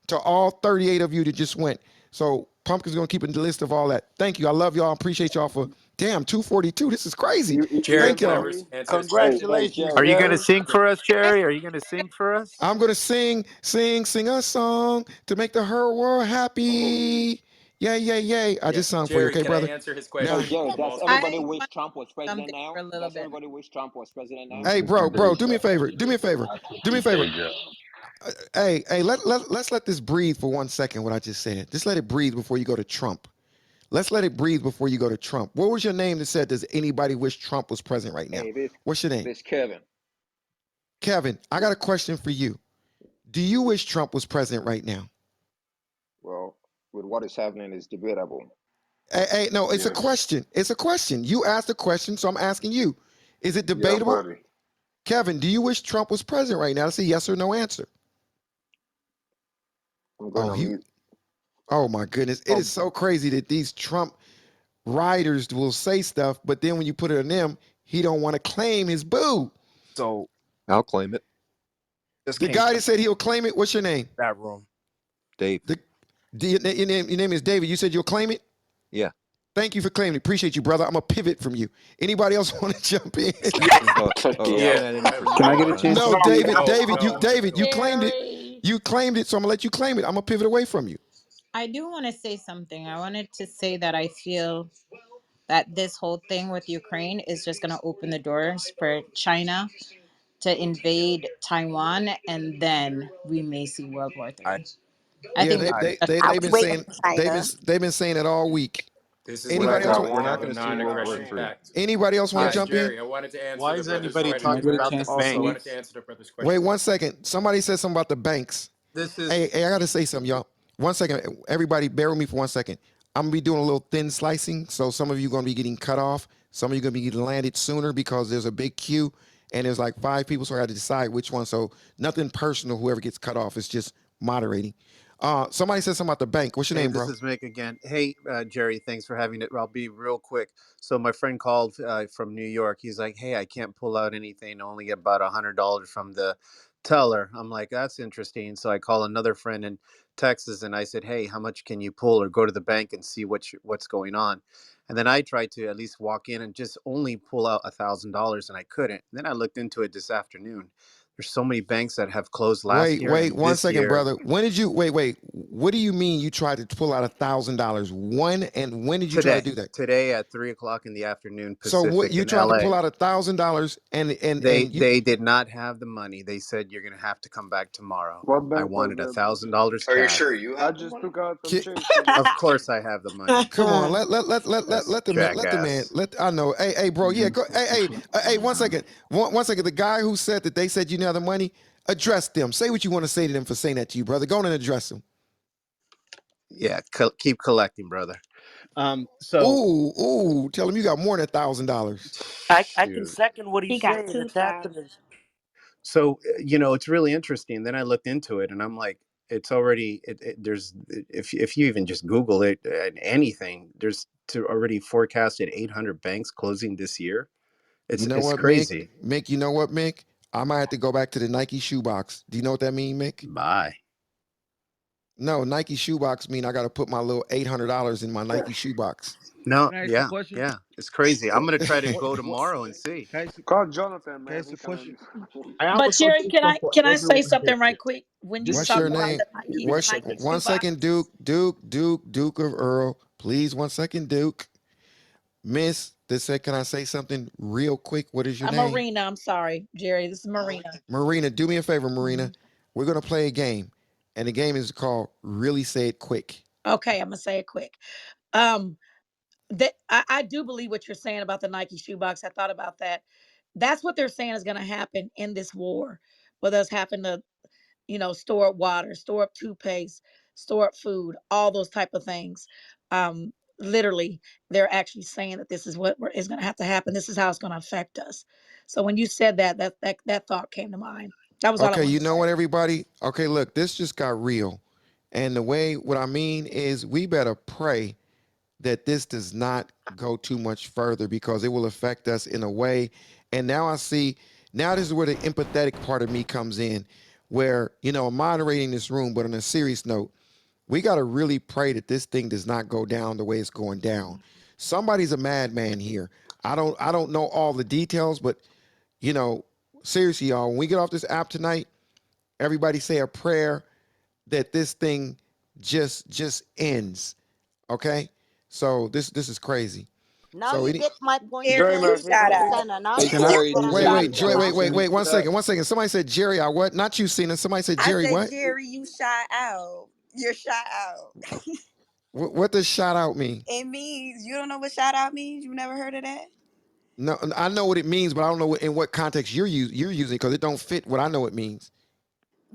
to all 38 of you that just went. So Pumpkin's going to keep a list of all that. Thank you. I love y'all. I appreciate y'all for, damn, 242. This is cransy.
Jerry,
Thank
can I
y'all.
answer his question?
Hey,
Congratulations,
Are you
Jerry.
going to
Jerry.
sing for us, Jerry? Are you going to sing for us?
I'm going to sing a song to make the whole world happy. Yay, yay, yay. I
Yeah,
just sung for you,
Jerry,
okay,
can I
brother?
answer his
Now,
question
Hey,
for
Jerry,
the
does
most part?
everybody
I
wish
want
Trump was president
something
now?
for a little
Does
bit.
everybody wish Trump was president now?
hey, bro, do me a favor. Do me a favor. Do me a favor. Hey, let's let this breathe for 1 second, what I just said. Just let it breathe before you go to Trump. Let's let it breathe before you go to Trump. What was your name that said, does anybody wish Trump was president right now?
Hey, this
What's your name?
this Kevin.
Kevin, I got a question for you. Do you wish Trump was president right now?
Well, with what is happening is debatable.
Hey, no, it's a
Yes.
question. It's a question. You asked a question, so I'm asking you. Is it
Yeah,
debatable?
buddy.
Kevin, do you wish Trump was president right now? That's a yes or no answer.
I'm going
Oh,
on
he,
mute.
oh my goodness. It is
Oh,
so crazy that these Trump writers will say stuff, but then when you put it on them, he don't want to claim his boo.
So
I'll claim it.
just
The
came
guy
to
that said he'll claim it, what's your name?
that room.
Dave.
The, your name is David. You said you'll claim it?
Yeah.
Thank you for claiming it. Appreciate you, brother. I'm going to pivot from you. Anybody else want to jump in?
Oh,
Yeah.
coming at him from
Can I
Trump,
get a
huh?
chance to
No,
speak?
David,
No,
David, you
no,
David, you
no.
claimed it.
Jerry.
You claimed it, so I'm gonna let you claim it. I'm gonna pivot away from you.
I do want to say something. I wanted to say that I feel that this whole thing with Ukraine is just going to open the doors for China to invade Taiwan, and then we may see World War
I
Three. I
Yeah,
think
they
that's
I
they
just
they
my
they've
two
been
was waiting
saying
for
cents.
China.
they've been saying it all week.
This is
We're
what I
not
Anybody
thought
else
gonna
we
want?
we're
could
not
have a
gonna see World War
non-aggression
Three.
pact.
Anybody else want to
Yes,
jump in?
Jerry, I wanted to answer
Why
the
is
brother's
anybody
Can
question.
I
talking
get a
about
chance
this?
to
I
speak?
Also,
wanted to answer the brother's
Wait
question.
1 second. Somebody said something about the banks.
this is
Hey, I gotta say something, y'all. 1 second. Everybody, bear with me for 1 second. I'm gonna be doing a little thin slicing, so some of you gonna be getting cut off. Some of you gonna be getting landed sooner because there's a big queue and there's like 5 people, so I got to decide which one. So nothing personal. Whoever gets cut off, it's just moderating. Somebody said something about the bank. What's your
Hey,
name,
this
bro?
is Mick again. Hey, Jerry, thanks for having it. I'll be real quick. So my friend called from New York. He's like, "Hey, I can't pull out anything. Only get about $100 from the teller." I'm like, "That's interesting." So I call another friend in Texas, and I said, "Hey, how much can you pull, or go to the bank and see what's going on?" And then I tried to at least walk in and just only pull out $1,000, and I couldn't. Then I looked into it this afternoon. There's so many banks that have closed last year
Wait
and
one
this
second,
year.
brother. When did you wait? What do you mean you tried to pull out $1,000? And when did you try to
Today,
do that?
today at 3 o'clock in the afternoon
So what
Pacific
you
in
tried to
LA.
pull out $1,000
They
and you
they did not have the money. They said you're gonna have to come back tomorrow.
What
I
bank was
wanted a
that?
thousand dollars
Are you
cash.
sure you
I
have the
just
money?
took out some
ki-
change for you.
Of course I have the money.
come on, let
That's
the man
jackass.
let I know. Hey, bro, yeah, go, hey, 1 second. 1 second. The guy who said that they said you didn't have the money, address them. Say what you want to say to them for saying that to you, brother. Go on and address them.
Yeah, keep collecting, brother. So
Ooh, tell them you got more than $1,000.
I can
shoot.
second what
He
he's
got
saying. It's
2,000.
happening.
So it's really interesting. Then I looked into it, and I'm like, it's already there's if you even just Google it, anything, there's to already forecasted 800 banks closing this year.
You know
It's
what, Mick?
crazy.
Mick, you know what, Mick? I might have to go back to the Nike shoebox. Do you know what that mean, Mick?
Bye.
No, Nike shoebox mean I got to put my little $800 in my Nike shoebox.
No,
Can I ask a
yeah,
question?
yeah, it's crazy. I'm gonna try to
What
go
what
tomorrow and see.
can I ask,
Call Jonathan,
can I
man.
ask
He
a
can.
question? I
But
always thought
Jerry,
this
can
was
I
for
can I say
everyone's
something right
benefit.
quick? When you
This
What's
is
talk
your
for
about
name?
the
just
Nike,
give me
the
a
Nike
second.
One
shoebox,
second, Duke of Earl. Please, 1 second, Duke. Miss, they said, can I say something real quick? What is your name?
Marina. I'm sorry, Jerry. This is Marina.
Marina, do me a favor, Marina.
Mhm.
We're going to play a game, and the game is called Really Say It Quick.
Okay, I'm gonna say it quick. Um, that I do believe what you're saying about the Nike shoebox. I thought about that. That's what they're saying is going to happen in this war, with us having to, store up water, store up toothpaste, store up food, all those type of things. Literally, they're actually saying that this is what is going to have to happen. This is how it's going to affect us. So when you said that, that thought came to mind. That was all I
Okay,
wanted
you
to
know
say.
what, everybody? Okay, look, this just got real. And the way, what I mean is, we better pray that this does not go too much further because it will affect us in a way. And now I see, now this is where the empathetic part of me comes in, where, I'm moderating this room, but on a serious note, we got to really pray that this thing does not go down the way it's going down. Somebody's a madman here. I don't know all the details, but you know, seriously, y'all, when we get off this app tonight, everybody say a prayer that this thing just ends. Okay? So this is crazy.
Now
So
you
any
get my point,
Jerry,
Jerry.
may I say something?
Listen, now
Hey,
you
Can I?
get
Jerry,
what I'm
wait,
Jerry,
coming
wait,
can
wait,
I
wait,
from.
wait,
say
wait,
to
one
that?
second, one second. Somebody said Jerry, I what? Not you, Cena. Somebody said
I
Jerry,
said,
what?
Jerry, you shot out. You're shot out.
What does shout out mean?
It means you don't know what shout out means. You never heard of that?
No, I know what it means, but I don't know in what context you're using because it don't fit what I know it means.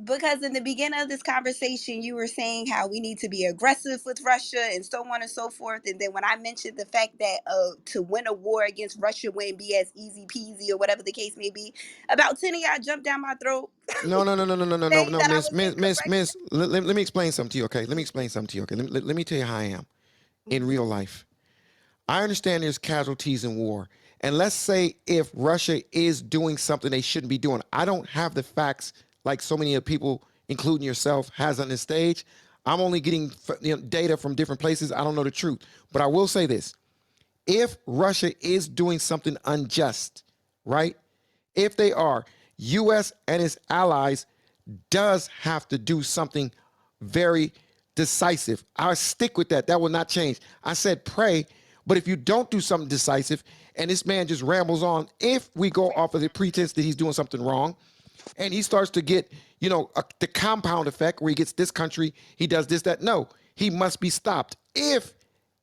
Because in the beginning of this conversation, you were saying how we need to be aggressive with Russia and so on and so forth. And then when I mentioned the fact that to win a war against Russia wouldn't be as easy peasy or whatever the case may be, about 10 of y'all jumped down my throat
No, no, no, no, no, no, no, no,
saying
no,
that I
miss,
was
miss, miss,
incorrect.
miss. Let me explain something to you, okay? Let me explain something to you, okay? Let me tell you how I am in real life. I understand there's casualties in war. And let's say if Russia is doing something they shouldn't be doing. I don't have the facts like so many of people, including yourself, has on this stage. I'm only getting data from different places. I don't know the truth. But I will say this. If Russia is doing something unjust, right? If they are, US and its allies does have to do something very decisive. I'll stick with that. That will not change. I said pray, but if you don't do something decisive and this man just rambles on, if we go off of the pretense that he's doing something wrong, and he starts to get, the compound effect where he gets this country, he does this, that. No, he must be stopped. If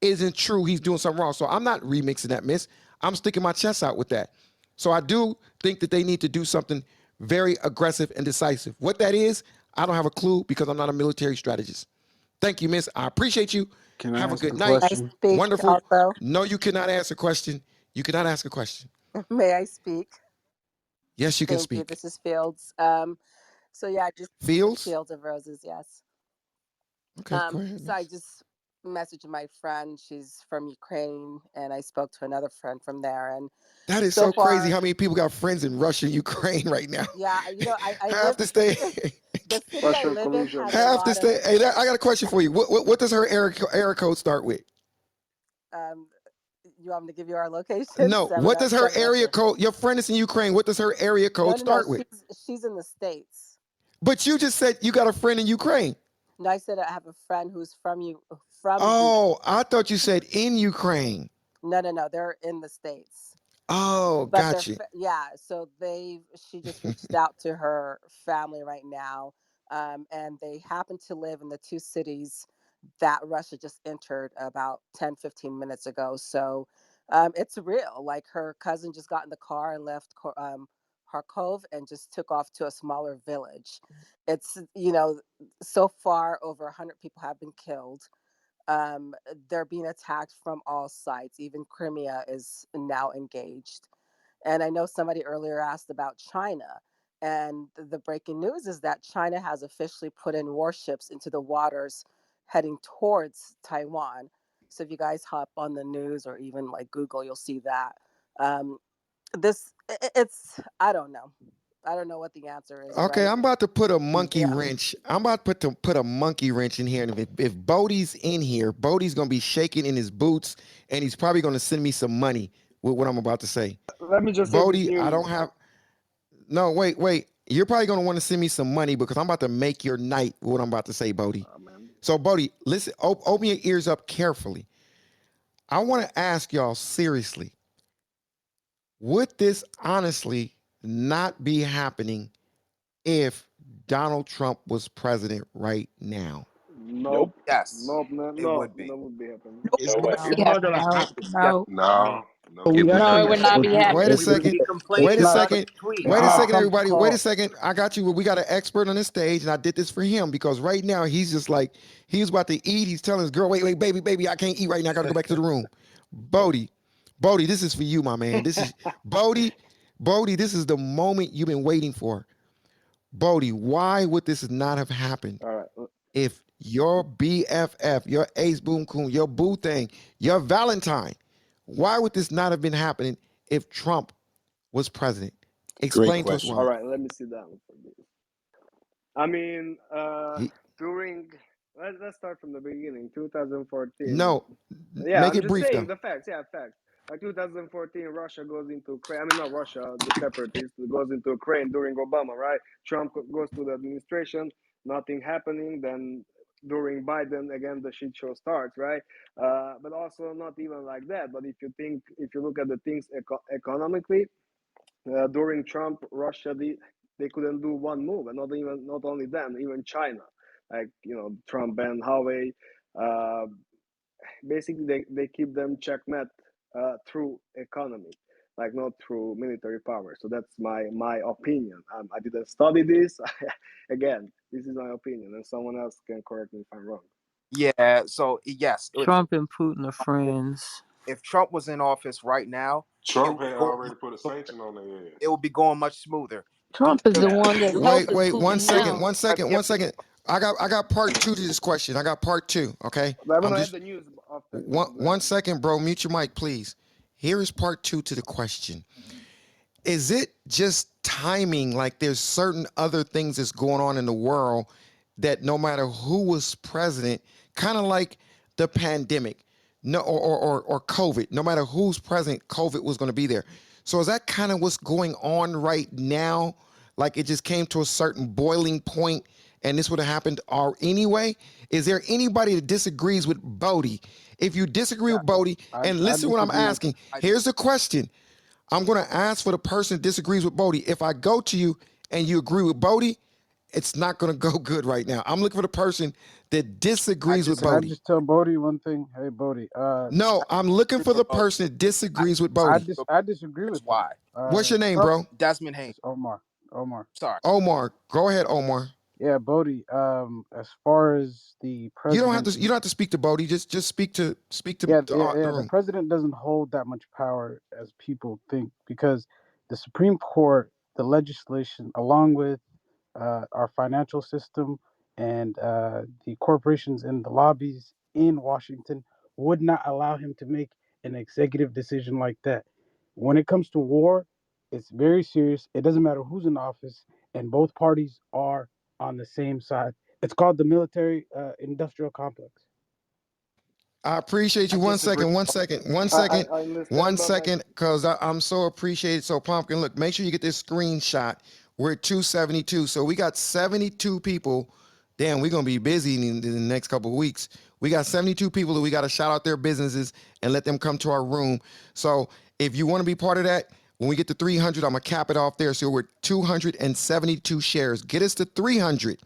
it isn't true, he's doing something wrong. So I'm not remixing that, miss. I'm sticking my chest out with that. So I do think that they need to do something very aggressive and decisive. What that is, I don't have a clue because I'm not a military strategist. Thank you, miss. I appreciate you.
Can I
Have a
ask
good
a
night.
I
question?
speak
Wonderful.
also.
No, you cannot ask a question. You cannot ask a question.
May I speak?
Yes, you can
Thank you.
speak.
This is Fields. So yeah, just
Fields?
Fields of Roses, yes.
Okay, go ahead,
So I
miss.
just messaged my friend. She's from Ukraine, and I spoke to another friend from there. And
That is
so
so crazy
far,
how many people got friends in Russia and Ukraine right now.
yeah, I
Half
live.
the state,
The city I
Partial
live in
collusion.
has a
half the
lot of.
state. Hey, I got a question for you. What does her area code start with?
Um, you want me to give you our location?
No, what does her
707.
area code? Your friend is in Ukraine. What does her area
No,
code
no, no.
start with?
She's in the States.
But you just said you got a friend in Ukraine.
No, I said I have a friend who's from you from the.
Oh, I thought you said in Ukraine.
No, no, no. They're in the States.
Oh,
But
got you.
yeah, so she just reached out to her family right now, and they happen to live in the two cities that Russia just entered about 10-15 minutes ago. So it's real. Like her cousin just got in the car and left Kharkov and just took off to a smaller village. It's, so far over 100 people have been killed. um, they're being attacked from all sides. Even Crimea is now engaged. And I know somebody earlier asked about China. And the breaking news is that China has officially put in warships into the waters heading towards Taiwan. So if you guys hop on the news or even like Google, you'll see that. Um, it's, I don't know. I don't know what the answer is,
Okay,
right?
I'm about to put a monkey
Yeah.
wrench. I'm about to put a monkey wrench in here. And if Bodie's in here, Bodie's gonna be shaking in his boots, and he's probably gonna send me some money with what I'm about to say.
Let me just say this
Bodie, I don't
news.
have. No, wait. You're probably gonna want to send me some money because I'm about to make your night with what I'm about to say, Bodie.
Man.
So, Bodie, listen. Open your ears up carefully. I want to ask y'all seriously. Would this honestly not be happening if Donald Trump was president right now?
Nope.
Nope.
Yes,
Nope. No.
it
No.
would be.
That would be happening.
It's
No,
not. It's
yeah,
not gonna
no,
happen.
Yeah.
no,
No.
But
No.
we
no,
would
it
be.
would not be
Wait a
happening.
We would
second.
be
It's
Wait a
complaining
not.
about a
second.
tweet.
Wait a second,
Trump
everybody. Wait a
called.
second. I got you. We got an expert on this stage, and I did this for him because right now he's just like he's about to eat. He's telling his girl, "Wait, baby, I can't eat right now. I got to go back to the room." Bodie, Bodie, this is for you, my man. This is Bodie. Bodie, this is the moment you've been waiting for. Bodie, why would this not have happened?
All right.
if your BFF, your ace boom coon, your boo thing, your Valentine, why would this not have been happening if Trump was president?
Great
Explain to us
question.
All
why.
right, let me sit down for this. I mean,
He,
during let's start from the beginning. 2014.
no,
Yeah,
make
I'm
it
just
brief
saying
though.
the facts. Yeah, facts. Like 2014, Russia goes into Ukraine. I mean, not Russia, the separatists goes into Ukraine during Obama, right? Trump goes to the administration, nothing happening. Then during Biden, again, the shit show starts, right? But also not even like that. But if you look at the things economically, during Trump, Russia, they couldn't do one move, and not only them, even China, like Trump banned Huawei. Uh, Basically, they keep them checkmate through economy, like not through military power. So that's my opinion. I didn't study this. Again, this is my opinion, and someone else can correct me if I'm wrong.
Yeah. So yes,
Trump and Putin are friends.
if Trump was in office right now, it
Trump
would
had
go
already
much
put a
smoother.
sanction on their ass.
It would be going much smoother. Due
Trump
to
is
the
the one that's
due to
Wait,
helping
wait,
Putin
one second,
now.
one second,
Crimea
one second. I got part two to this question. I got part two. Okay,
But I'm
I'm
gonna add
just
the news after you.
one
Go
one
ahead.
second, bro. Mute your mic, please. Here is part two to the question. Is it just timing? Like there's certain other things that's going on in the world that no matter who was president, kind of like the pandemic, no, or COVID, no matter who's president, COVID was going to be there. So is that kind of what's going on right now? Like it just came to a certain boiling point and this would have happened or anyway? Is there anybody that disagrees with Bodie? If you disagree
yeah,
with Bodie, and
I
listen to what I'm
disagree with
asking,
I do.
here's the question. I'm going to ask for the person that disagrees with Bodie. If I go to you and you agree with Bodie, it's not going to go good right now. I'm looking for the person that
I
disagrees with
Can I
disagree.
Bodie.
just tell Bodie one thing? Hey, Bodie.
No,
I
I'm looking
disagree
for the
with Bo.
person that
I
disagrees with
I
Bodie.
dis
disagree with
I
Bo.
disagree
Here's
with him.
why.
What's your name,
Trump.
bro?
Desmond Haynes.
It's Omar. Omar.
Sorry.
Omar. Go ahead, Omar.
Yeah, Bodie. As far as the
You don't have
president,
to. You don't have to speak to Bodie. Just speak to
yeah,
the
yeah. The
room.
president doesn't hold that much power as people think because the Supreme Court, the legislation, along with our financial system and the corporations and the lobbies in Washington, would not allow him to make an executive decision like that. When it comes to war, it's very serious. It doesn't matter who's in office, and both parties are on the same side. It's called the military industrial complex.
I appreciate
I
you. One
disagree.
second, one second, one
I,
second,
I
one
understand, but like
second, because I'm so appreciated. So, Pumpkin, look, make sure you get this screenshot. We're at 272. So, we got 72 people. Damn, we're going to be busy in the next couple of weeks. We got 72 people that we got to shout out their businesses and let them come to our room. So, if you want to be part of that, when we get to 300, I'm going to cap it off there. So, we're 272 shares. Get us to 300.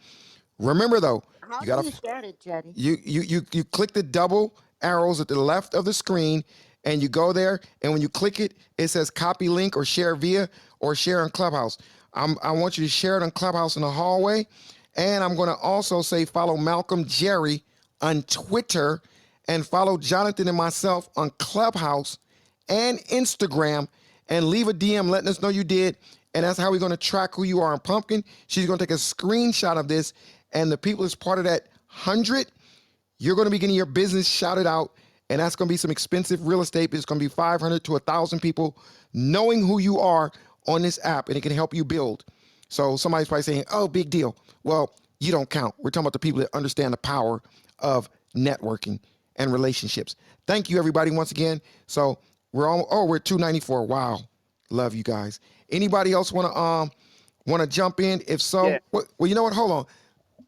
Remember, though,
How
you
do
got
you
to
share it, Jerry?
you click the double arrows at the left of the screen and you go there and when you click it it says copy link or share via or share on Clubhouse. I want you to share it on Clubhouse in the hallway, and I'm going to also say follow Malcolm Jerry on Twitter and follow Jonathan and myself on Clubhouse and Instagram and leave a DM letting us know you did. And that's how we're going to track who you are on Pumpkin. She's going to take a screenshot of this, and the people that's part of that 100, you're going to be getting your business shouted out, and that's going to be some expensive real estate. It's going to be 500 to 1,000 people knowing who you are on this app, and it can help you build. So somebody's probably saying, "Oh, big deal." Well, you don't count. We're talking about the people that understand the power of networking and relationships. Thank you, everybody, once again. So we're 294. Wow, love you guys. Anybody else want to jump in? If
yeah,
so, well, you know what? Hold on.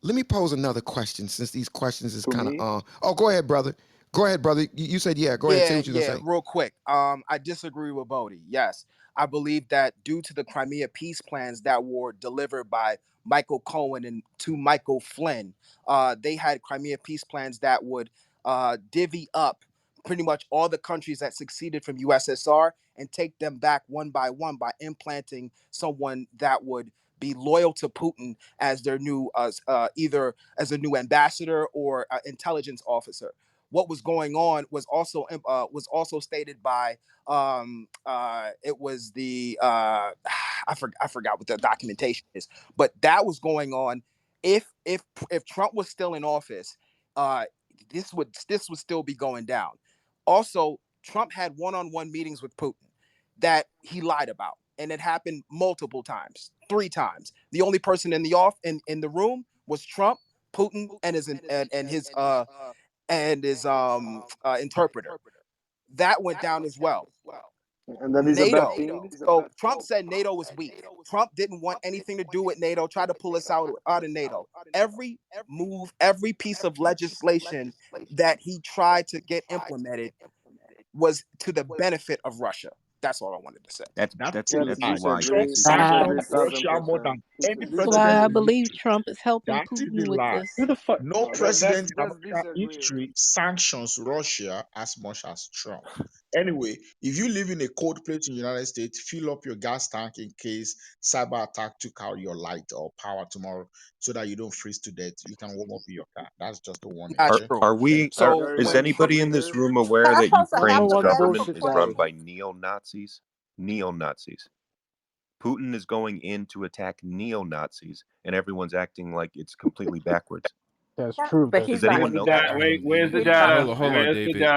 Let me pose another question since these questions is
to
kind of
me,
oh, go ahead, brother. Go ahead, brother. You said yeah. Go ahead. Say
Yeah,
what you're gonna
yeah,
say.
real quick. I disagree with Bodie. Yes. I believe that due to the Crimea peace plans that were delivered by Michael Cohen and to Michael Flynn, they had Crimea peace plans that would divvy up pretty much all the countries that succeeded from USSR and take them back one by implanting someone that would be loyal to Putin as their new either as a new ambassador or intelligence officer. What was going on was also stated by it was the I forgot what the documentation is, but that was going on if Trump was still in office, this would still be going down. Also, Trump had one-on-one meetings with Putin that he lied about, and it happened multiple times, 3 times. The only person in the room was Trump, Putin, and his interpreter. That went down as well.
And that is a bad
NATO.
thing.
So Trump said NATO was weak. Trump didn't want anything to do with NATO, tried to pull us out of NATO. Every move, every piece of legislation that he tried to get implemented was to the benefit of Russia. That's all I wanted to say.
That's
Yeah,
a lie,
Trump
Tracy.
sanctioned
Sanctions
Russia more than
1000%.
any
this That's is why
president
I
in
believe
history.
Trump is helping
That is
Putin
a
with
lie.
this. Who the fuck?
No
No,
president in
that's
American
disagreeable.
history sanctions Russia as much as Trump. Anyway, if you live in a cold place in the United States, fill up your gas tank in case cyber attack took out your light or power tomorrow so that you don't freeze to death. You can warm up in your car. That's just a warning,
Not
okay?
true.
Are we?
So
Is
when
anybody in this room
Can
aware
I
that
pose a
Number
Ukraine's
one
government
hypothetical
bullshit
is run
guy.
by
question?
neo-Nazis? Neo-Nazis. Putin is going in to attack neo-Nazis, and everyone's acting like it's completely backwards.
That's
Yeah,
true.
but
That's
he's
Does
true.
not.
anyone know that?
He's
He's
not.
not.
Hold on, David.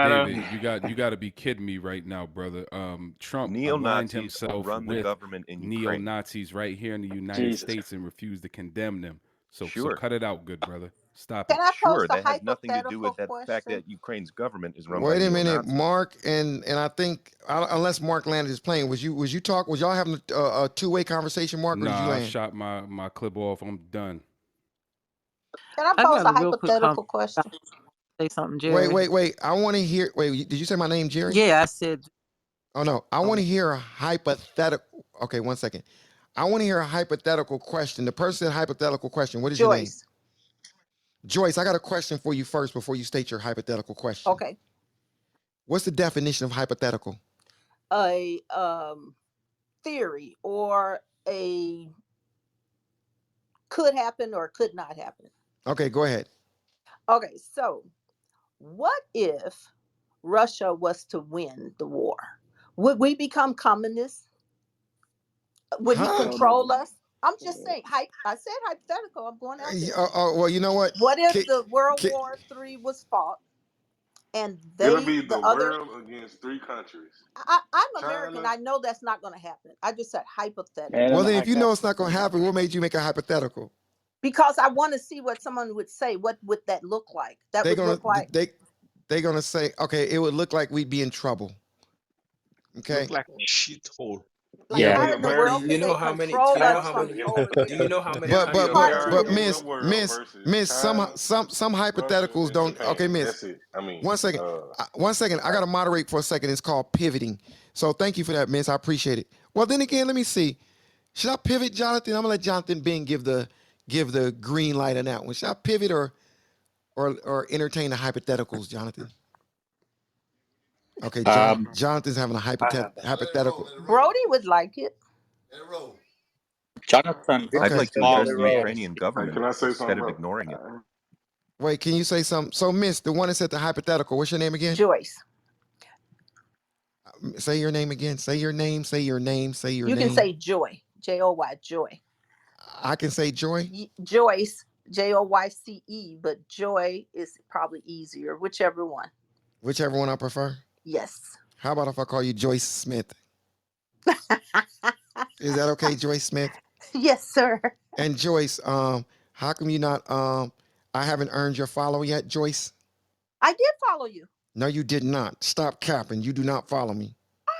You got to be kidding me right now, brother. Trump aligned
Neo-Nazis
himself
run the
with
government in
neo
Ukraine.
Nazis right here in the United
Jesus.
States and refused to condemn them. So
Sure.
cut it out, good brother. Stop
Can
it.
I pose
Sure,
a
that has nothing to do
hypothetical
with the fact
question?
that Ukraine's government is run by
Wait a minute,
neo-Nazis.
Mark, and I think unless Mark landed his plane, was y'all having a two-way conversation, Mark, or did you
Nah, I
land?
shot my clip off. I'm done.
Can I
I
pose
got
a
a real quick comment.
hypothetical question?
Say something,
Wait,
Jerry.
wait, wait. I want to hear. Wait, did you say my name, Jerry?
Yeah, I said.
Oh no, I want to hear a hypothetical. Okay, 1 second. I want to hear a hypothetical question. The person said hypothetical question. What is your name?
Joyce.
Joyce, I got a question for you first before you state your hypothetical question.
Okay.
What's the definition of hypothetical?
A theory or a could happen or could not happen.
Okay, go ahead.
Okay, so what if Russia was to win the war? Would we become communists? Would he
Huh?
Hell no.
control us? I'm just saying. I said hypothetical. I'm going out there.
Well, you know what?
What if
Ki-
the World
ki-
War III was fought and
It'll
they,
be
the
the
other?
world against 3 countries:
I'm American.
China.
I know that's not going to happen. I just said
Man,
hypothetical
well,
I'm
then, if you know
hacker.
it's not going to happen, what made you make a hypothetical?
because I want to see what someone would say. What would that look like? That
They're
would
gonna
look like
they're gonna say, okay, it would look like we'd be in trouble. Okay.
Look like a shithole.
like
It'll
Yeah,
be
how
but
a
in the
very
world
Do you
could
know
they
how many?
control
Do you know
us
how
from
many?
over
Do you
there?
know how many
it'll
But
be
times
a
but
the
but
American
but
government?
Armageddon
Miss
world
Miss
versus
Miss
China,
some
Russia,
hypotheticals
and
don't. Okay,
Japan.
Miss.
That's it. I mean,
1 second. 1 second. I gotta moderate for a second. It's called pivoting. So thank you for that, Miss. I appreciate it. Well, then again, let me see. Should I pivot, Jonathan? I'm gonna let Jonathan Bing give the green light on that one. Should I pivot or entertain the hypotheticals, Jonathan? Okay, Jonathan's having a hypothetical.
Brody would like it.
Jonathan,
I'd
Okay.
like to
let
address the
it roll.
Ukrainian
hey,
government
can I say
instead
something,
of
brother?
ignoring it.
Wait, can you say something? So, Miss, the one that said the hypothetical, what's your name again?
Joyce.
Say your name again. Say your name. Say your name. Say your
You can
name.
say Joy. Joy. Joy.
I can say Joy.
Joyce. Joyce. But Joy is probably easier. Whichever one.
Whichever one I prefer.
Yes.
How about if I call you Joyce Smith? Is that okay, Joyce Smith?
Yes, sir.
And Joyce, how come you not I haven't earned your follow yet, Joyce?
I did follow you.
No, you did not. Stop capping. You do not follow me.
I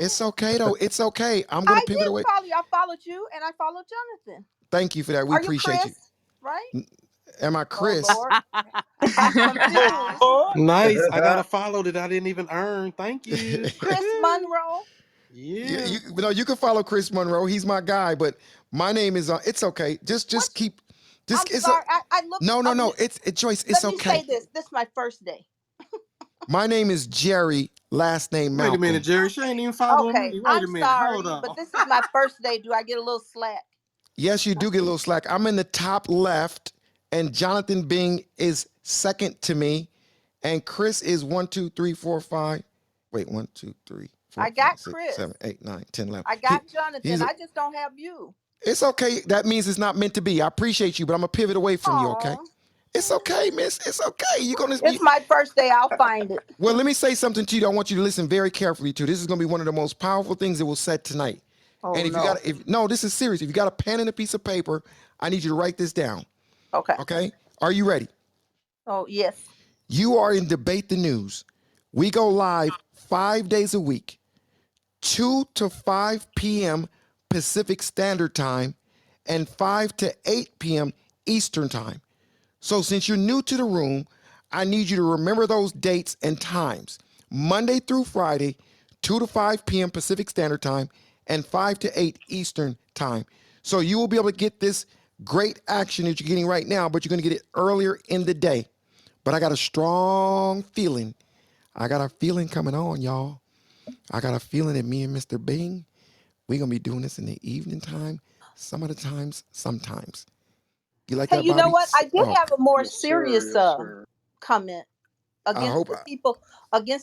did.
It's okay though. It's okay. I'm gonna
I
pivot
did
away.
follow you. I followed you and I followed Jonathan.
Thank you for that. We
Are you
appreciate you.
Chris? Right?
Am I
Oh
Chris?
Lord. I'm confused.
Nice. I got a follow that I didn't even earn. Thank you.
Chris Monroe.
Yeah.
You can follow Chris Monroe. He's my guy, but my name is it's okay. Just keep
I'm
it's
sorry. I looked.
no. It's Joyce. It's
Let me say
okay.
this. This is my first day.
My name is Jerry. Last name
Wait a minute,
Malcolm.
Jerry. She ain't even following
Okay,
me. Wait
I'm
a minute. Hold
sorry, but
on.
this is my first day. Do I get a little slack?
Yes, you do get a little slack. I'm in the top left, and Jonathan Bing is second to me, and Chris is 1, 2, 3, 4, 5. Wait, 1, 2, 3, 4,
I
5,
got
6,
Chris.
7, 8, 9, 10, 11.
I got Jonathan.
He's
I just don't have you.
It's okay. That means it's not meant to be. I appreciate you, but I'm gonna pivot away from you. Okay.
Oh,
It's okay, miss. It's okay. You're gonna.
it's my first day. I'll find it.
Well, let me say something to you that I want you to listen very carefully to. This is gonna be one of the most powerful things that we'll set tonight.
Oh
And if you got,
no.
if no, this is serious. If you got a pen and a piece of paper, I need you to write this down.
Okay.
Okay? Are you ready?
Oh yes.
You are in Debate the News. We go live 5 days a week, 2 to 5 p.m. Pacific Standard Time and 5 to 8 p.m. Eastern Time. So since you're new to the room, I need you to remember those dates and times. Monday through Friday, 2 to 5 p.m. Pacific Standard Time and 5 to 8 Eastern Time. So you will be able to get this great action that you're getting right now, but you're going to get it earlier in the day. But I got a strong feeling. I got a feeling coming on, y'all. I got a feeling that me and Mr. Bing, we're going to be doing this in the evening time, some of the times, sometimes. You like
Hey,
that,
you know
Bobby?
what? I did
Oh,
have a more
Yes, sir.
serious
Yes, sir.
comment
I
against
hope.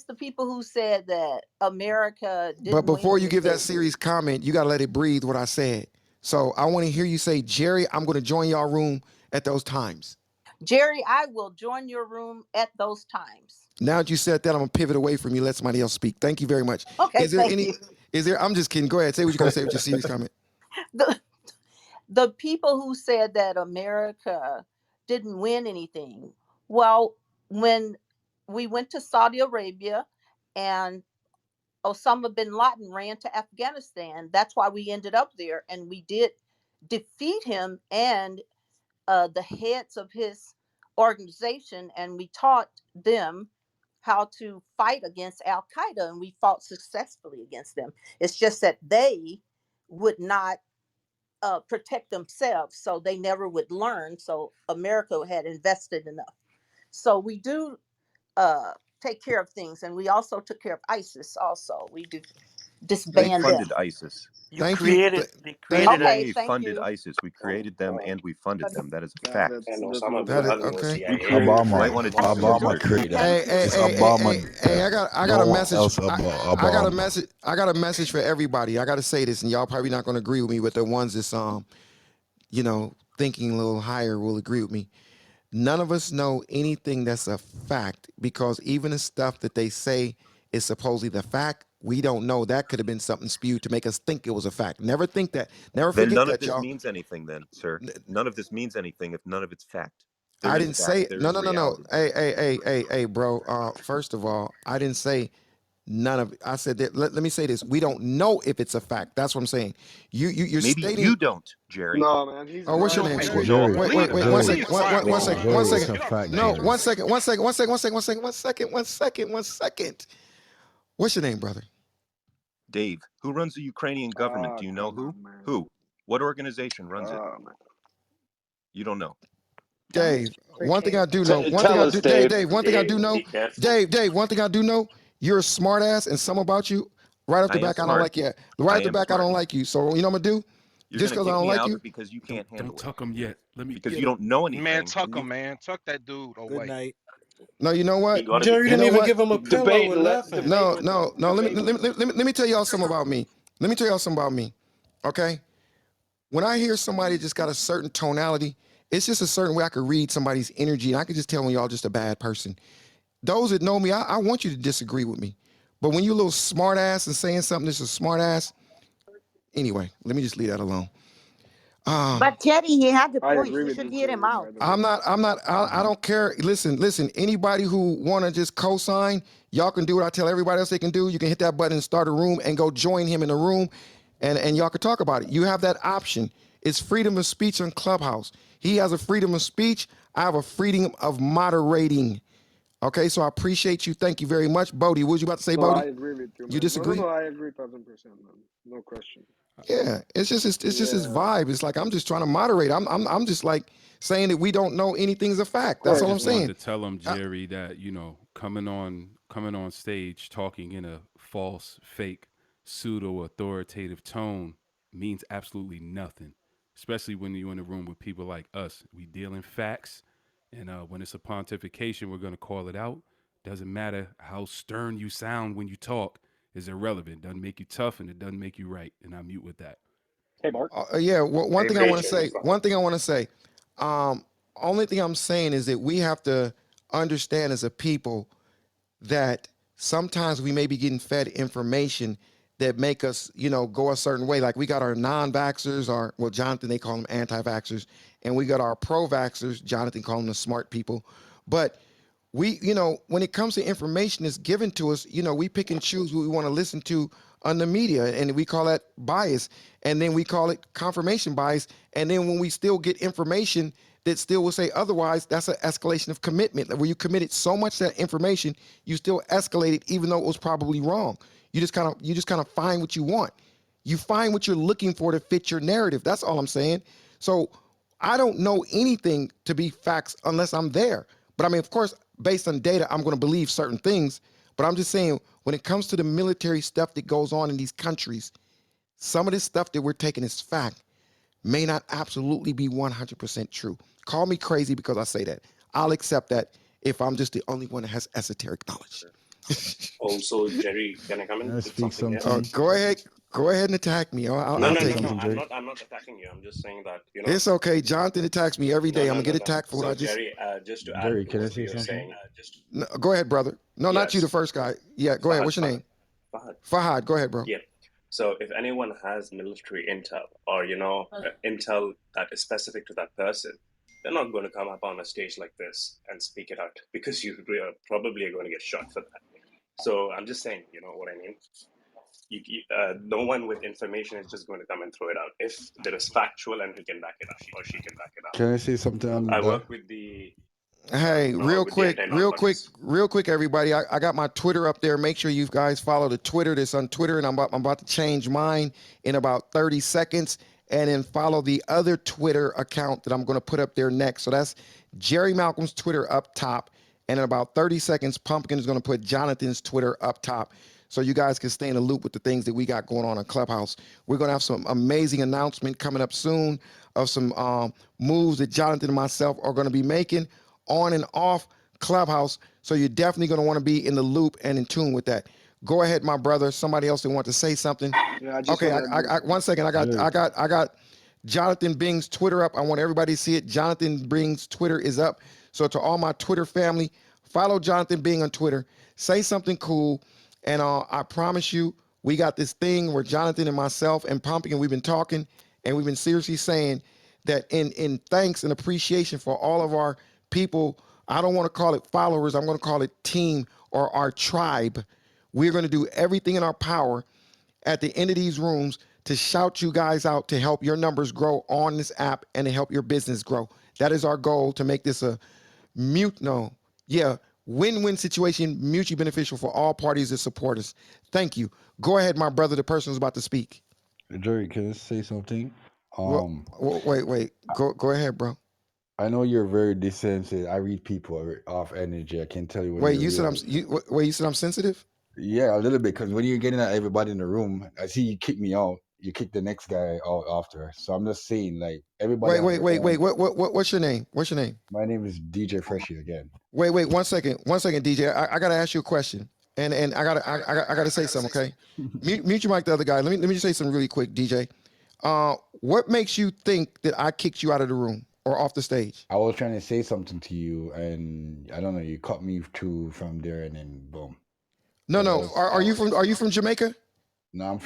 the people who said that America
But
didn't win
before you give that
anything.
serious comment, you got to let it breathe what I said. So I want to hear you say, Jerry, I'm going to join y'all room at those times.
Jerry, I will join your room at those times.
Now that you said that, I'm going to pivot away from you, let somebody else speak. Thank you very much.
Okay,
Is there
thank
any,
you.
I'm just kidding. Go ahead. Say what you're going to say with your serious comment.
The, the people who said that America didn't win anything. Well, when we went to Saudi Arabia and Osama bin Laden ran to Afghanistan, that's why we ended up there. And we did defeat him and the heads of his organization, and we taught them how to fight against Al Qaeda, and we fought successfully against them. It's just that they would not protect themselves, so they never would learn. So America had invested enough. So we do uh, take care of things, and we also took care of ISIS. Also, we do
They
disband them.
funded ISIS.
You
Thank you.
created. They
We
Thank
not
created
you.
Okay,
only
ISIS.
thank
funded
you.
ISIS, we created them and we funded them. That is a
Yeah,
fact.
that's not
That is
true.
okay.
You created
You might
Obama.
want to
ISIS.
do some
Obama
research.
created.
Hey,
Thank
hey,
you.
It's
hey, hey,
Obama.
hey, hey, I got
No
a
one
message.
else above
I got a
Obama.
message. I got a message for everybody. I got to say this, and y'all probably not going to agree with me, but the ones that's thinking a little higher will agree with me. None of us know anything that's a fact because even the stuff that they say is supposedly the fact, we don't know. That could have been something spewed to make us think it was a fact. Never think that. Never
Then
forget
none of
that,
this
y'all.
means anything, then, sir. None of this means anything if none of it's fact. There
I
is
didn't say
fact.
it.
There
No,
is
no, no, no.
reality.
Hey, bro. First of all, I didn't say none of it. I said that. Let me say this. We don't know if it's a fact. That's what I'm saying. You're
Maybe
stating.
you don't, Jerry.
No, man, he's
Oh, what's your
right.
name,
He's
sir?
right.
Know
Jerry,
about it.
Wait, one
Jerry,
second. One second.
Jerry,
One
it's
second.
a fact,
No,
Jerry.
1 second. 1 second. 1 second. 1 second. What's your name, brother?
Dave, who runs the Ukrainian government?
Ah,
Do you know
come
who?
on, man.
Who? What organization runs it?
Man.
You don't know.
Dave. One thing
Pretend.
I do know. One thing
Tell
I
us,
do. Dave.
Dave.
Dave. One thing I do know.
That's
Dave. One thing I do know. You're a smart ass, and some about you. Right off
I
the
am
back, I don't
smart.
like you. Right
I
off the
am
back, I
smart.
don't like you. So you know what I'm gonna do?
You're
Just
going to
because I
kick
don't
me
like
out
you.
because you
Don't
can't handle it.
tuck him yet. Let me
Because
get
you
him.
don't know
Man,
anything.
tuck
And
him,
you,
man. Tuck that dude
Good
away.
night.
No, you know what?
Jerry
You
didn't
know
even
what?
give him a pillow
Debate.
and nothing.
Debate
No,
with him.
no, no. Let me
Debate
let
with
me,
him.
let me tell y'all something about me. Let me tell y'all something about me. Okay? When I hear somebody just got a certain tonality, it's just a certain way I could read somebody's energy, and I could just tell when y'all just a bad person. Those that know me, I want you to disagree with me. But when you a little smart ass and saying something that's a smart ass, anyway, let me just leave that alone.
But Jerry, he had a
I
point.
agree
You
with
should
you,
hear him
Jerry,
out.
by the way.
I don't care. Listen, anybody who want to just co-sign, y'all can do what I tell everybody else they can do. You can hit that button and start a room and go join him in the room and y'all can talk about it. You have that option. It's freedom of speech on Clubhouse. He has a freedom of speech. I have a freedom of moderating. Okay, so I appreciate you. Thank you very much. Bodie, what was you about to say,
No, I
Bodie?
agree with you,
You
man. No, no,
disagree?
no. I agree 1000%, man. No question.
Yeah, it's just his
Yeah,
vibe. It's like I'm just trying to moderate. I'm just like saying that we don't know anything's a fact.
I
That's all I'm
just wanted
saying.
to tell him,
I,
Jerry, that coming on stage talking in a false, fake, pseudo authoritative tone means absolutely nothing. Especially when you're in a room with people like us. We deal in facts, and when it's a pontification, we're gonna call it out. Doesn't matter how stern you sound when you talk, is irrelevant. Doesn't make you tough, and it doesn't make you right. And I mute with that.
Hey, Mark.
Yeah. One
Hey,
thing I
Mark.
want to say. One thing I want to say. Um, only thing I'm saying is that we have to understand as a people that sometimes we may be getting fed information that make us, go a certain way. Like we got our non-vaxxers, our well, Jonathan they call them anti-vaxxers, and we got our pro-vaxxers. Jonathan call them the smart people. But when it comes to information that's given to us, we pick and choose what we want to listen to on the media, and we call that bias, and then we call it confirmation bias, and then when we still get information that still will say otherwise, that's an escalation of commitment, where you committed so much to that information, you still escalated even though it was probably wrong. You just kind of find what you want. You find what you're looking for to fit your narrative. That's all I'm saying. So I don't know anything to be facts unless I'm there. But I mean, of course, based on data, I'm going to believe certain things. But I'm just saying, when it comes to the military stuff that goes on in these countries, some of this stuff that we're taking as fact may not absolutely be 100% true. Call me crazy because I say that. I'll accept that if I'm just the only one that has esoteric knowledge.
Also, Jerry, can I come
Can
in
I
with
speak
something here?
something?
Go ahead. Go ahead and attack me.
Can
No,
I
I'll
no,
say
no,
take it.
no.
something, Jerry?
I'm not attacking you. I'm just saying that
It's okay. Jonathan attacks me every
No,
day. I'm
no,
going to
no,
get
no.
attacked for what
So,
I just.
Jerry, just to add
Jerry,
to
can I
what
say
you're
something?
saying,
No, go ahead, brother. No, not you, the
yes,
first guy. Yeah, go ahead.
Fahad,
What's your
Fahad,
name?
Fahad.
Fahad. Go ahead, bro.
Yeah. So, if anyone has military intel or intel that is specific to that person, they're not going to come up on a stage like this and speak it out because you probably are going to get shot for that. So, I'm just saying, you know what I mean? No one with information is just going to come and throw it out. If there is factual and he can back it up or she can back it up.
Can I say something on
I
that?
work with the
Hey, real
with the
quick, real quick,
anti-narcotics.
real quick, everybody. I got my Twitter up there. Make sure you guys follow the Twitter that's on Twitter, and I'm about to change mine in about 30 seconds. And then follow the other Twitter account that I'm going to put up there next. So that's Jerry Malcolm's Twitter up top. And in about 30 seconds, Pumpkin is going to put Jonathan's Twitter up top. So you guys can stay in the loop with the things that we got going on in Clubhouse. We're going to have some amazing announcement coming up soon of some moves that Jonathan and myself are going to be making on and off Clubhouse. So you're definitely going to want to be in the loop and in tune with that. Go ahead, my brother. Somebody else that want to say something.
Yeah, I just
Okay,
want to.
1 second.
Jerry,
I got Jonathan Bing's Twitter up. I want everybody to see it. Jonathan Bing's Twitter is up. So to all my Twitter family, follow Jonathan Bing on Twitter. Say something cool, and I promise you, we got this thing where Jonathan and myself and Pumpkin, we've been talking, and we've been seriously saying that in thanks and appreciation for all of our people. I don't want to call it followers. I'm going to call it team or our tribe. We're going to do everything in our power at the end of these rooms to shout you guys out to help your numbers grow on this app and to help your business grow. That is our goal, to make this a win-win situation, mutually beneficial for all parties that support us. Thank you. Go ahead, my brother, the person who's about to speak.
Jerry, can I say something?
Well,
Um,
wait. Go ahead, bro.
I know you're very desensitive. I read people off energy. I can tell you when
Wait,
you're
you said
real.
you said I'm sensitive?
Yeah, a little bit, because when you're getting at everybody in the room, I see you kick me out. You kick the next guy out after. So I'm just saying, like, everybody
Wait,
have
wait,
their
wait, wait.
own.
What's your name? What's your name?
My name is DJ Freshie again.
Wait, 1 second. 1 second, DJ. I gotta ask you a question, and I gotta say something. Okay, mute your mic. The other guy. Let me just say something really quick, DJ. What makes you think that I kicked you out of the room or off the stage?
I was trying to say something to you, and I don't know, you cut me through from there, and then boom.
No,
But I
no.
was
Are you from Jamaica?
no, I'm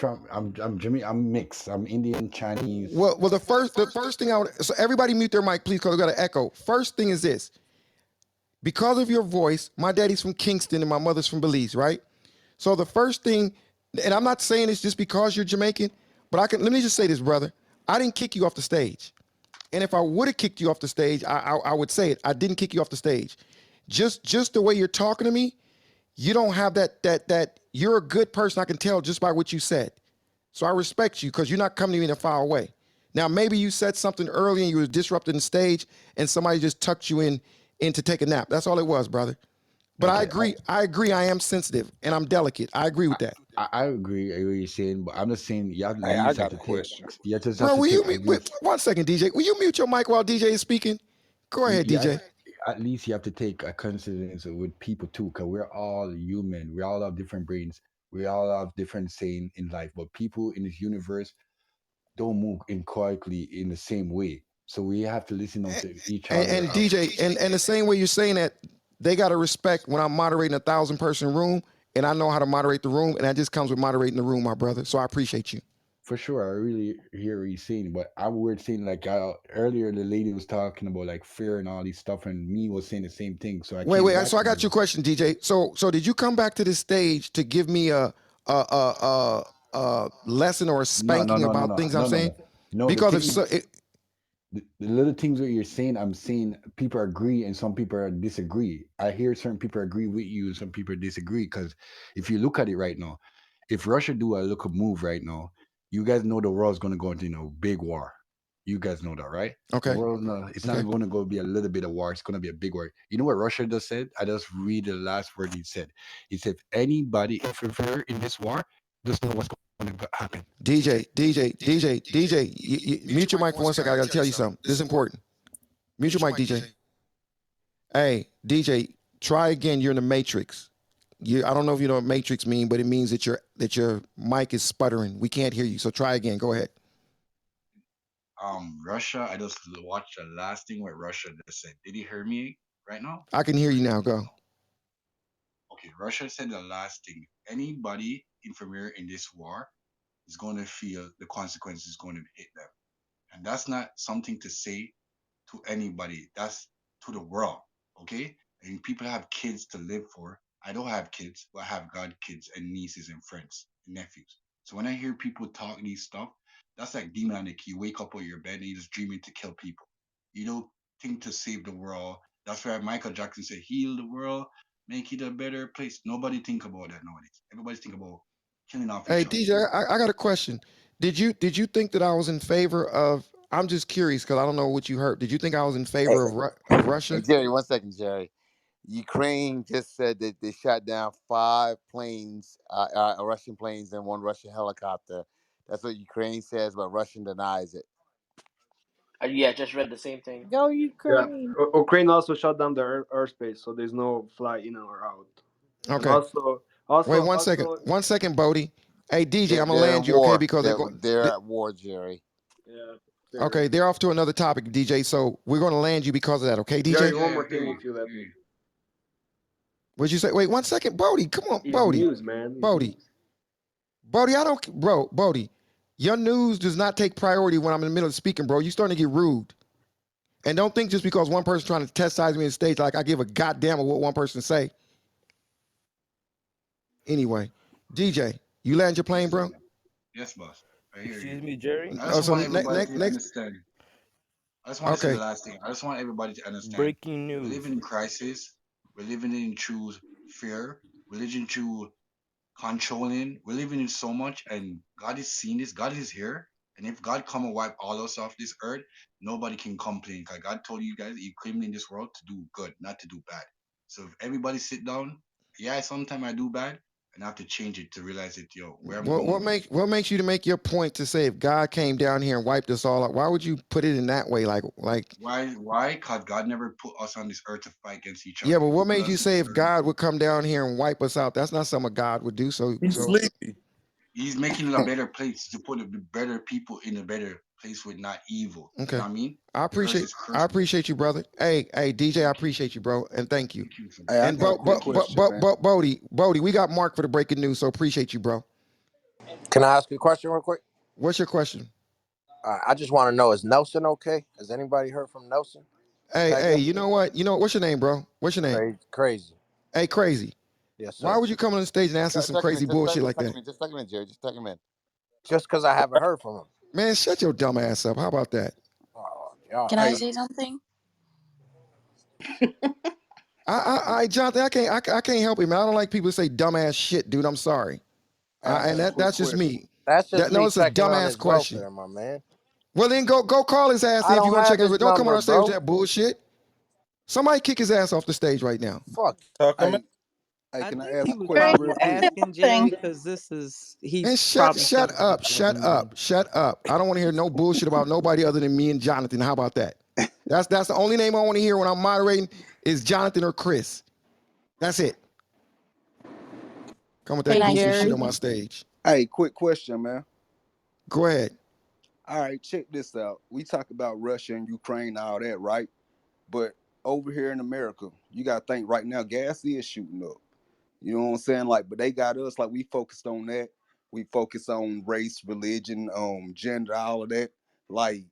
Jimmy. I'm mixed. I'm Indian, Chinese.
Well, the first thing I would, so everybody mute their mic, please, because we got an echo. First thing is this: because of your voice, my daddy's from Kingston and my mother's from Belize, right? So the first thing, and I'm not saying it's just because you're Jamaican, but let me just say this, brother. I didn't kick you off the stage. And if I would have kicked you off the stage, I would say it. I didn't kick you off the stage. Just the way you're talking to me, you don't have that you're a good person. I can tell just by what you said. So I respect you because you're not coming to me in a foul way. Now maybe you said something early and you were disrupting the stage and somebody just tucked you in to take a nap. That's all it was, brother. But I
Okay,
agree. I agree. I am sensitive and I'm delicate. I agree with that.
I agree. I agree what you're saying, but I'm just saying you at
Hey, I
least have
got
to
a
take.
question.
You just have
Bro,
to
will
take
you
at
mute? Wait,
least.
1 second, DJ. Will you mute your mic while DJ is speaking? Go ahead,
You
DJ.
at least you have to take a consideration with people too, because we're all human. We all have different brains. We all have different saying in life, but people in this universe, don't move incorrectly in the same way. So we have to listen out to each
And,
other.
and DJ, and the same way you're saying that, they got to respect when I'm moderating 1,000-person room, and I know how to moderate the room, and that just comes with moderating the room, my brother. So I appreciate you.
For sure, I really hear what you're saying, but I would saying like earlier, the lady was talking about like fear and all these stuff, and me was saying the same thing. So I came
Wait.
back
So I
to
got
her.
your question, DJ. So did you come back to this stage to give me a lesson or a
No, no,
spanking
no, no,
about
no,
things I'm
no, no,
saying?
no. No, the
Because if
thing,
so,
the little things that you're saying, I'm saying people agree and some people disagree. I hear certain people agree with you and some people disagree. Because if you look at it right now, if Russia do a look move right now, you guys know the world's going to go into big war. You guys know that, right? The
okay,
world, no, it's not
okay.
going to go be a little bit of war. It's going to be a big war. You know what Russia just said? I just read the last word he said. He said, if anybody interfere in this war, just know what's going to happen.
DJ, mute your mic for 1 second. I got to tell you something. This is important. Mute your mic, DJ. Hey, DJ, try again. You're in the matrix. I don't know if you know what matrix mean, but it means that your mic is sputtering. We can't hear you. So try again. Go ahead.
Russia, I just watched the last thing what Russia just said. Did you hear me right now?
I can hear you now. Go.
Okay, Russia said the last thing. Anybody interfere in this war is going to feel the consequences going to hit them. And that's not something to say to anybody. That's to the world. Okay? And people have kids to live for. I don't have kids, but I have godkids and nieces and friends and nephews. So when I hear people talk these stuff, that's like demonic. You wake up on your bed and you're just dreaming to kill people. You don't think to save the world. That's why Michael Jackson said, heal the world, make it a better place. Nobody think about that nowadays. Everybody's think about killing off
Hey,
each other.
DJ, I got a question. Did you think that I was in favor of? I'm just curious because I don't know what you heard. Did you think I was in
Hey,
favor of
hey,
Russia?
Jerry, 1 second, Jerry. Ukraine just said that they shot down 5 planes, Russian planes, and 1 Russian helicopter. That's what Ukraine says, but Russian denies it.
Yeah, I just read the same thing.
Go
Yeah,
Ukraine.
Ukraine also shut down the airspace, so there's no fly in or out. And
Okay.
also,
Wait
also,
1 second.
also,
1 second, Bodie. Hey, DJ, I'm gonna
They're in
land you, okay?
war.
Because they're going.
They're at war, Jerry.
yeah.
Okay, they're off to another topic, DJ. So we're gonna land you because of that, okay,
Jerry,
DJ?
one
Yeah,
more
I hear
thing,
you.
if you let
Hear
me.
you.
What'd you say? Wait 1 second, Bodie. Come on,
It's
Bodie.
news, man. It's
Bodie.
news.
Bodie, I don't, bro. Bodie, your news does not take priority when I'm in the middle of speaking, bro. You starting to get rude. And don't think just because one person trying to chastise me on stage like I give a goddamn of what one person say. Anyway, DJ, you land your plane,
Yes,
bro?
brother. Yes, boss. I hear you.
Excuse me, Jerry.
I
Oh,
just
so
want everybody to
next.
understand. I just want to say the
Okay.
last thing. I just want everybody to understand.
Breaking
We're
news.
living in crisis. We're living in true fear. We're living through controlling. We're living in so much, and God is seeing this. God is here. And if God come and wipe all us off this earth, nobody can complain. Because God told you guys, you came in this world to do good, not to do bad. So if everybody sit down, yeah, sometimes I do bad, and I have to change it to realize that, yo, where I'm
What
going.
makes you to make your point to say if God came down here and wiped us all out? Why would you put it in that way? Like
Why? Because God never put us on this earth to fight against each
yeah,
other.
but
He
what
put
made you
us on
say
this
if
earth.
God would come down here and wipe us out? That's not something God would do. So
He's sleepy.
He's making it a better place to put better people in a better place with not evil. You know
okay.
what I mean?
I
The earth
appreciate
is
I
cursed.
appreciate you, brother. Hey, DJ, I
Thank you.
appreciate you, bro, and thank you.
Thank you, sir.
Hey, I
And
got a quick
Thank you.
question, man.
Bodie, we got Mark for the breaking news, so appreciate you, bro.
Can I ask you a question real quick?
What's your question?
I just want to know, is Nelson okay? Has anybody heard from Nelson?
Hey,
Tega?
you know what? What's your name, bro? What's your name?
Crazy, crazy.
Hey, crazy.
Yes,
Why
sir.
would you come on the stage and ask us some
Tuck him in.
crazy bullshit like that?
Just tuck him in, Jerry. Just tuck him in.
Just because I haven't heard from him.
Man, shut your dumb ass up. How about that?
Oh, y'all
Can I
Hey,
say something?
Jonathan, I can't help it, man. I don't like people who say dumbass shit, dude. I'm sorry.
hey, I
And
got a quick
that's just
question.
me.
That's just
No,
me
it's a
checking on
dumbass
his
question.
welfare, my man.
Well, then go call his ass
I
in if you
don't
want to check
have
his.
his
Don't come on
number,
our stage with
bro.
that bullshit. Somebody kick his ass off the stage right now.
Fuck.
Talk him. Hey, hey,
I
can I
think
ask
he
a
was
Jerry,
question
probably
real
say
quick?
asking Jerry
something.
because
Man,
he's
shut
probably
shut
something
up,
he
shut
doesn't know.
up, shut up. I don't want to hear no bullshit about nobody other than me and Jonathan. How about that? That's the only name I want to hear when I'm moderating is Jonathan or Chris. That's it. Come with
Can
that
Hey
I
goofy shit
Jerry,
on my stage.
Hey, quick question, man.
Go ahead.
All right, check this out. We talk about Russia and Ukraine, all that, right? But over here in America, you gotta think right now, gas is shooting up. You know what I'm saying? Like, but they got us like we focused on that. We focus on race, religion, gender, all of that. Like,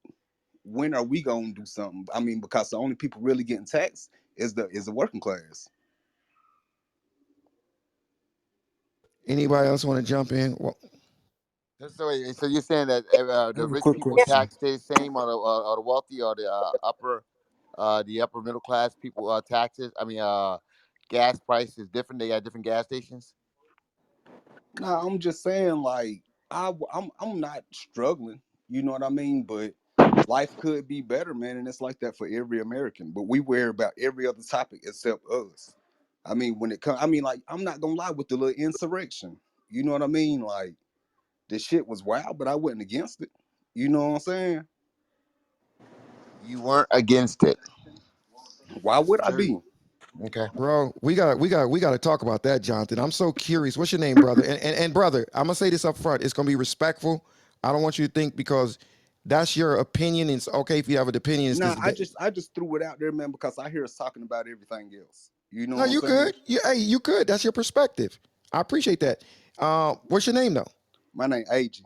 when are we gonna do something? I mean, because the only people really getting taxed is the working class.
Anybody else want to jump in? Well,
So you're saying that
I
the
have a
rich
quick
people
question.
tax stay the same, or the wealthy, or the upper middle class people taxes? I mean, gas prices different. They got different gas stations.
Nah, I'm just saying, like, I'm not struggling. You know what I mean? But life could be better, man, and it's like that for every American. But we worry about every other topic except us. I mean, when it comes, I mean, like, I'm not gonna lie with the little insurrection. You know what I mean? Like, the shit was wild, but I wasn't against it. You know what I'm saying?
You weren't against it.
Why would I
Jerry.
be?
Okay.
bro, we got to talk about that, Jonathan. I'm so curious. What's your name, brother? And brother, I'm gonna say this up front. It's gonna be respectful. I don't want you to think because that's your opinion. It's okay if you have an opinion. It's
Nah,
this.
I just threw it out there, man, because I hear us talking about everything else. You know
No,
what I'm
you
saying?
could. Hey, you could. That's your perspective. I appreciate that. What's your name though?
My name AG.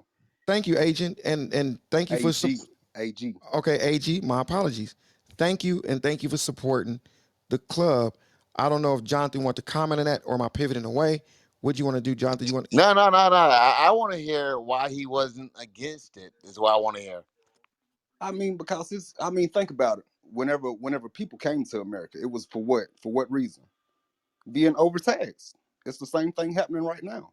Thank you, agent, and thank you for
AG. AG.
okay, AG. My apologies. Thank you, and thank you for supporting the club. I don't know if Jonathan want to comment on that or am I pivoting away? What do you want to do, Jonathan? You want?
No, no, no, no. I want to hear why he wasn't against it. Is what I want to hear.
I mean, because I mean, think about it. Whenever people came to America, it was for what? For what reason? Being overtaxed. It's the same thing happening right now.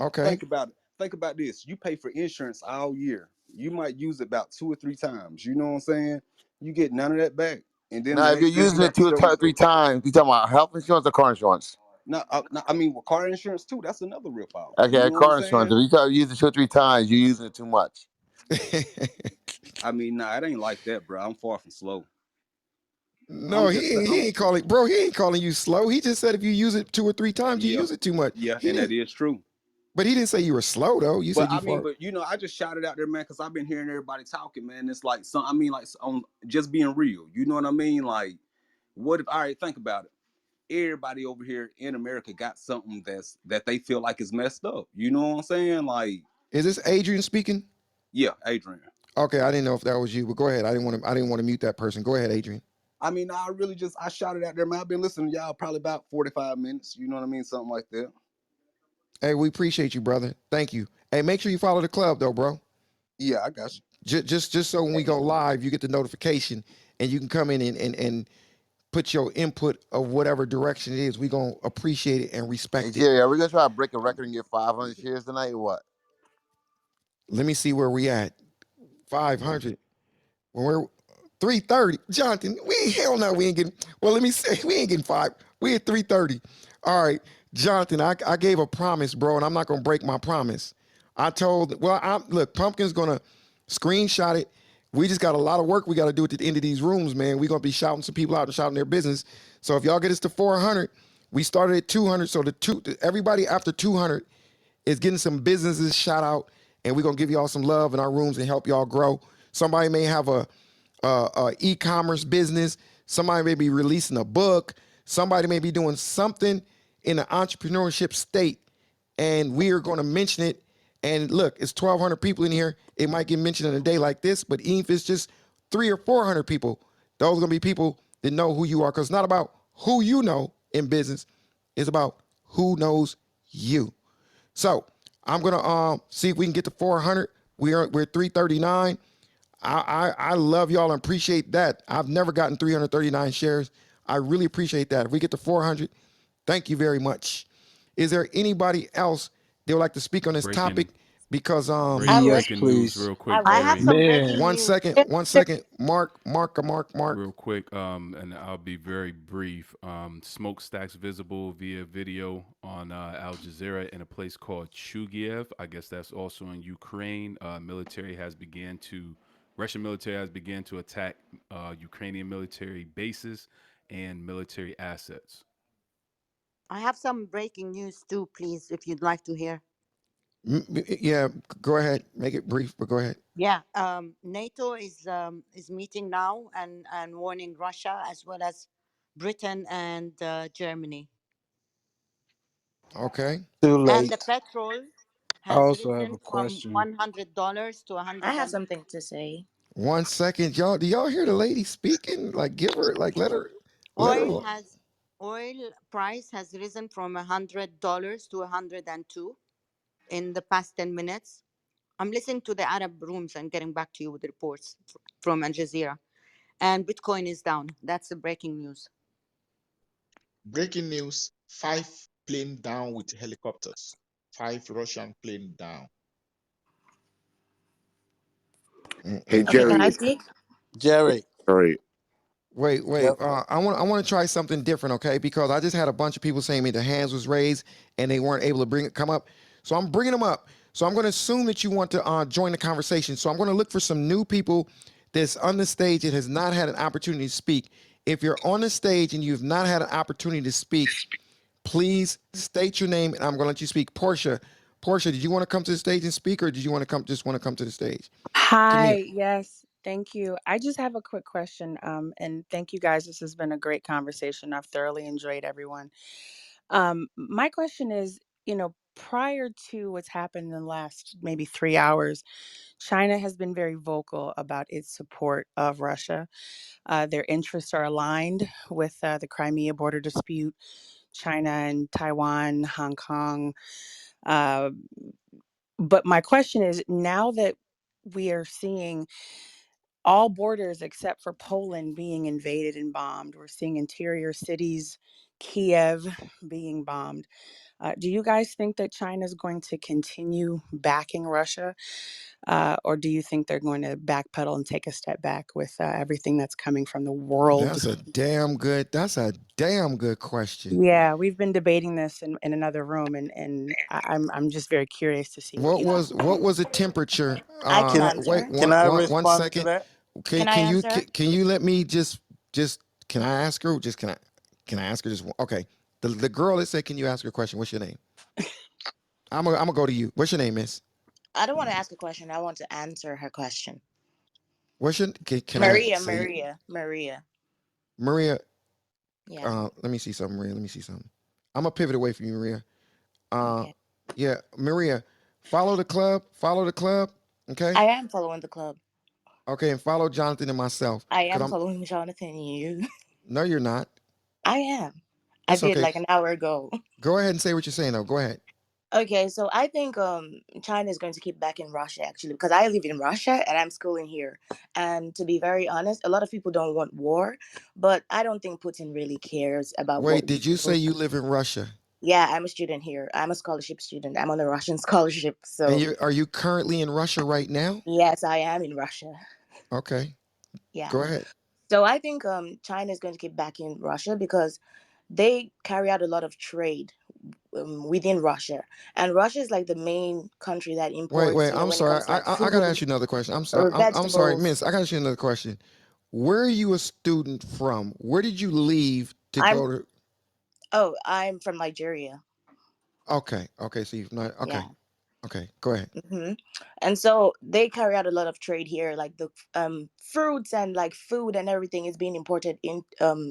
Okay.
Think about it. Think about this. You pay for insurance all year. You might use it about 2 or 3 times. You know what I'm saying? You get none of that back. And then the
Now, if you're
next thing you
using it
got to
two
show.
or three times, you talking about health insurance or car insurance?
No, no, I mean, with car insurance too, that's another rip off. You
Okay,
know what I'm
car insurance.
saying?
If you try to use it two or three times, you're using it too much.
I mean, nah, it ain't like that, bro. I'm far from slow.
No, he ain't calling, bro. He ain't calling you slow. He just said if you use it 2 or 3 times, you
Yeah,
use it too much.
yeah,
He
and that
didn't,
is true.
but he didn't say you were slow though. You
But
said you
I mean,
far.
but I just shouted out there, man, because I've been hearing everybody talking, man. It's like some, I mean, like on just being real. You know what I mean? Like, what if? All right, think about it. Everybody over here in America got something that they feel like is messed up. You know what I'm saying? Like,
Is this Adrian speaking?
yeah, Adrian.
Okay, I didn't know if that was you, but go ahead. I didn't want to mute that person. Go ahead, Adrian.
I mean, I really just I shouted out there, man. I've been listening to y'all probably about 45 minutes. You know what I mean? Something like that.
Hey, we appreciate you, brother. Thank you. Hey, make sure you follow the club though, bro.
Yeah, I got you.
Just so when we go live, you get the notification and you can come in and put your input of whatever direction it is. We gonna appreciate it and
Hey
respect it.
Jerry, are we gonna try to break a record and get 500 shares tonight or what?
Let me see where we at. 500. When we're 330. Jonathan, we ain't hell no, we ain't getting. Well, let me say we ain't getting five. We at 330. All right, Jonathan, I gave a promise, bro, and I'm not gonna break my promise. I told, well, look, Pumpkin's gonna screenshot it. We just got a lot of work we got to do at the end of these rooms, man. We're gonna be shouting some people out and shouting their business. So if y'all get us to 400, we started at 200. So everybody after 200 is getting some businesses shout out, and we're gonna give y'all some love in our rooms and help y'all grow. Somebody may have a e-commerce business. Somebody may be releasing a book. Somebody may be doing something in the entrepreneurship state, and we are going to mention it. And look, it's 1,200 people in here. It might get mentioned in a day like this, but even if it's just 300 or 400 people, those are going to be people that know who you are. Because it's not about who you know in business; it's about who knows you. So I'm gonna see if we can get to 400. We're 339. I love y'all and appreciate that. I've never gotten 339 shares. I really appreciate that. If we get to 400, thank you very much. Is there anybody else that would like to speak on this
Breaking
topic? Because
Yes,
breaking news
please.
real
I
quick,
I have
Jerry.
some breaking
Man,
one
news.
second, one second. Mark.
Real quick, and I'll be very brief. Smokestacks visible via video on Al Jazeera in a place called Chugiev. I guess that's also in Ukraine. Russian military has began to attack Ukrainian military bases and military assets.
I have some breaking news too, please, if you'd like to hear.
Yeah, go ahead. Make it brief, but go ahead.
Yeah, NATO is meeting now and warning Russia as well as Britain and Germany.
Okay.
Too
And the
late.
petrol
I
has
also have
risen
a
from
question.
$100 to
I have
100.
something to say.
1 second, y'all. Do y'all hear the lady speaking? Like, give her, like, let her.
Oil has oil price has risen from $100 to 102 in the past 10 minutes. I'm listening to the Arab rooms and getting back to you with reports from Al Jazeera. And Bitcoin is down. That's the breaking news.
Breaking news: 5 plane down with helicopters. 5 Russian plane down.
Hey
Okay, can
Jerry,
I speak?
Jerry,
Sorry.
Wait.
Jer-
I want to try something different, okay? Because I just had a bunch of people saying me the hands was raised and they weren't able to come up. So I'm bringing them up. So I'm going to assume that you want to join the conversation. So I'm going to look for some new people that's on the stage that has not had an opportunity to speak. If you're on the stage and you've not had an opportunity to speak, please state your name and I'm going to let you speak. Portia, did you want to come to the stage and speak, or did you want to come to the stage? Give me.
Hi, yes, thank you. I just have a quick question. And thank you guys. This has been a great conversation. I've thoroughly enjoyed everyone. My question is, prior to what's happened in the last maybe 3 hours, China has been very vocal about its support of Russia. Their interests are aligned with the Crimea border dispute, China and Taiwan, Hong Kong. Uh, but my question is, now that we are seeing all borders except for Poland being invaded and bombed. We're seeing interior cities, Kiev being bombed. Do you guys think that China is going to continue backing Russia? Or do you think they're going to backpedal and take a step back with everything that's coming from the world?
That's a damn good question.
Yeah, we've been debating this in another room, and I'm just very curious to see what
What
you think.
was the temperature?
I can
can
Wait
answer.
can
one
I
one one
respond to
second.
that?
Can
Can I
can you
answer?
can you let me just can I ask her? Just can I ask her just okay? The girl that said, "Can you ask her a question?" What's your name? I'm gonna go to you. What's your name, Miss?
I don't want to ask a question. I want to answer her question.
What's your can I
Maria,
say it?
Maria, Maria.
Maria?
Yeah.
Let me see something, Maria. Let me see something. I'm gonna pivot away from you, Maria. Uh,
Okay.
yeah, Maria. Follow the club. Follow the club. Okay.
I am following the club.
Okay, and follow Jonathan and myself.
I
Cause
am
I'm
following Jonathan and you.
no, you're not.
I am. I
It's
did
okay.
like an hour ago.
Go ahead and say what you're saying though. Go ahead.
Okay, so I think China is going to keep backing Russia actually because I live in Russia and I'm schooling here. And to be very honest, a lot of people don't want war, but I don't think Putin really cares about what
Wait,
we
did you say
do.
you live in Russia?
Yeah, I'm a student here. I'm a scholarship student. I'm on a Russian scholarship.
And
So,
you are you currently in Russia right now?
yes, I am in Russia.
Okay,
Yeah.
go ahead.
So I think China is going to keep backing Russia because they carry out a lot of trade within Russia, and Russia is like the main country that
Wait.
imports.
I'm
When it
sorry.
comes to like
I gotta
food
ask you another question.
or
I'm sorry,
vegetables.
Miss. I gotta ask you another question. Where are you a student from? Where did you leave to
I'm
go to?
I'm from Nigeria.
Okay. So you've not.
Yeah.
Okay. Go ahead.
hmm And so they carry out a lot of trade here, like the fruits and like food and everything is being imported in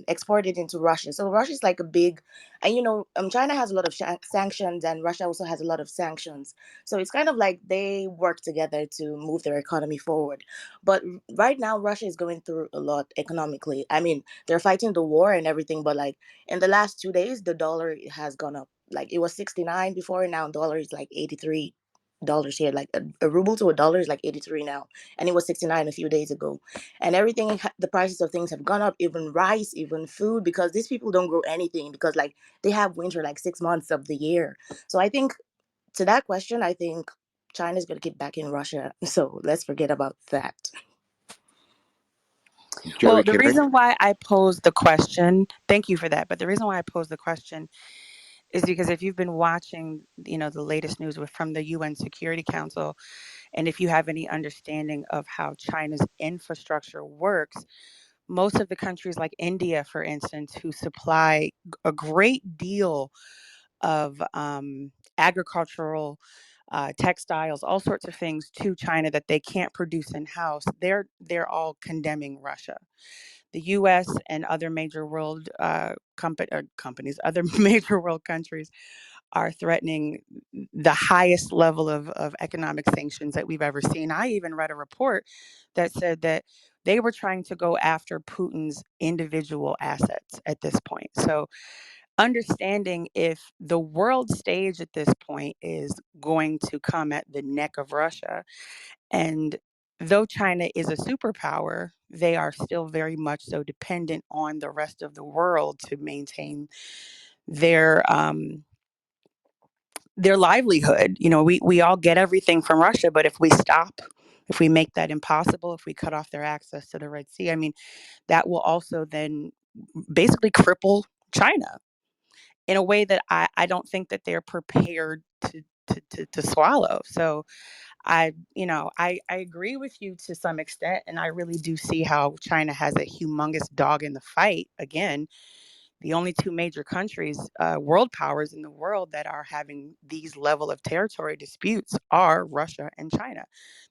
exported into Russia. So Russia is like a big, and China has a lot of sanctions, and Russia also has a lot of sanctions. So it's kind of like they work together to move their economy forward. But right now, Russia is going through a lot economically. I mean, they're fighting the war and everything, but like in the last 2 days, the dollar has gone up. Like it was 69 before, and now dollar is like $83 here. Like a ruble to a dollar is like 83 now, and it was 69 a few days ago. And everything, the prices of things have gone up, even rice, even food, because these people don't grow anything because like they have winter like 6 months of the year. So I think to that question, I think China's going to get back in Russia. So let's forget about that.
Well,
Jerry,
the
can I?
reason why I posed the question, thank you for that. But the reason why I posed the question is because if you've been watching, the latest news from the UN Security Council, and if you have any understanding of how China's infrastructure works, most of the countries like India, for instance, who supply a great deal of agricultural textiles, all sorts of things to China that they can't produce in house. They're all condemning Russia. The U.S. and other major world companies, other major world countries are threatening the highest level of economic sanctions that we've ever seen. I even read a report that said that they were trying to go after Putin's individual assets at this point. So understanding if the world stage at this point is going to come at the neck of Russia, and though China is a superpower, they are still very much so dependent on the rest of the world to maintain their livelihood. You know, we all get everything from Russia, but if we stop, if we make that impossible, if we cut off their access to the Red Sea, I mean, that will also then basically cripple China in a way that I don't think that they're prepared to swallow. So I agree with you to some extent, and I really do see how China has a humongous dog in the fight. Again, the only two major countries, world powers in the world that are having these level of territory disputes are Russia and China.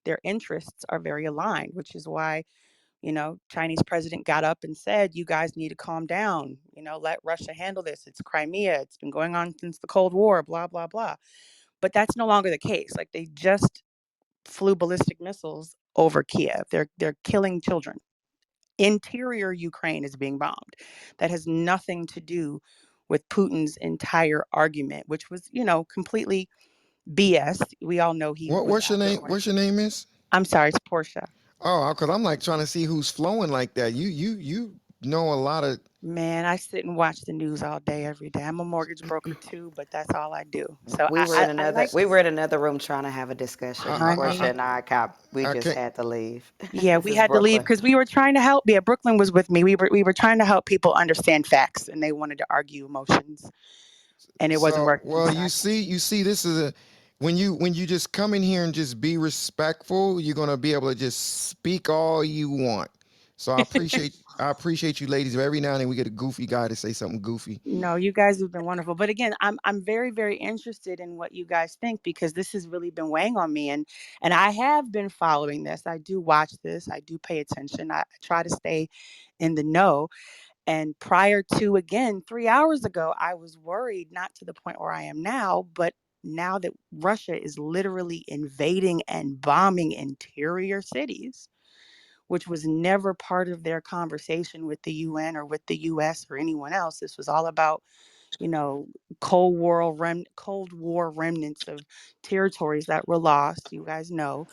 Their interests are very aligned, which is why, Chinese president got up and said, you guys need to calm down, let Russia handle this. It's Crimea. It's been going on since the Cold War, blah, blah, blah. But that's no longer the case. Like, they just flew ballistic missiles over Kiev. They're killing children. Interior Ukraine is being bombed. That has nothing to do with Putin's entire argument, which was, completely BS. We all know he was
What's your
after
name?
oil.
What's your name, Miss?
I'm sorry, it's Portia.
Oh, because I'm like trying to see who's flowing like that. You know a lot of.
Man, I sit and watch the news all day, every day. I'm a mortgage broker too, but that's all I do. So
We
I,
were
I,
in
I
another
like
we were in another room trying to have a
I,
discussion.
I,
Portia
I,
honey.
and we
I
just
can't.
had to leave.
Yeah,
This
we
is
had to leave
Brooklyn.
because we were trying to help. Yeah, Brooklyn was with me. We were trying to help people understand facts, and they wanted to argue emotions, and it wasn't
So,
working.
well,
So
you see, this is a when you just come in here and just be respectful, you're gonna be able to just speak all you want. So I appreciate you ladies. Every now and then we get a goofy guy to say something goofy.
No, you guys have been wonderful. But again, I'm very, very interested in what you guys think because this has really been weighing on me, and I have been following this. I do watch this. I do pay attention. I try to stay in the know. And prior to, again, 3 hours ago, I was worried, not to the point where I am now, but now that Russia is literally invading and bombing interior cities, which was never part of their conversation with the UN or with the US or anyone else. This was all about, you know, Cold War remnants of territories that were lost. You guys know,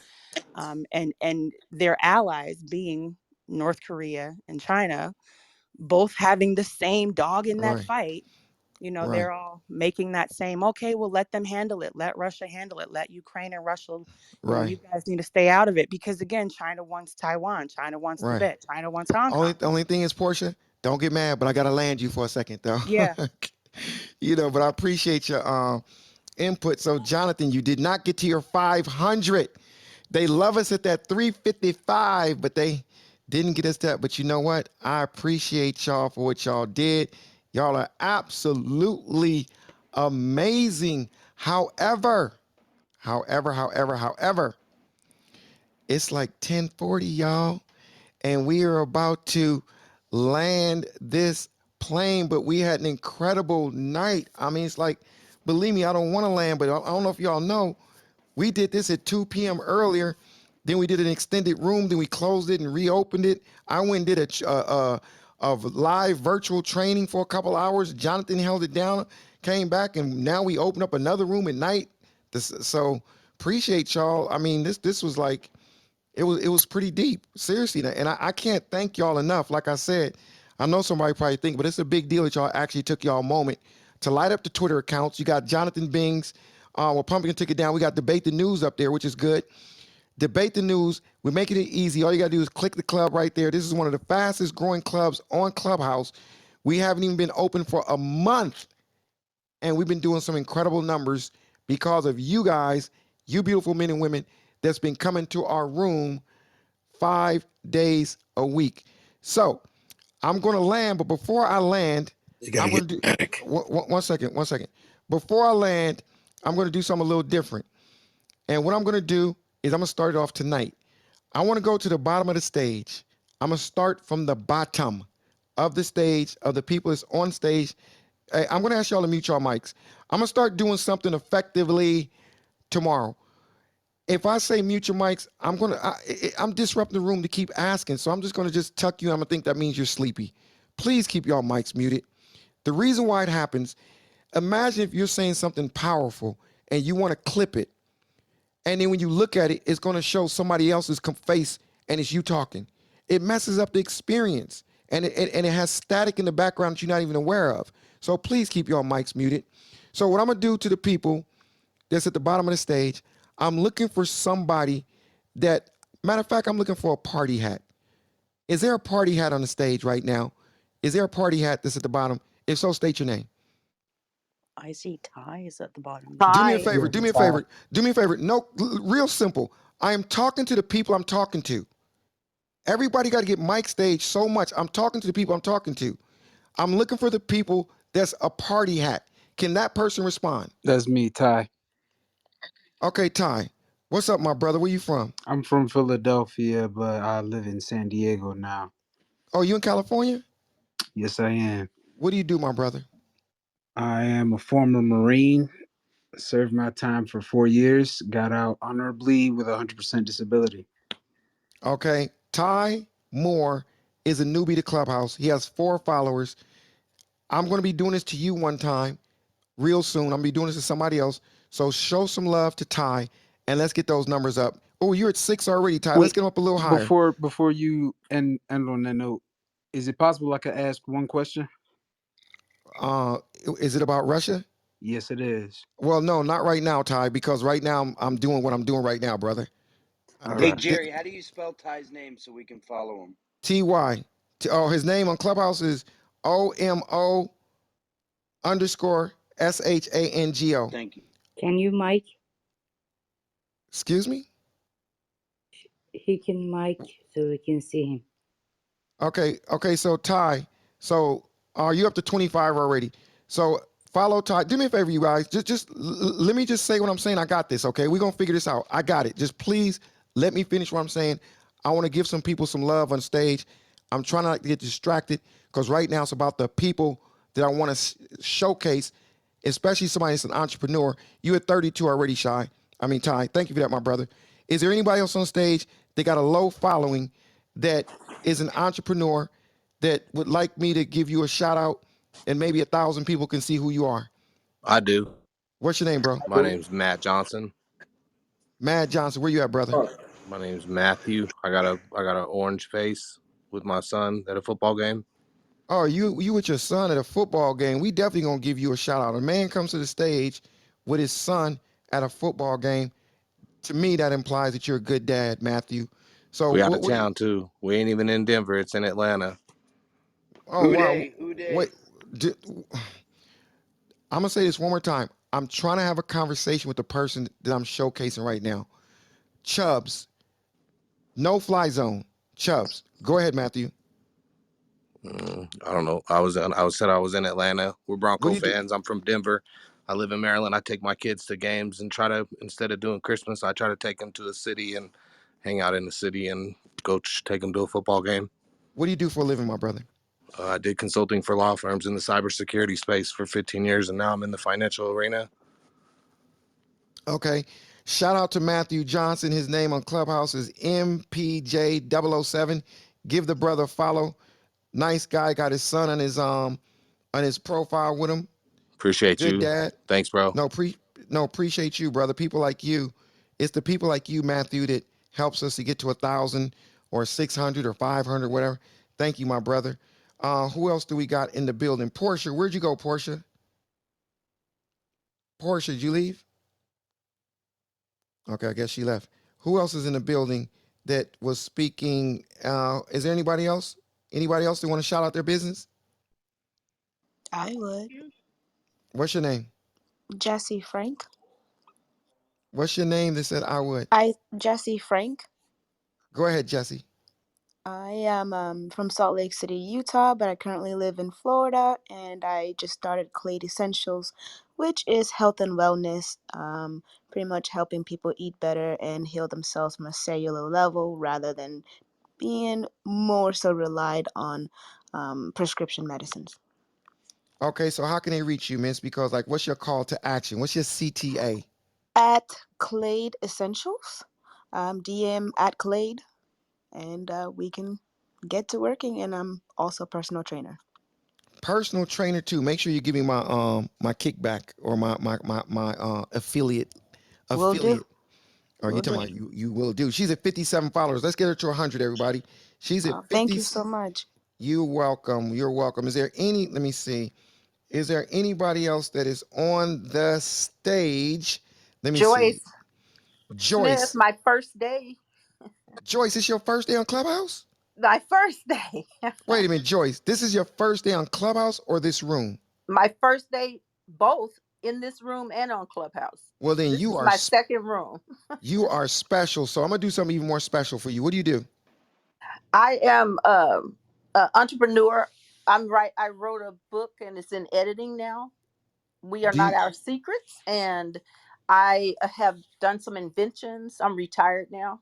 and their allies being North Korea and China, both having the same dog in that
Right,
fight.
right,
They're all making that same, okay, well, let them handle it. Let Russia handle it. Let Ukraine and Russia,
right,
you guys need to stay out of it because, again, China wants Taiwan. China wants
right.
Tibet. China wants Hong
Only
Kong.
the only thing is, Portia, don't get mad, but I gotta land you for a second though.
Yeah.
But I appreciate your input. So, Jonathan, you did not get to your 500. They love us at that 355, but they didn't get us that. But you know what? I appreciate y'all for what y'all did. Y'all are absolutely amazing. However, it's like 1040, y'all, and we are about to land this plane, but we had an incredible night. I mean, it's like, believe me, I don't want to land, but I don't know if y'all know, we did this at 2 p.m. earlier. Then we did an extended room. Then we closed it and reopened it. I went and did a live virtual training for a couple hours. Jonathan held it down, came back, and now we open up another room at night. So appreciate y'all. I mean, this was like it was pretty deep, seriously. And I can't thank y'all enough. Like I said, I know somebody probably think, but it's a big deal that y'all actually took y'all moment to light up the Twitter accounts. You got Jonathan Bings. Well, Pumpkin took it down. We got Debate the News up there, which is good. Debate the News. We're making it easy. All you got to do is click the club right there. This is one of the fastest growing clubs on Clubhouse. We haven't even been open for a month, and we've been doing some incredible numbers because of you guys, you beautiful men and women that's been coming to our room 5 days a week. So I'm going to land, but before I land,
You
I'm
gotta
going
get
to do
back.
one second. Before I land, I'm going to do something a little different. And what I'm going to do is I'm going to start it off tonight. I want to go to the bottom of the stage. I'm going to start from the bottom of the stage, of the people that's on stage. Hey, I'm going to ask y'all to mute y'all mics. I'm going to start doing something effectively tomorrow. If I say mute your mics, I'm disrupting the room to keep asking. So I'm just gonna just tuck you. I'm gonna think that means you're sleepy. Please keep y'all mics muted. The reason why it happens, imagine if you're saying something powerful and you want to clip it, and then when you look at it, it's gonna show somebody else's face and it's you talking. It messes up the experience, and it has static in the background that you're not even aware of. So please keep y'all mics muted. So what I'm gonna do to the people that's at the bottom of the stage, I'm looking for somebody that, matter of fact, I'm looking for a party hat. Is there a party hat on the stage right now? Is there a party hat that's at the bottom? If so, state your name.
I see Ty is at the bottom.
Do me a
Hi.
favor,
Yeah,
do me a
Ty.
favor, do me a favor. No, real simple. I am talking to the people I'm talking to. Everybody got to get mic stage so much. I'm talking to the people I'm talking to. I'm looking for the people that's a party hat. Can that person respond?
That's me, Ty.
Okay, Ty. What's up, my brother? Where you from?
I'm from Philadelphia, but I live in San Diego now.
Oh, you in California?
Yes, I am.
What do you do, my brother?
I am a former Marine, served my time for 4 years, got out honorably with 100% disability.
Okay. Ty Moore is a newbie to Clubhouse. He has 4 followers. I'm going to be doing this to you one time real soon. I'm going to be doing this to somebody else. So show some love to Ty and let's get those numbers up. Oh, you're at 6 already, Ty. Let's
Wait,
get them up a little higher.
before you end on that note, is it possible I could ask one question?
Uh, is it about Russia?
Yes, it is.
Well, no, not right now, Ty, because right now I'm doing what I'm doing right now, brother.
All
Hey,
right.
Jerry, how do you spell Ty's name so we can follow him?
TY. Oh, his name on Clubhouse is OMO underscore SHANGO.
Thank you.
Can you mic?
Excuse me?
He can mic so we can see him.
Okay, so Ty, so are you up to 25 already? So follow Ty. Do me a favor, you guys. Let me just say what I'm saying. I got this, okay? We're gonna figure this out. I got it. Just please let me finish what I'm saying. I want to give some people some love on stage. I'm trying not to get distracted because right now it's about the people that I want to showcase, especially somebody that's an entrepreneur. You at 32 already, Ty. Thank you for that, my brother. Is there anybody else on stage that got a low following that is an entrepreneur that would like me to give you a shout out and maybe 1,000 people can see who you are?
I do.
What's your name, bro?
My name's Matt Johnson.
Matt Johnson. Where you at, brother?
My name's Matthew. I got an orange face with my son at a football game.
Oh, you with your son at a football game. We definitely gonna give you a shout out. A man comes to the stage with his son at a football game. To me, that implies that you're a good dad, Matthew. So
We out of
what do you?
town too. We ain't even in Denver. It's in Atlanta.
Oh
Who
wow.
day? Who
Wait.
day?
I'm gonna say this one more time. I'm trying to have a conversation with the person that I'm showcasing right now. Chubbs, no fly zone. Chubbs, go ahead, Matthew.
I don't know. I was in Atlanta. We're
What
Bronco
do you do?
fans. I'm from Denver. I live in Maryland. I take my kids to games and try to, instead of doing Christmas, I try to take them to a city and hang out in the city and take them to a football game.
What do you do for a living, my brother?
I did consulting for law firms in the cybersecurity space for 15 years, and now I'm in the financial arena.
Okay. Shout out to Matthew Johnson. His name on Clubhouse is MPJ007. Give the brother a follow. Nice guy. Got his son on his profile with him.
Appreciate
Good
you.
dad.
Thanks, bro.
No, appreciate you, brother. People like you. It's the people like you, Matthew, that helps us to get to 1,000 or 600 or 500, whatever. Thank you, my brother. Who else do we got in the building? Portia, where'd you go, Portia? Portia, did you leave? Okay, I guess she left. Who else is in the building that was speaking? Is there anybody else? Anybody else that want to shout out their business?
I would.
What's your name?
Jesse Frank.
What's your name that said I would?
Jesse Frank.
Go ahead, Jesse.
I am from Salt Lake City, Utah, but I currently live in Florida, and I just started Clade Essentials,
which is health and wellness, pretty much helping people eat better and heal themselves from a cellular level rather than being more so relied on prescription medicines.
Okay, so how can they reach you, Miss? Because like, what's your call to action? What's your CTA?
At Clade Essentials, DM at Clade, and we can get to working. And I'm also a personal trainer.
Personal trainer too. Make sure you give me my kickback or my affiliate
Will do.
affiliate. Or you
Will
talking
do.
about you will do. She's at 57 followers. Let's get her to 100, everybody. She's at
Thank
50.
you so much.
You're welcome. You're welcome. Is there any, let me see. Is there anybody else that is on the stage? Let me see.
Joyce Smith,
Joyce.
my first day.
Joyce, it's your first day on Clubhouse?
My first day.
Wait a minute, Joyce. This is your first day on Clubhouse or this room?
My first day both in this room and on Clubhouse.
Well, then
This is my second room.
you are special. So I'm gonna do something even more special for you. What do you do?
I am an entrepreneur. I wrote a book and it's in editing now. We are
Do
not
you
our secrets, and I have done some inventions. I'm retired now,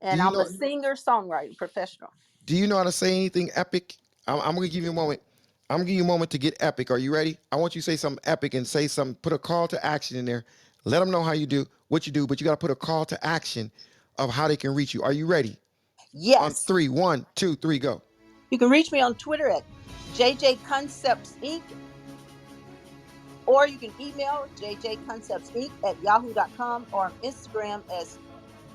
do
and
you
I'm a
know
singer songwriter professional.
do you know how to say anything epic? I'm gonna give you a moment. I'm gonna give you a moment to get epic. Are you ready? I want you to say something epic and say something. Put a call to action in there. Let them know how you do what you do, but you gotta put a call to action of how they can reach you. Are you ready? On
Yes,
three, one, two, three, go.
you can reach me on Twitter at JJ Concepts Inc. Or you can email jjconceptsinc at yahoo.com or on Instagram as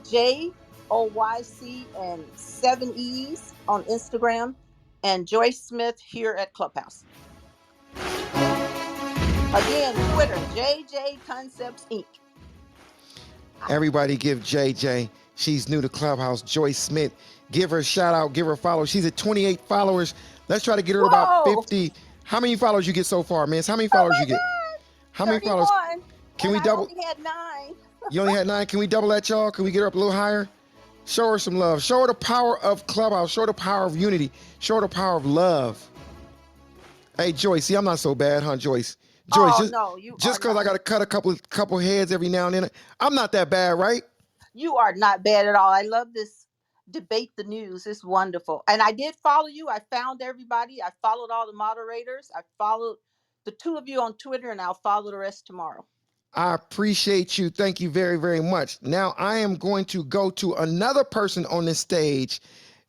JOYC and 7 E's on Instagram, and Joyce Smith here at Clubhouse. Again, Twitter, JJ Concepts Inc.
Everybody give JJ. She's new to Clubhouse. Joyce Smith. Give her a shout out. Give her a follow. She's at 28 followers. Let's try to get her to about
Whoa!
50. How many followers you get so far, miss? How many
Oh
followers you get? How
my
many
God!
followers?
31.
Can
And
we
I
double?
only had 9.
You only had 9. Can we double that, y'all? Can we get her up a little higher? Show her some love. Show her the power of Clubhouse. Show her the power of unity. Show her the power of love. Hey, Joyce. See, I'm not so bad, huh, Joyce? Joyce,
Oh
just
no, you are
just because I
not.
got to cut a couple heads every now and then, I'm not that bad, right?
You are not bad at all. I love this debate the news. It's wonderful. And I did follow you. I found everybody. I followed all the moderators. I followed the two of you on Twitter, and I'll follow the rest tomorrow.
I appreciate you. Thank you very, very much. Now I am going to go to another person on this stage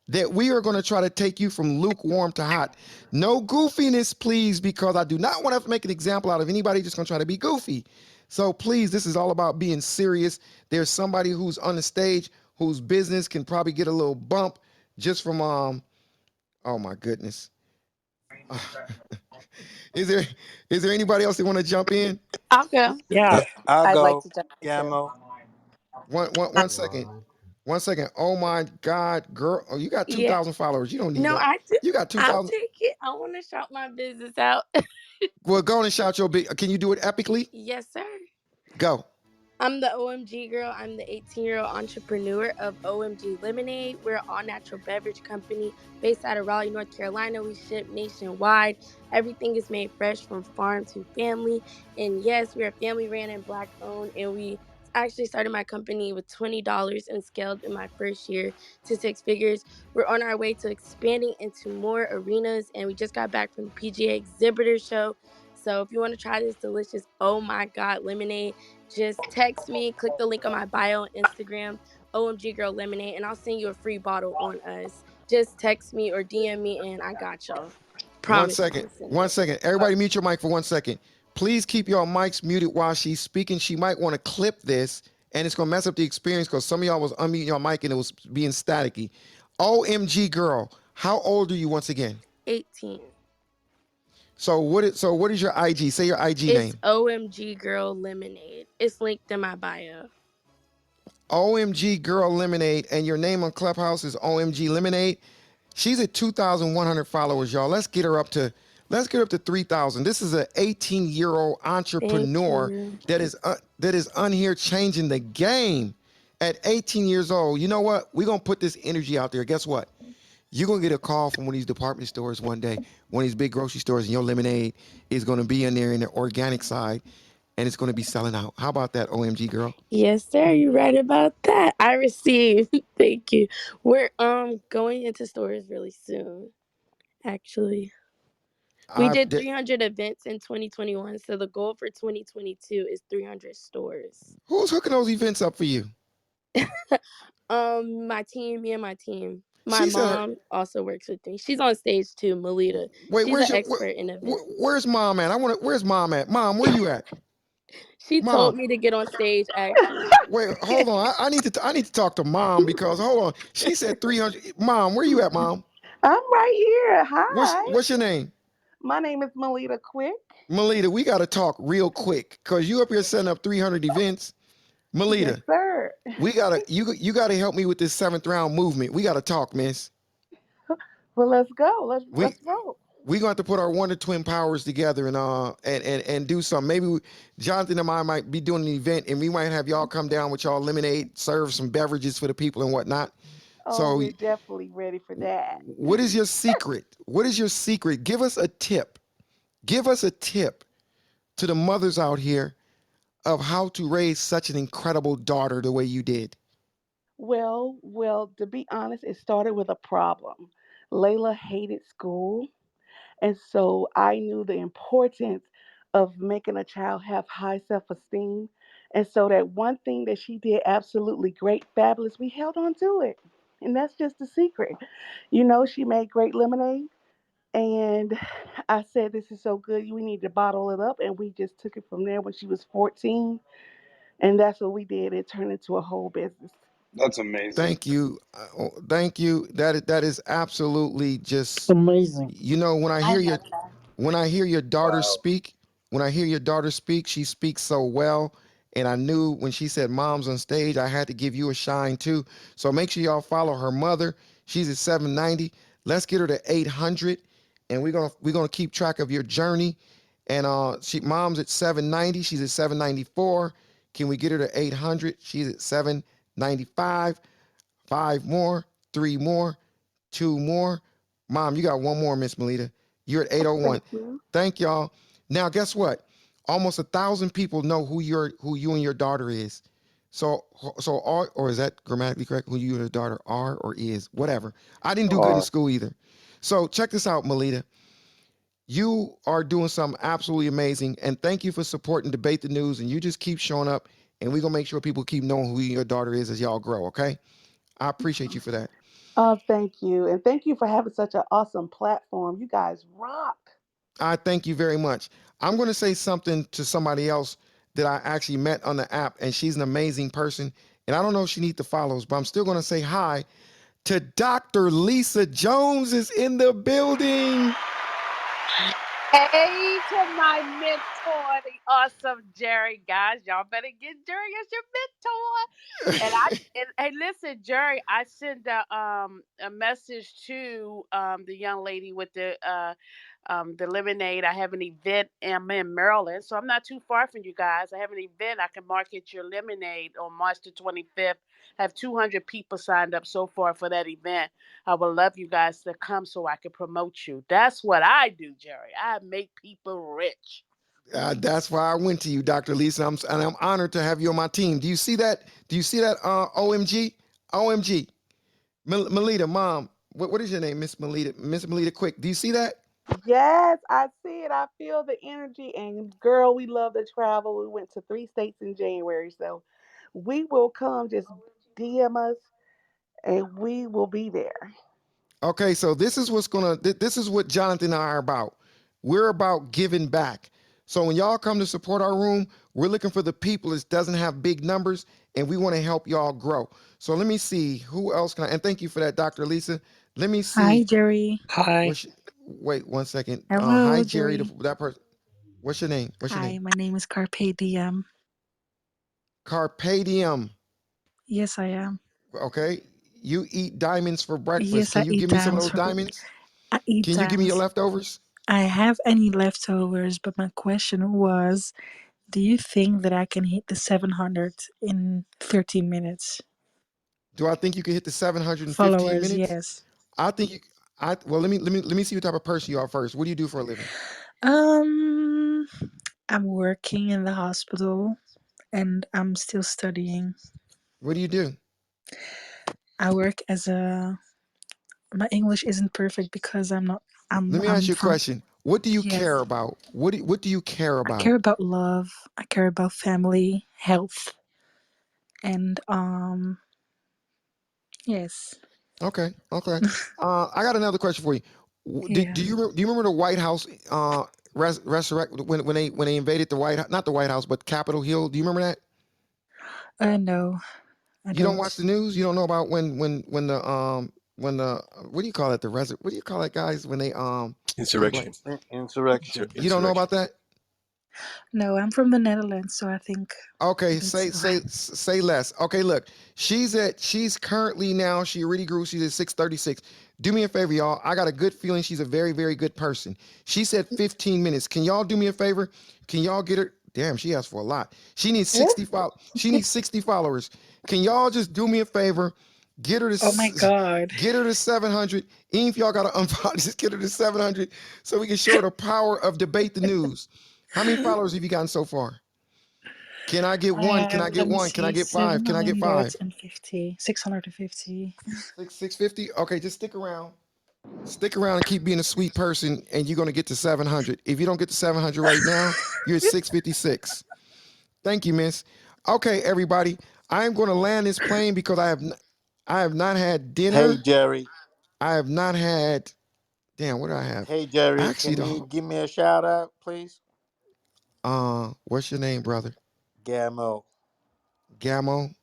that we are going to try to take you from lukewarm to hot. No goofiness, please, because I do not want to make an example out of anybody just going to try to be goofy. So please, this is all about being serious. There's somebody who's on the stage whose business can probably get a little bump just from oh my goodness. is there is there anybody else that want to jump in?
I'll go.
Yeah,
I'll
I'd like
go.
to jump in too.
Gamma.
One second. 1 second. Oh my God, girl. Oh, you got
Yeah.
2,000 followers. You don't need
No,
that.
I do.
You got
I'll
2,000.
take it. I want to shout my business out.
Well, go on and shout your big. Can you do it epically?
Yes, sir.
Go.
I'm the OMG girl. I'm the 18-year-old entrepreneur of OMG Lemonade. We're an all natural beverage company based out of Raleigh, North Carolina. We ship nationwide. Everything is made fresh from farm to family. And yes, we're family ran and black owned. And we actually started my company with $20 and scaled in my first year to 6 figures. We're on our way to expanding into more arenas. And we just got back from the PGA Exhibitor Show. So if you want to try this delicious, oh my God, lemonade, just text me, click the link on my bio on Instagram, OMG Girl Lemonade, and I'll send you a free bottle on us. Just text me or DM me, and I got y'all.
One
Promise I'm
second.
gonna send
One
it.
second. Everybody mute your mic for 1 second. Please keep your mics muted while she's speaking. She might want to clip this, and it's going to mess up the experience because some of y'all was unmuting your mic and it was being staticky. OMG girl, how old are you once again?
18.
So what is your IG? Say your IG
It's
name.
OMG Girl Lemonade. It's linked in my bio.
OMG Girl Lemonade, and your name on Clubhouse is OMG Lemonade. She's at 2,100 followers, y'all. Let's get up to 3,000. This is an 18-year-old
Thank
entrepreneur
you.
that is on here changing the game at 18 years old. You know what? We're gonna put this energy out there. Guess what? You're gonna get a call from one of these department stores one day, one of these big grocery stores, and your lemonade is gonna be in there in the organic side. and it's going to be selling out. How about that, OMG girl?
Yes, sir. You right about that. I received. Thank you. We're going into stores really soon. Actually, we
I
did 300 events in 2021, so the goal for 2022 is 300 stores.
Who's hooking those events up for you?
My team, me and my team. My
She said her.
mom also works with me. She's on stage too, Melita.
Wait,
She's
where's
an
your
expert in events.
where's mom at? I want to. Where's mom at? Mom, where you at?
She
Mom,
told me to get on stage actually.
wait, hold on. I need to talk to mom because hold on. She said 300. Mom, where you at, mom?
I'm right here. Hi.
What's your name?
My name is Melita Quick.
Melita, we got to talk real quick because you up here setting up 300 events.
Yes,
Melita,
sir.
you gotta help me with this seventh round movement. We gotta talk, miss.
Well, let's go.
We
Let's roll.
we going to put our Wonder Twin powers together and do something. Maybe Jonathan and I might be doing an event, and we might have y'all come down with y'all lemonade, serve some beverages for the people and whatnot.
Oh,
So,
we're definitely ready for that.
what is your secret? What is your secret? Give us a tip. Give us a tip to the mothers out here of how to raise such an incredible daughter the way you did.
Well, to be honest, it started with a problem. Layla hated school, and so I knew the importance of making a child have high self-esteem. And so that one thing that she did absolutely great, fabulous, we held on to it. And that's just the secret. You know, she made great lemonade. And I said, this is so good, we need to bottle it up. And we just took it from there when she was 14. And that's what we did. It turned into a whole business.
That's amazing.
Thank you. Thank you. That is absolutely just,
Amazing.
when I
I
hear
love that.
your daughter
Wow.
speak, she speaks so well. And I knew when she said mom's on stage, I had to give you a shine too. So make sure y'all follow her mother. She's at 790. Let's get her to 800. And we're gonna keep track of your journey. And mom's at 790. She's at 794. Can we get her to 800? She's at 795. Five more, three more, two more. Mom, you got one more, Miss Melita. You're at 801.
Thank you.
Thank y'all. Now, guess what? Almost 1,000 people know who you and your daughter is. So, or is that grammatically correct? Who you and your daughter are or is, whatever. I didn't do good in
Or
school either. So check this out, Melita. You are doing something absolutely amazing, and thank you for supporting Debate the News. And you just keep showing up, and we're gonna make sure people keep knowing who your daughter is as y'all grow. Okay? I appreciate you for that.
Oh, thank you. And thank you for having such an awesome platform. You guys rock.
I thank you very much. I'm going to say something to somebody else that I actually met on the app, and she's an amazing person. And I don't know if she needs the follows, but I'm still going to say hi to Dr. Lisa Jones is in the building.
Hey to my mentor, the awesome Jerry. Guys, y'all better get Jerry as your mentor. And listen, Jerry, I sent a message to the young lady with the lemonade. I have an event. I'm in Maryland, so I'm not too far from you guys. I have an event. I can market your lemonade on March the 25th. I have 200 people signed up so far for that event. I would love you guys to come so I can promote you. That's what I do, Jerry. I make people rich.
That's why I went to you, Dr. Lisa. I'm honored to have you on my team. Do you see that? Do you see that? OMG, OMG, Melita, Mom. What is your name, Miss Melita? Miss Melita, quick. Do you see that?
Yes, I see it. I feel the energy. And girl, we love to travel. We went to 3 states in January. So we will come. Just DM us and we will be there.
Okay, so this is what Jonathan and I are about. We're about giving back. So when y'all come to support our room, we're looking for the people that doesn't have big numbers, and we want to help y'all grow. So let me see who else can I, and thank you for that, Dr. Lisa. Let me
Hi,
see.
Jerry.
Hi.
Wait 1 second. Hi
Hello,
Jerry,
Jerry.
that person. What's your name? What's your
Hi,
name?
my name is Carpe Diem.
Carpe Diem.
Yes, I am.
Okay. You eat diamonds for breakfast.
Yes,
Can
I
you
eat
give me some of
diamonds
those
for
diamonds?
I eat
Can you give me your
diamonds.
leftovers?
I have any leftovers, but my question was, do you think that I can hit the 700 in 13 minutes?
Do I think you can hit the 715
Followers,
minutes?
yes.
I think you. Well, let me see what type of person you are first. What do you do for a living?
Um, I'm working in the hospital and I'm still studying.
What do you do?
I work as a my English isn't perfect because I'm not
Let me ask
I'm
you a
from
question. What do you care
yes.
about? What do you care
I
about?
care about love. I care about family, health, and yes.
Okay, okay. I got another question for you.
Yeah.
Do you remember the White House resurrect when they invaded the White House, not the White House but Capitol Hill? Do you remember that?
No, I
You don't watch
don't.
the news. You don't know about when the what do you call it what do you call it guys when they I'm like
Insurrection. Insurrection.
you don't know
Insurrection.
about that?
No, I'm from the Netherlands, so I think
Okay,
that's
say less. Okay, look, she's currently now she already grew. She's at 636. Do me a favor, y'all. I got a good feeling she's a very very good person. She said 15 minutes. Can y'all do me a favor? Can y'all get her? Damn, she asked for a lot. She needs 65. She needs 60 followers. Can y'all just do me a favor? Get her to
oh my god.
get her to 700. Even if y'all got to unfollow, just get her to 700 so we can show her the power of debate the news. How many followers have you gotten so far? Can I get one? Can I get
Let me
one? Can I
see,
get five? Can I get five?
750, 650.
650? Okay, just stick around. Stick around and keep being a sweet person, and you're gonna get to 700. If you don't get to 700 right now, you're at 656. Thank you, miss. Okay, everybody. I'm gonna land this plane because I have not had
Hey
dinner.
Jerry.
I have not had damn, what do I have?
Hey Jerry,
Actually
can
the
you give me a shout out, please?
what's your name, brother?
Gamo.
Gamo.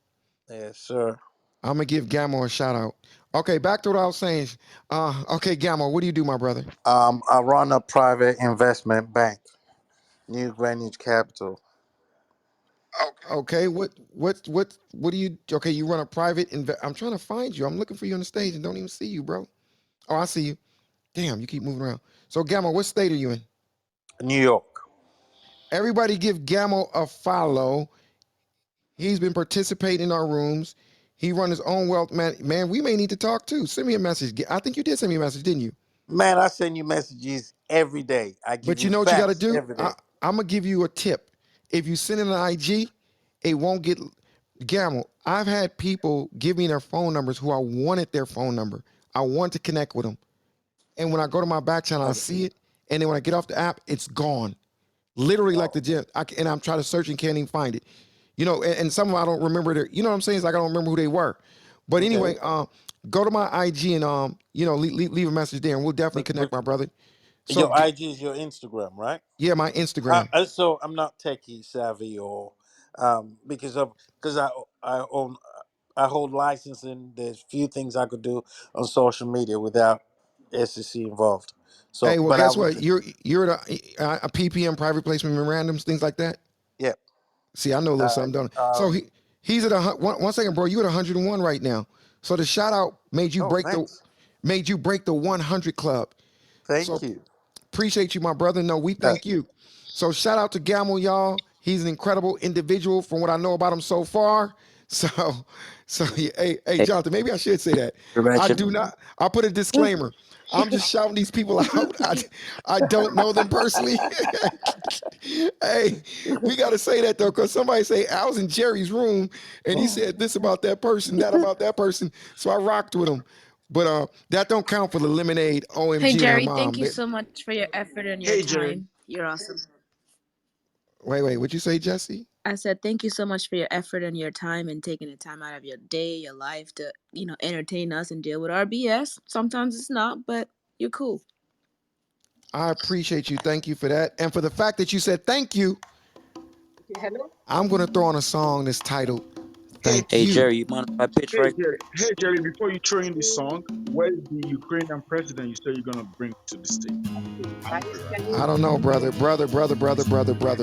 Yes, sir.
I'm gonna give Gamo a shout out. Okay, back to what I was saying. Okay, Gamo, what do you do, my brother?
I run a private investment bank, New Greenwich Capital.
Okay, what do you? Okay, you run a private. I'm trying to find you. I'm looking for you on the stage and don't even see you, bro. Oh, I see you. Damn, you keep moving around. So, Gamo, what state are you in?
New York.
Everybody, give Gamo a follow. He's been participating in our rooms. He run his own wealth man. Man, we may need to talk too. Send me a message. I think you did send me a message, didn't you?
Man, I send you messages every day. I give
But
you
you know what you got to
facts
do?
every day.
I'm gonna give you a tip. If you send in an IG, it won't get Gamble. I've had people give me their phone numbers who I wanted their phone number. I want to connect with them, and when I go to my back channel, I
Okay.
see it, and then when I get off the app, it's gone. Literally like
Oh,
the gym. And I'm trying to search and can't even find it. You know, and some of them I don't remember. You know what I'm saying? It's like I don't remember who they were. But
okay.
anyway, go to my IG and leave a message there, and we'll definitely
But
connect, my brother. So
your IG is your Instagram, right?
yeah, my Instagram.
So I'm not techie savvy or because I own I hold licensing. There's few things I could do on social media without SEC involved. So,
Hey, well,
but I
guess
would.
what? You're a PPM private placement memorandums, things like that.
Yeah.
See, I know a little
Uh,
something, don't I? So
um.
he's at one second, bro. You at 101 right now. So the shout out
Oh, thanks.
made you break the 100 club. So
Thank you.
appreciate you, my brother. No, we thank you. So shout out to Gamble, y'all. He's an incredible individual from what I know about him so far. So, yeah, hey,
Hey,
Jonathan, maybe I should say that. I
prevention.
do not. I'll put a disclaimer. I'm just shouting these people out. I don't know them personally. Hey, we got to say that though, because somebody say I was in Jerry's room and he said this about that person, that about that person. So I rocked with him. But that don't count for the lemonade,
Hey
OMG, and her
Jerry, thank
mom.
you so much for your effort and your
Hey Jerry.
time. You're awesome.
Wait, what'd you say, Jesse?
I said thank you so much for your effort and your time and taking the time out of your day, your life to, entertain us and deal with our BS. Sometimes it's not, but you're cool.
I appreciate you. Thank you for that. And for the fact that you said thank you, I'm going to throw on a song that's titled
Hey,
Thank
Hey,
You.
Jerry, you mind if I pitch
hey
right
Jerry. Hey Jerry. Before you throw in the song, where's the Ukrainian president you say you're gonna bring to the state? I'm curious.
I don't know, brother.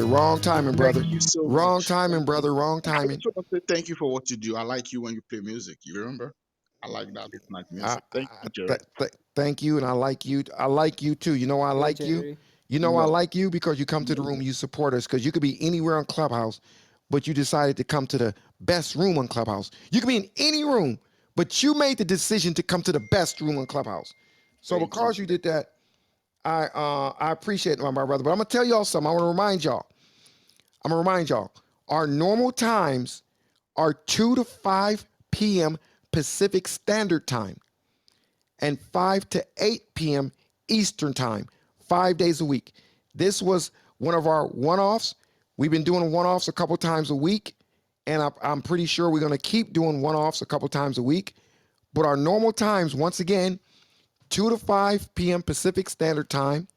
Wrong timing,
Thank
brother.
you so
Wrong
much.
timing,
Thank you.
brother. Wrong
I
timing.
just want to say thank you for what you do. I like you when you play music. You remember? I like that. It's like
I,
music. Thank you, Jerry.
thank you, and I like you. I like you too. You know why I
Hey
like you?
Jerry.
You know why I
No.
like you because you come to the room, you support us. Because you could be anywhere on Clubhouse, but you decided to come to the best room on Clubhouse. You could be in any room, but you made the decision to come to the best room on Clubhouse. So
Thank you.
because you did that, I appreciate it, my brother. But I'm gonna tell y'all something. I want to remind y'all. I'm gonna remind y'all, our normal times are 2 to 5 p.m. Pacific Standard Time and 5 to 8 p.m. Eastern Time, 5 days a week. This was one of our one-offs. We've been doing one-offs a couple times a week, and I'm pretty sure we're gonna keep doing one-offs a couple times a week. But our normal times, once again, 2 to 5 p.m. Pacific Standard Time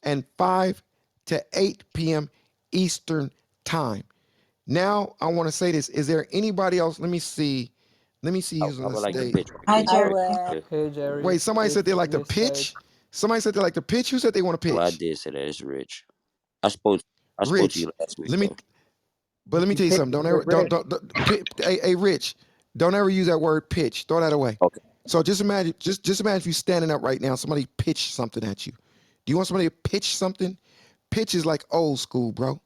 and 5 to 8 p.m. Eastern Time. Now, I want to say this. Is there anybody else? Let me see. Let me see
I,
who's on
I
the
would like to
stage.
pitch right
Hi,
quick,
I
Jerry.
Jerry.
will.
Yeah.
Hey
Wait,
Jerry,
somebody said they like to
this side.
pitch. Somebody said they like to pitch. Who said they want to
Well, I
pitch?
did say that. It's Rich. I spoke to
Rich.
you last week
Let me.
though.
But let me tell you
Hey,
something. Don't ever. Hey, Rich. Don't ever use that word pitch. Throw that away.
Okay.
So just imagine. Just imagine if you standing up right now. Somebody pitch something at you. Do you want somebody to pitch something? Pitch is like old school, bro.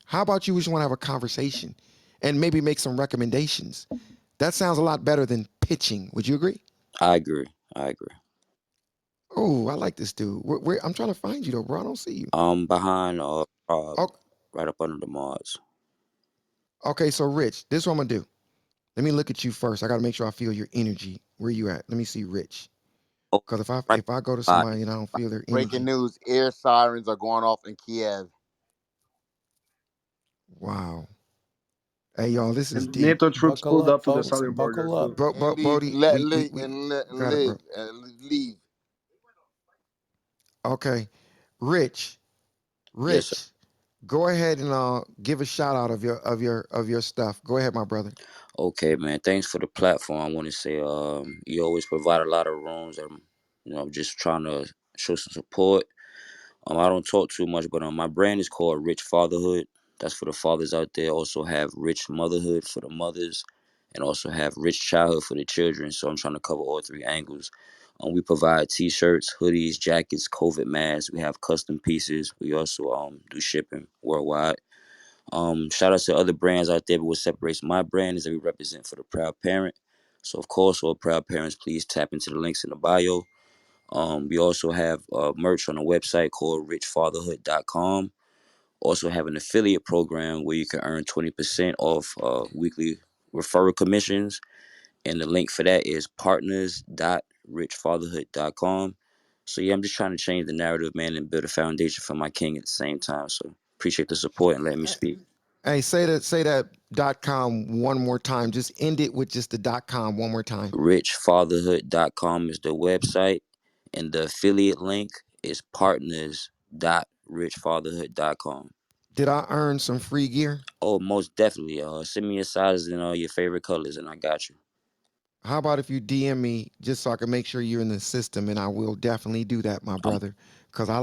How about you just want to have a conversation and maybe make some recommendations? That sounds a lot better than pitching. Would you agree?
I agree. I agree.
Oh, I like this dude. I'm trying to find you though, bro. I don't see you.
Behind
Oh,
right up under the Mars.
okay, so Rich, this is what I'm gonna do. Let me look at you first. I gotta make sure I feel your energy. Where you at? Let me see Rich.
Oh,
Because if I
right
if I go to
by me.
somebody and I don't feel their
Breaking
energy,
news: air sirens are going off in Kiev.
wow. Hey y'all, this is
And
deep.
NATO troops
Buckle
pulled
up,
up to the
folks.
southern border
Buckle up.
too.
Indeed,
Bodie,
let
we
live
we
and,
got it, bro.
live and leave.
Okay, Rich,
Yes, sir.
Rich. Go ahead and give a shout out of your stuff. Go ahead, my brother.
Okay, man. Thanks for the platform. I want to say, you always provide a lot of rooms. I'm just trying to show some support. I don't talk too much, but my brand is called Rich Fatherhood. That's for the fathers out there. Also have Rich Motherhood for the mothers, and also have Rich Childhood for the children. So I'm trying to cover all three angles. We provide T-shirts, hoodies, jackets, COVID masks. We have custom pieces. We also do shipping worldwide. Shout out to other brands out there, but what separates my brand is that we represent for the proud parent. So of course, all proud parents, please tap into the links in the bio. We also have merch on a website called richfatherhood.com. Also have an affiliate program where you can earn 20% off weekly referral commissions. And the link for that is partners.richfatherhood.com. So yeah, I'm just trying to change the narrative, man, and build a foundation for my king at the same time. So appreciate the support and letting me speak.
Hey, say that .com one more time. Just end it with just the .com one more time.
richfatherhood.com is the website, and the affiliate link is partners.richfatherhood.com.
Did I earn some free gear?
Oh, most definitely. Send me your sizes and your favorite colors, and I got you.
How about if you DM me just so I can make sure you're in the system, and I will definitely do that, my
I'm
brother, because I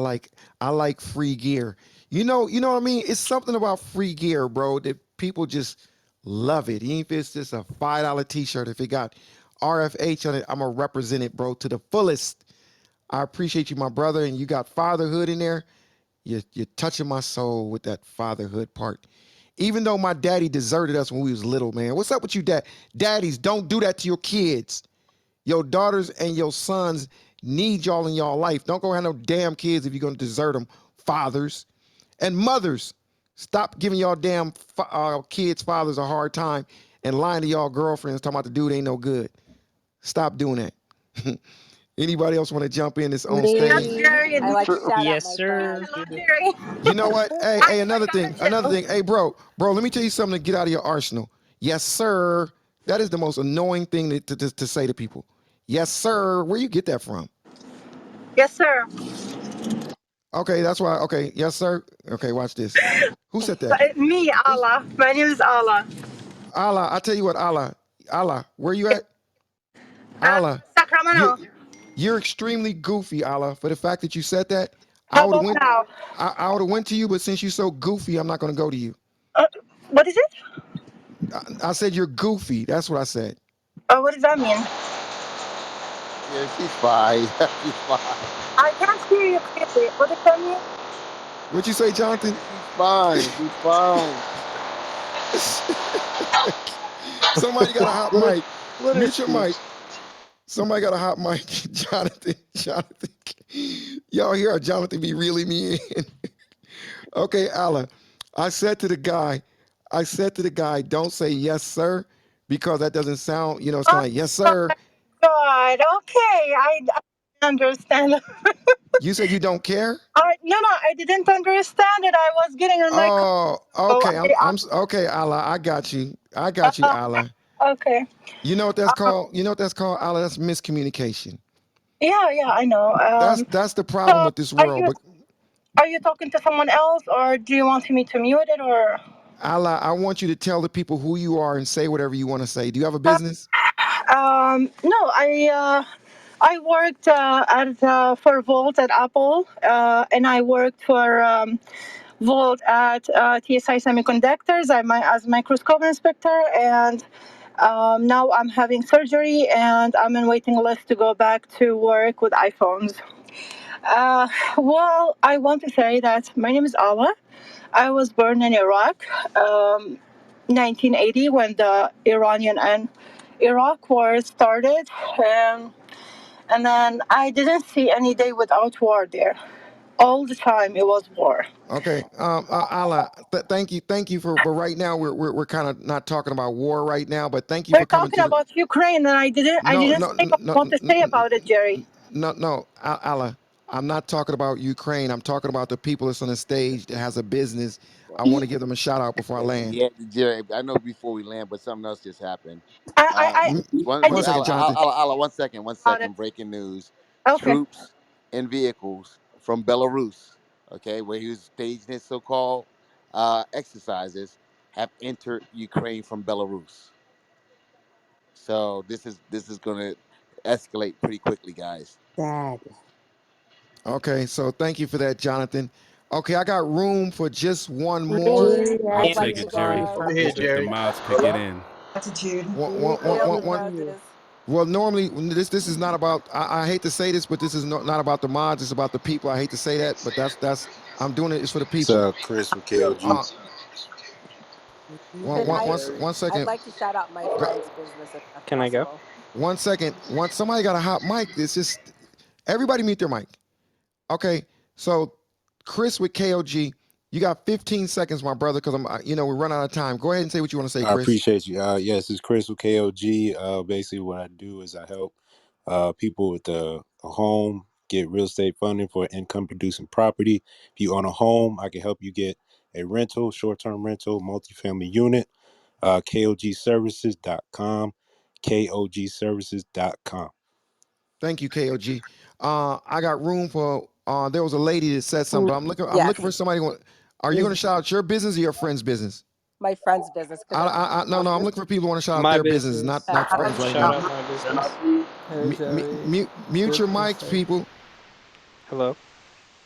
like free gear. You know what I mean? It's something about free gear, bro, that people just love it. Even if it's just a $5 T-shirt, if it got RFH on it, I'm gonna represent it, bro, to the fullest. I appreciate you, my brother, and you got fatherhood in there. You're touching my soul with that fatherhood part. Even though my daddy deserted us when we was little, man. What's up with you, daddies? Don't do that to your kids. Your daughters and your sons need y'all in y'all life. Don't go have no damn kids if you're gonna desert them. Fathers and mothers, stop giving y'all damn kids' fathers a hard time and lying to y'all girlfriends talking about the dude ain't no good. Stop doing that. Anybody else want to jump in that's on
Yes,
stage?
Me.
Jerry, and
I like to shout out
Yes,
my
sir.
friends.
hello, Jerry.
You know what? Hey,
I,
hey,
I
another thing,
gotta
another
tell.
thing. Hey, bro, let me tell you something to get out of your arsenal. Yes, sir. That is the most annoying thing to say to people. Yes, sir. Where you get that from?
Yes, sir.
Okay, that's why. Okay, yes, sir. Okay, watch this. Who said that?
Me,
Who's
Allah. My name is Allah.
Allah? I tell you what, Allah. Where you at? Allah, you
Sacramento.
you're extremely goofy, Allah. For the fact that you said that, I
How
would have
about
went.
now?
I would have went to you, but since you're so goofy, I'm not gonna go to you.
Uh, what is it?
I said you're goofy. That's what I said.
What does that mean?
Yeah, she's fine. She's fine.
I can't hear you clearly. What does that mean?
What you say, Jonathan?
She's fine. She's fine.
Somebody got a hot
Let her,
mic.
let her
Mute your
speak.
mic. Somebody got a hot mic. Jonathan. Y'all hear Jonathan be reeling me in. Okay, Allah. I said to the guy, don't say yes, sir, because that doesn't sound, it's
Oh
kind of like yes, sir.
God. Okay, I understand.
You said you don't care.
No, I didn't understand it. I was getting on my car.
Oh,
So
okay. Okay, Allah. I got you, Allah.
okay.
You know what that's called? You know what that's called, Allah? That's miscommunication.
Yeah, I know.
That's the problem
So
with this
are
world.
you
But
are you talking to someone else, or do you want me to mute it, or?
Allah, I want you to tell the people who you are and say whatever you want to say. Do you have a business?
No, I worked for Volt at Apple, and I worked for Volt at TSI Semiconductors. As microscope inspector, and now I'm having surgery, and I'm in waiting list to go back to work with iPhones. Uh, well, I want to say that my name is Allah. I was born in Iraq, 1980, when the Iranian and Iraq war started. And then I didn't see any day without war there. All the time it was war.
Okay. Allah, thank you for. But right now we're kind of not talking about war right now. But thank you
We're
for coming
talking
to the.
about Ukraine, and I
No,
didn't
no,
say what I want to say about it, Jerry.
no, Allah. I'm not talking about Ukraine. I'm talking about the people that's on the stage that has a business. I want to give them a shout out before I land.
Yeah, Jerry. I know before we land, but something else just happened.
I
M-
I
One
didn't
second, Jonathan.
One
about it.
second. Breaking news:
Okay.
troops and vehicles from Belarus, okay, where he was staging his so-called exercises, have entered Ukraine from Belarus. So this is going to escalate pretty quickly, guys.
Sad.
Okay, so thank you for that, Jonathan. Okay, I got room for just one more.
Jerry
Me,
I'll
I'd
has
like
take
to
it,
his
Jerry,
go.
Over here,
superpower.
if the
Jerry.
mods could get in.
Attitude.
One,
He
one,
is
one,
Hail
one,
the
one.
following you.
president.
Well, normally this is not about. I hate to say this, but this is not about the mods. It's about the people. I hate to say that, but that's. I'm doing it. It's for the
It's
people.
Chris with KOG.
Mhm.
And I,
One
I'd
second.
like to shout out my
Gra-
friend's business if that's
Can I go?
possible.
One second. Once somebody got a hot mic, it's just everybody mute their mic. Okay. So Chris with KOG, you got 15 seconds, my brother, because we're running out of time. Go ahead and say what you want to say,
I
Chris.
appreciate you. Yes, it's Chris with KOG. Basically, what I do is I help people with a home get real estate funding for income producing property. If you own a home, I can help you get a rental, short term rental, multifamily unit. KOGservices.com. KOGservices.com.
Thank you, KOG. I got room for. There was a lady that said something,
Mm,
but I'm looking
yes.
for somebody. Are you going to shout out your business or your friend's business?
My friend's business because I'm
No. I'm looking for people who want to shout out
My
their business, not
business.
not
uh,
I'll
friends right
shout
now.
out my business. Hey Jerry,
Mute
good
your mics,
insight.
people.
Hello.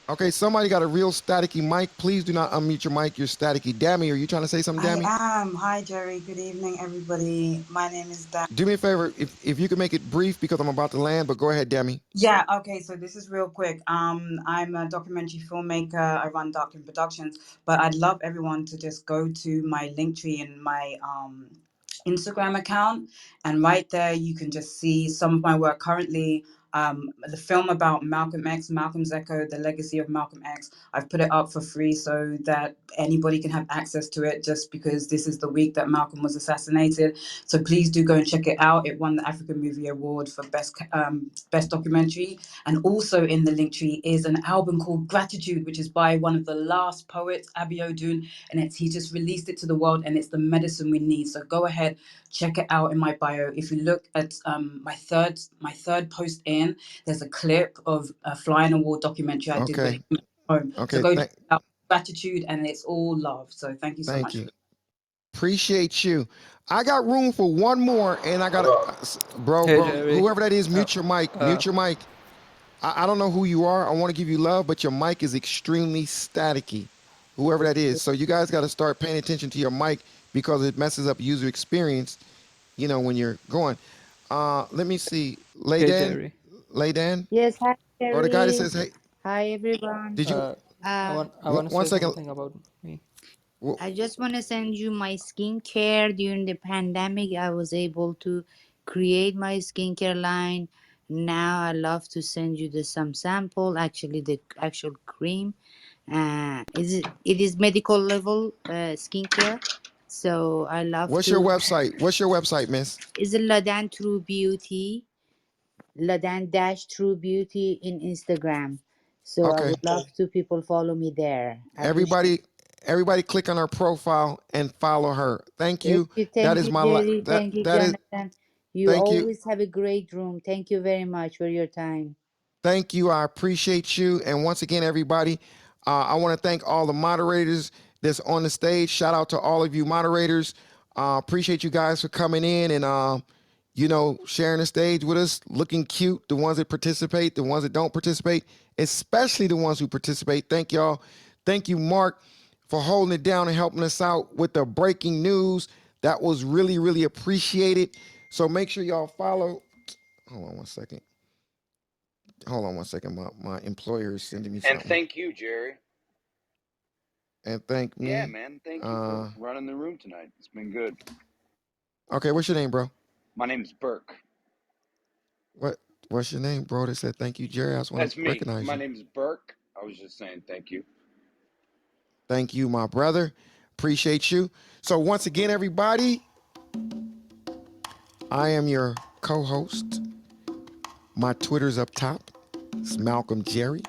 Okay, somebody got a real staticky mic. Please do not unmute your mic. You're staticky. Dammy, are you trying to say something,
I
Dammy?
am. Hi, Jerry. Good evening, everybody. My name is Dan.
Do me a favor, if you can make it brief because I'm about to land, but go ahead, Dammy.
Yeah, okay, so this is real quick. I'm a documentary filmmaker. I run Document Productions, but I'd love everyone to just go to my link tree in my Instagram account, and right there you can just see some of my work currently. The film about Malcolm X, Malcolm's Echo, the legacy of Malcolm X. I've put it up for free so that anybody can have access to it just because this is the week that Malcolm was assassinated. So please do go and check it out. It won the African Movie Award for best documentary. And also in the link tree is an album called Gratitude, which is by one of the last poets, Abiodun, and he just released it to the world, and it's the medicine we need. So go ahead, check it out in my bio. If you look at my third post in, there's a clip of a Flying Award documentary I did with
Okay.
him at home. So
Okay.
go check it out. Gratitude, and it's all love. So thank you so
Thank
much
you.
for.
Appreciate you. I got room for one more, and I got
Hey
bro,
Jerry.
whoever that is, mute your mic.
Uh,
Mute your mic. I don't know who you are. I want to give you love, but your mic is extremely staticky. Whoever that is. So you guys got to start paying attention to your mic because it messes up user experience, when you're going. Let me see.
hey
Laydan.
Jerry.
Laydan.
Yes, hi,
Or the guy that
Jerry.
says, hey,
Hi, everyone.
did you,
Uh,
Uh,
I want to
one
say
second.
something about me.
I just want to send you my skincare. During the pandemic, I was able to create my skincare line. Now I love to send you some sample, actually the actual cream.
It is medical level skincare. So I love
What's your
to.
website? What's your website, miss?
Is Ladan True Beauty, Ladan Dash True Beauty in Instagram. So I
Okay.
would love to people follow me there. I appreciate.
Everybody click on her profile and follow her. Thank you. That
Thank
is
you,
my
Jerry.
that
Thank you,
that is
Jonathan. You
thank you.
always have a great room. Thank you very much for your time.
Thank you. I appreciate you. And once again, everybody, I want to thank all the moderators that's on the stage. Shout out to all of you moderators. Appreciate you guys for coming in and sharing the stage with us, looking cute. The ones that participate, the ones that don't participate, especially the ones who participate. Thank y'all. Thank you, Mark, for holding it down and helping us out with the breaking news. That was really, really appreciated. So make sure y'all follow. Hold on one second. My employer is sending me
And
something.
thank you, Jerry.
And thank
Yeah,
me.
man. Thank you for running the room tonight. It's been good.
Okay, what's your name, bro?
My name's Burke.
What's your name, bro? They said thank you, Jerry. I just want
That's
to
me.
recognize
My
you.
name's Burke. I was just saying thank you.
Thank you, my brother. Appreciate you. So once again, everybody, I am your co-host. My Twitter's up top. It's Malcolm Jerry.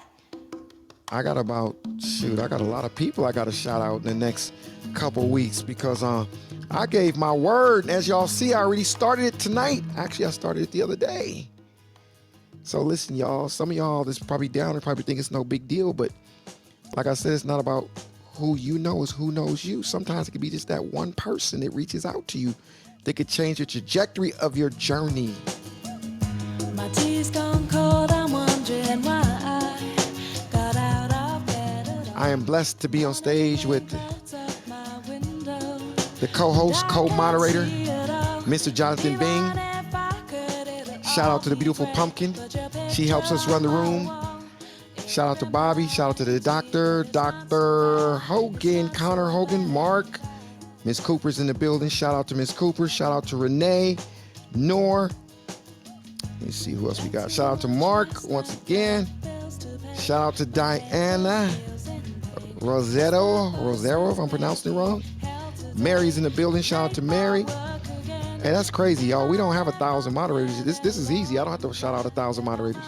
I got a lot of people I got to shout out in the next couple weeks because I gave my word. And as y'all see, I already started it tonight. Actually, I started it the other day. So listen, y'all, some of y'all that's probably down and probably think it's no big deal, but like I said, it's not about who you know, it's who knows you. Sometimes it could be just that one person that reaches out to you that could change the trajectory of your journey. My tea's gone cold, I'm wondering why I got out of bed. I am blessed to be on stage with the co-host, co-moderator, Mr. Jonathan Bing. Shout out to the beautiful Pumpkin. She helps us run the room. Shout out to Bobby. Shout out to the doctor, Dr. Hogan, Connor Hogan, Mark. Miss Cooper's in the building. Shout out to Miss Cooper. Shout out to Renee, Noor. Let me see who else we got. Shout out to Mark once again. Shout out to Diana Rosero, if I'm pronouncing it wrong. Mary's in the building. Shout out to Mary. Hey, that's crazy, y'all. We don't have 1,000 moderators. This is easy. I don't have to shout out 1,000 moderators.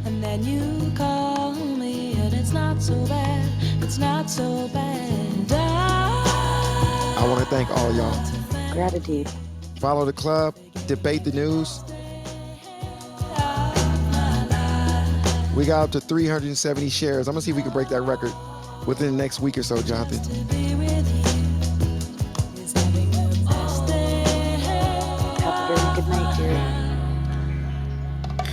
And then you call me, and it's not so bad. It's not so bad. I want to thank all of y'all.
Gratitude.
Follow the club. Debate the news. We got up to 370 shares. I'm gonna see if we can break that record within the next week or so, Jonathan.
Have a very good night, Jerry.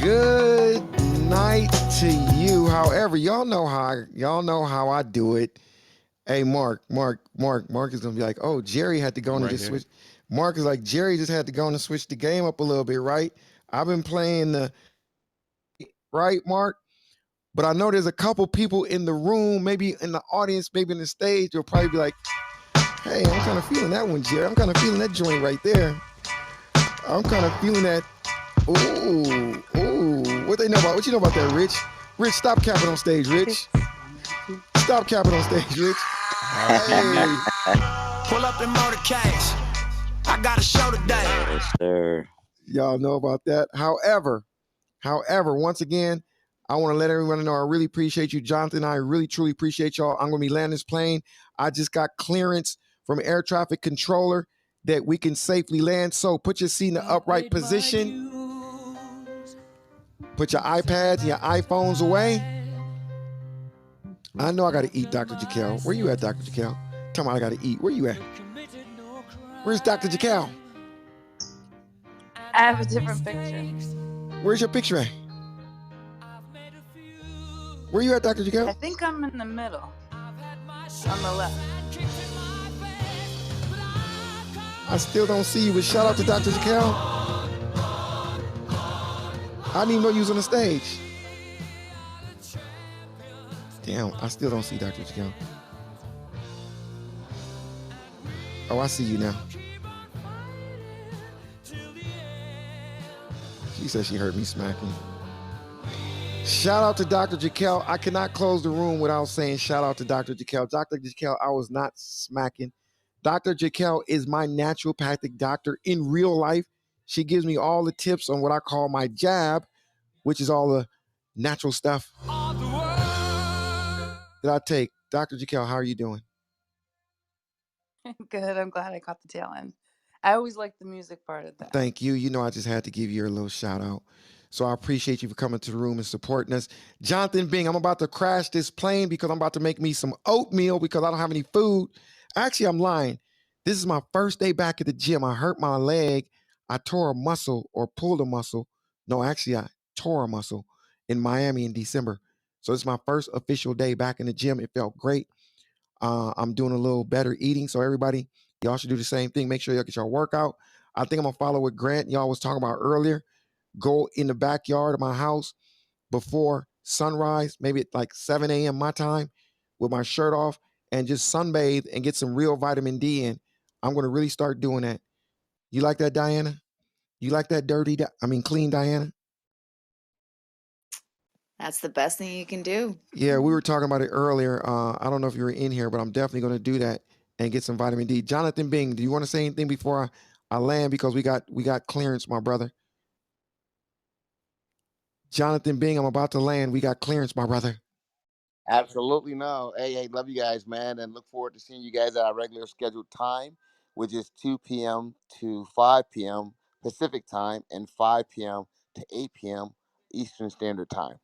Good night to you. However, y'all know how I do it. Hey, Mark is gonna be like, oh, Jerry had to go and just switch. Mark is like, Jerry just had to go and switch the game up a little bit, right? I've been playing the right, Mark. But I know there's a couple people in the room, maybe in the audience, maybe in the stage, you'll probably be like, hey, I'm kind of feeling that one, Jerry. I'm kind of feeling that joint right there. I'm kind of feeling that. Ooh. What they know about? What you know about that, Rich? Rich, stop capping on stage, Rich. Stop capping on stage, Rich. Hey.
Pull up in motorcades. I got a show today.
Yes, sir.
Y'all know about that. However, once again, I want to let everyone know I really appreciate you, Jonathan. I really, truly appreciate y'all. I'm going to be landing this plane. I just got clearance from air traffic controller that we can safely land. So put your seat in the upright position. Put your iPads and your iPhones away. I know I got to eat, Dr. Jaquel. Where you at, Dr. Jaquel? Tell me I got to eat. Where you at? Where's Dr. Jaquel?
I have a different picture.
Where's your picture at? Where you at, Dr. Jaquel?
I think I'm in the middle. On the left.
I still don't see you, but shout out to Dr. Jaquel. I didn't even know you was on the stage. Damn, I still don't see Dr. Jaquel. Oh, I see you now. She said she heard me smacking. Shout out to Dr. Jaquel. I cannot close the room without saying shout out to Dr. Jaquel. Dr. Jaquel, I was not smacking. Dr. Jaquel is my naturopathic doctor in real life. She gives me all the tips on what I call my jab, which is all the natural stuff that I take. Dr. Jaquel, how are you doing?
Good. I'm glad I caught the tail end. I always like the music part of that.
Thank you. You know, I just had to give you a little shout out. So I appreciate you for coming to the room and supporting us. Jonathan Bing, I'm about to crash this plane because I'm about to make me some oatmeal because I don't have any food. Actually, I'm lying. This is my first day back at the gym. I hurt my leg. I tore a muscle or pulled a muscle. No, actually, I tore a muscle in Miami in December. So it's my first official day back in the gym. It felt great. I'm doing a little better eating. So everybody, y'all should do the same thing. Make sure y'all get your workout. I think I'm gonna follow what Grant y'all was talking about earlier. Go in the backyard of my house before sunrise, maybe at like 7 a.m. my time, with my shirt off and just sunbathe and get some real vitamin D in. I'm gonna really start doing that. You like that, Diana? You like that clean Diana?
That's the best thing you can do.
Yeah, we were talking about it earlier. I don't know if you were in here, but I'm definitely going to do that and get some vitamin D. Jonathan Bing, do you want to say anything before I land? Because we got clearance, my brother. Jonathan Bing, I'm about to land. We got clearance, my brother.
Absolutely no. Hey, love you guys, man, and look forward to seeing you guys at our regular scheduled time, which is 2 p.m. to 5 p.m. Pacific time and 5 p.m. to 8 p.m. Eastern Standard Time.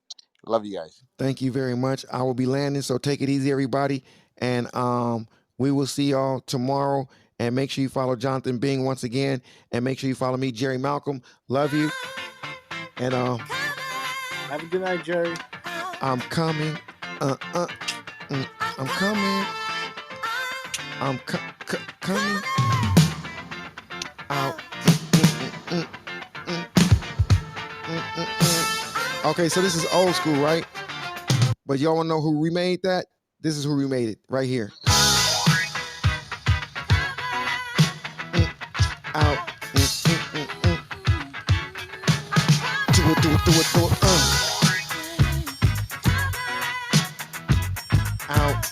Love you guys.
Thank you very much. I will be landing, so take it easy, everybody. And we will see y'all tomorrow. And make sure you follow Jonathan Bing once again. And make sure you follow me, Jerry Malcolm. Love you. And
Have a good night, Jerry.
I'm coming. I'm coming. I'm coming out. Okay, so this is old school, right? But y'all wanna know who remade that? This is who remade it right here. Out. Do it. Out.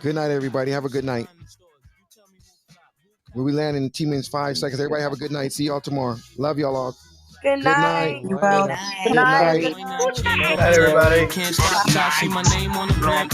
Good night, everybody. Have a good night. We'll be landing in T-minus 5 seconds. Everybody have a good night. See y'all tomorrow. Love y'all all.
Good
Good night.
night.
Good
Well,
Night.
good
Good
night.
night.
Good night.
Good night, everybody.
Good night. Love.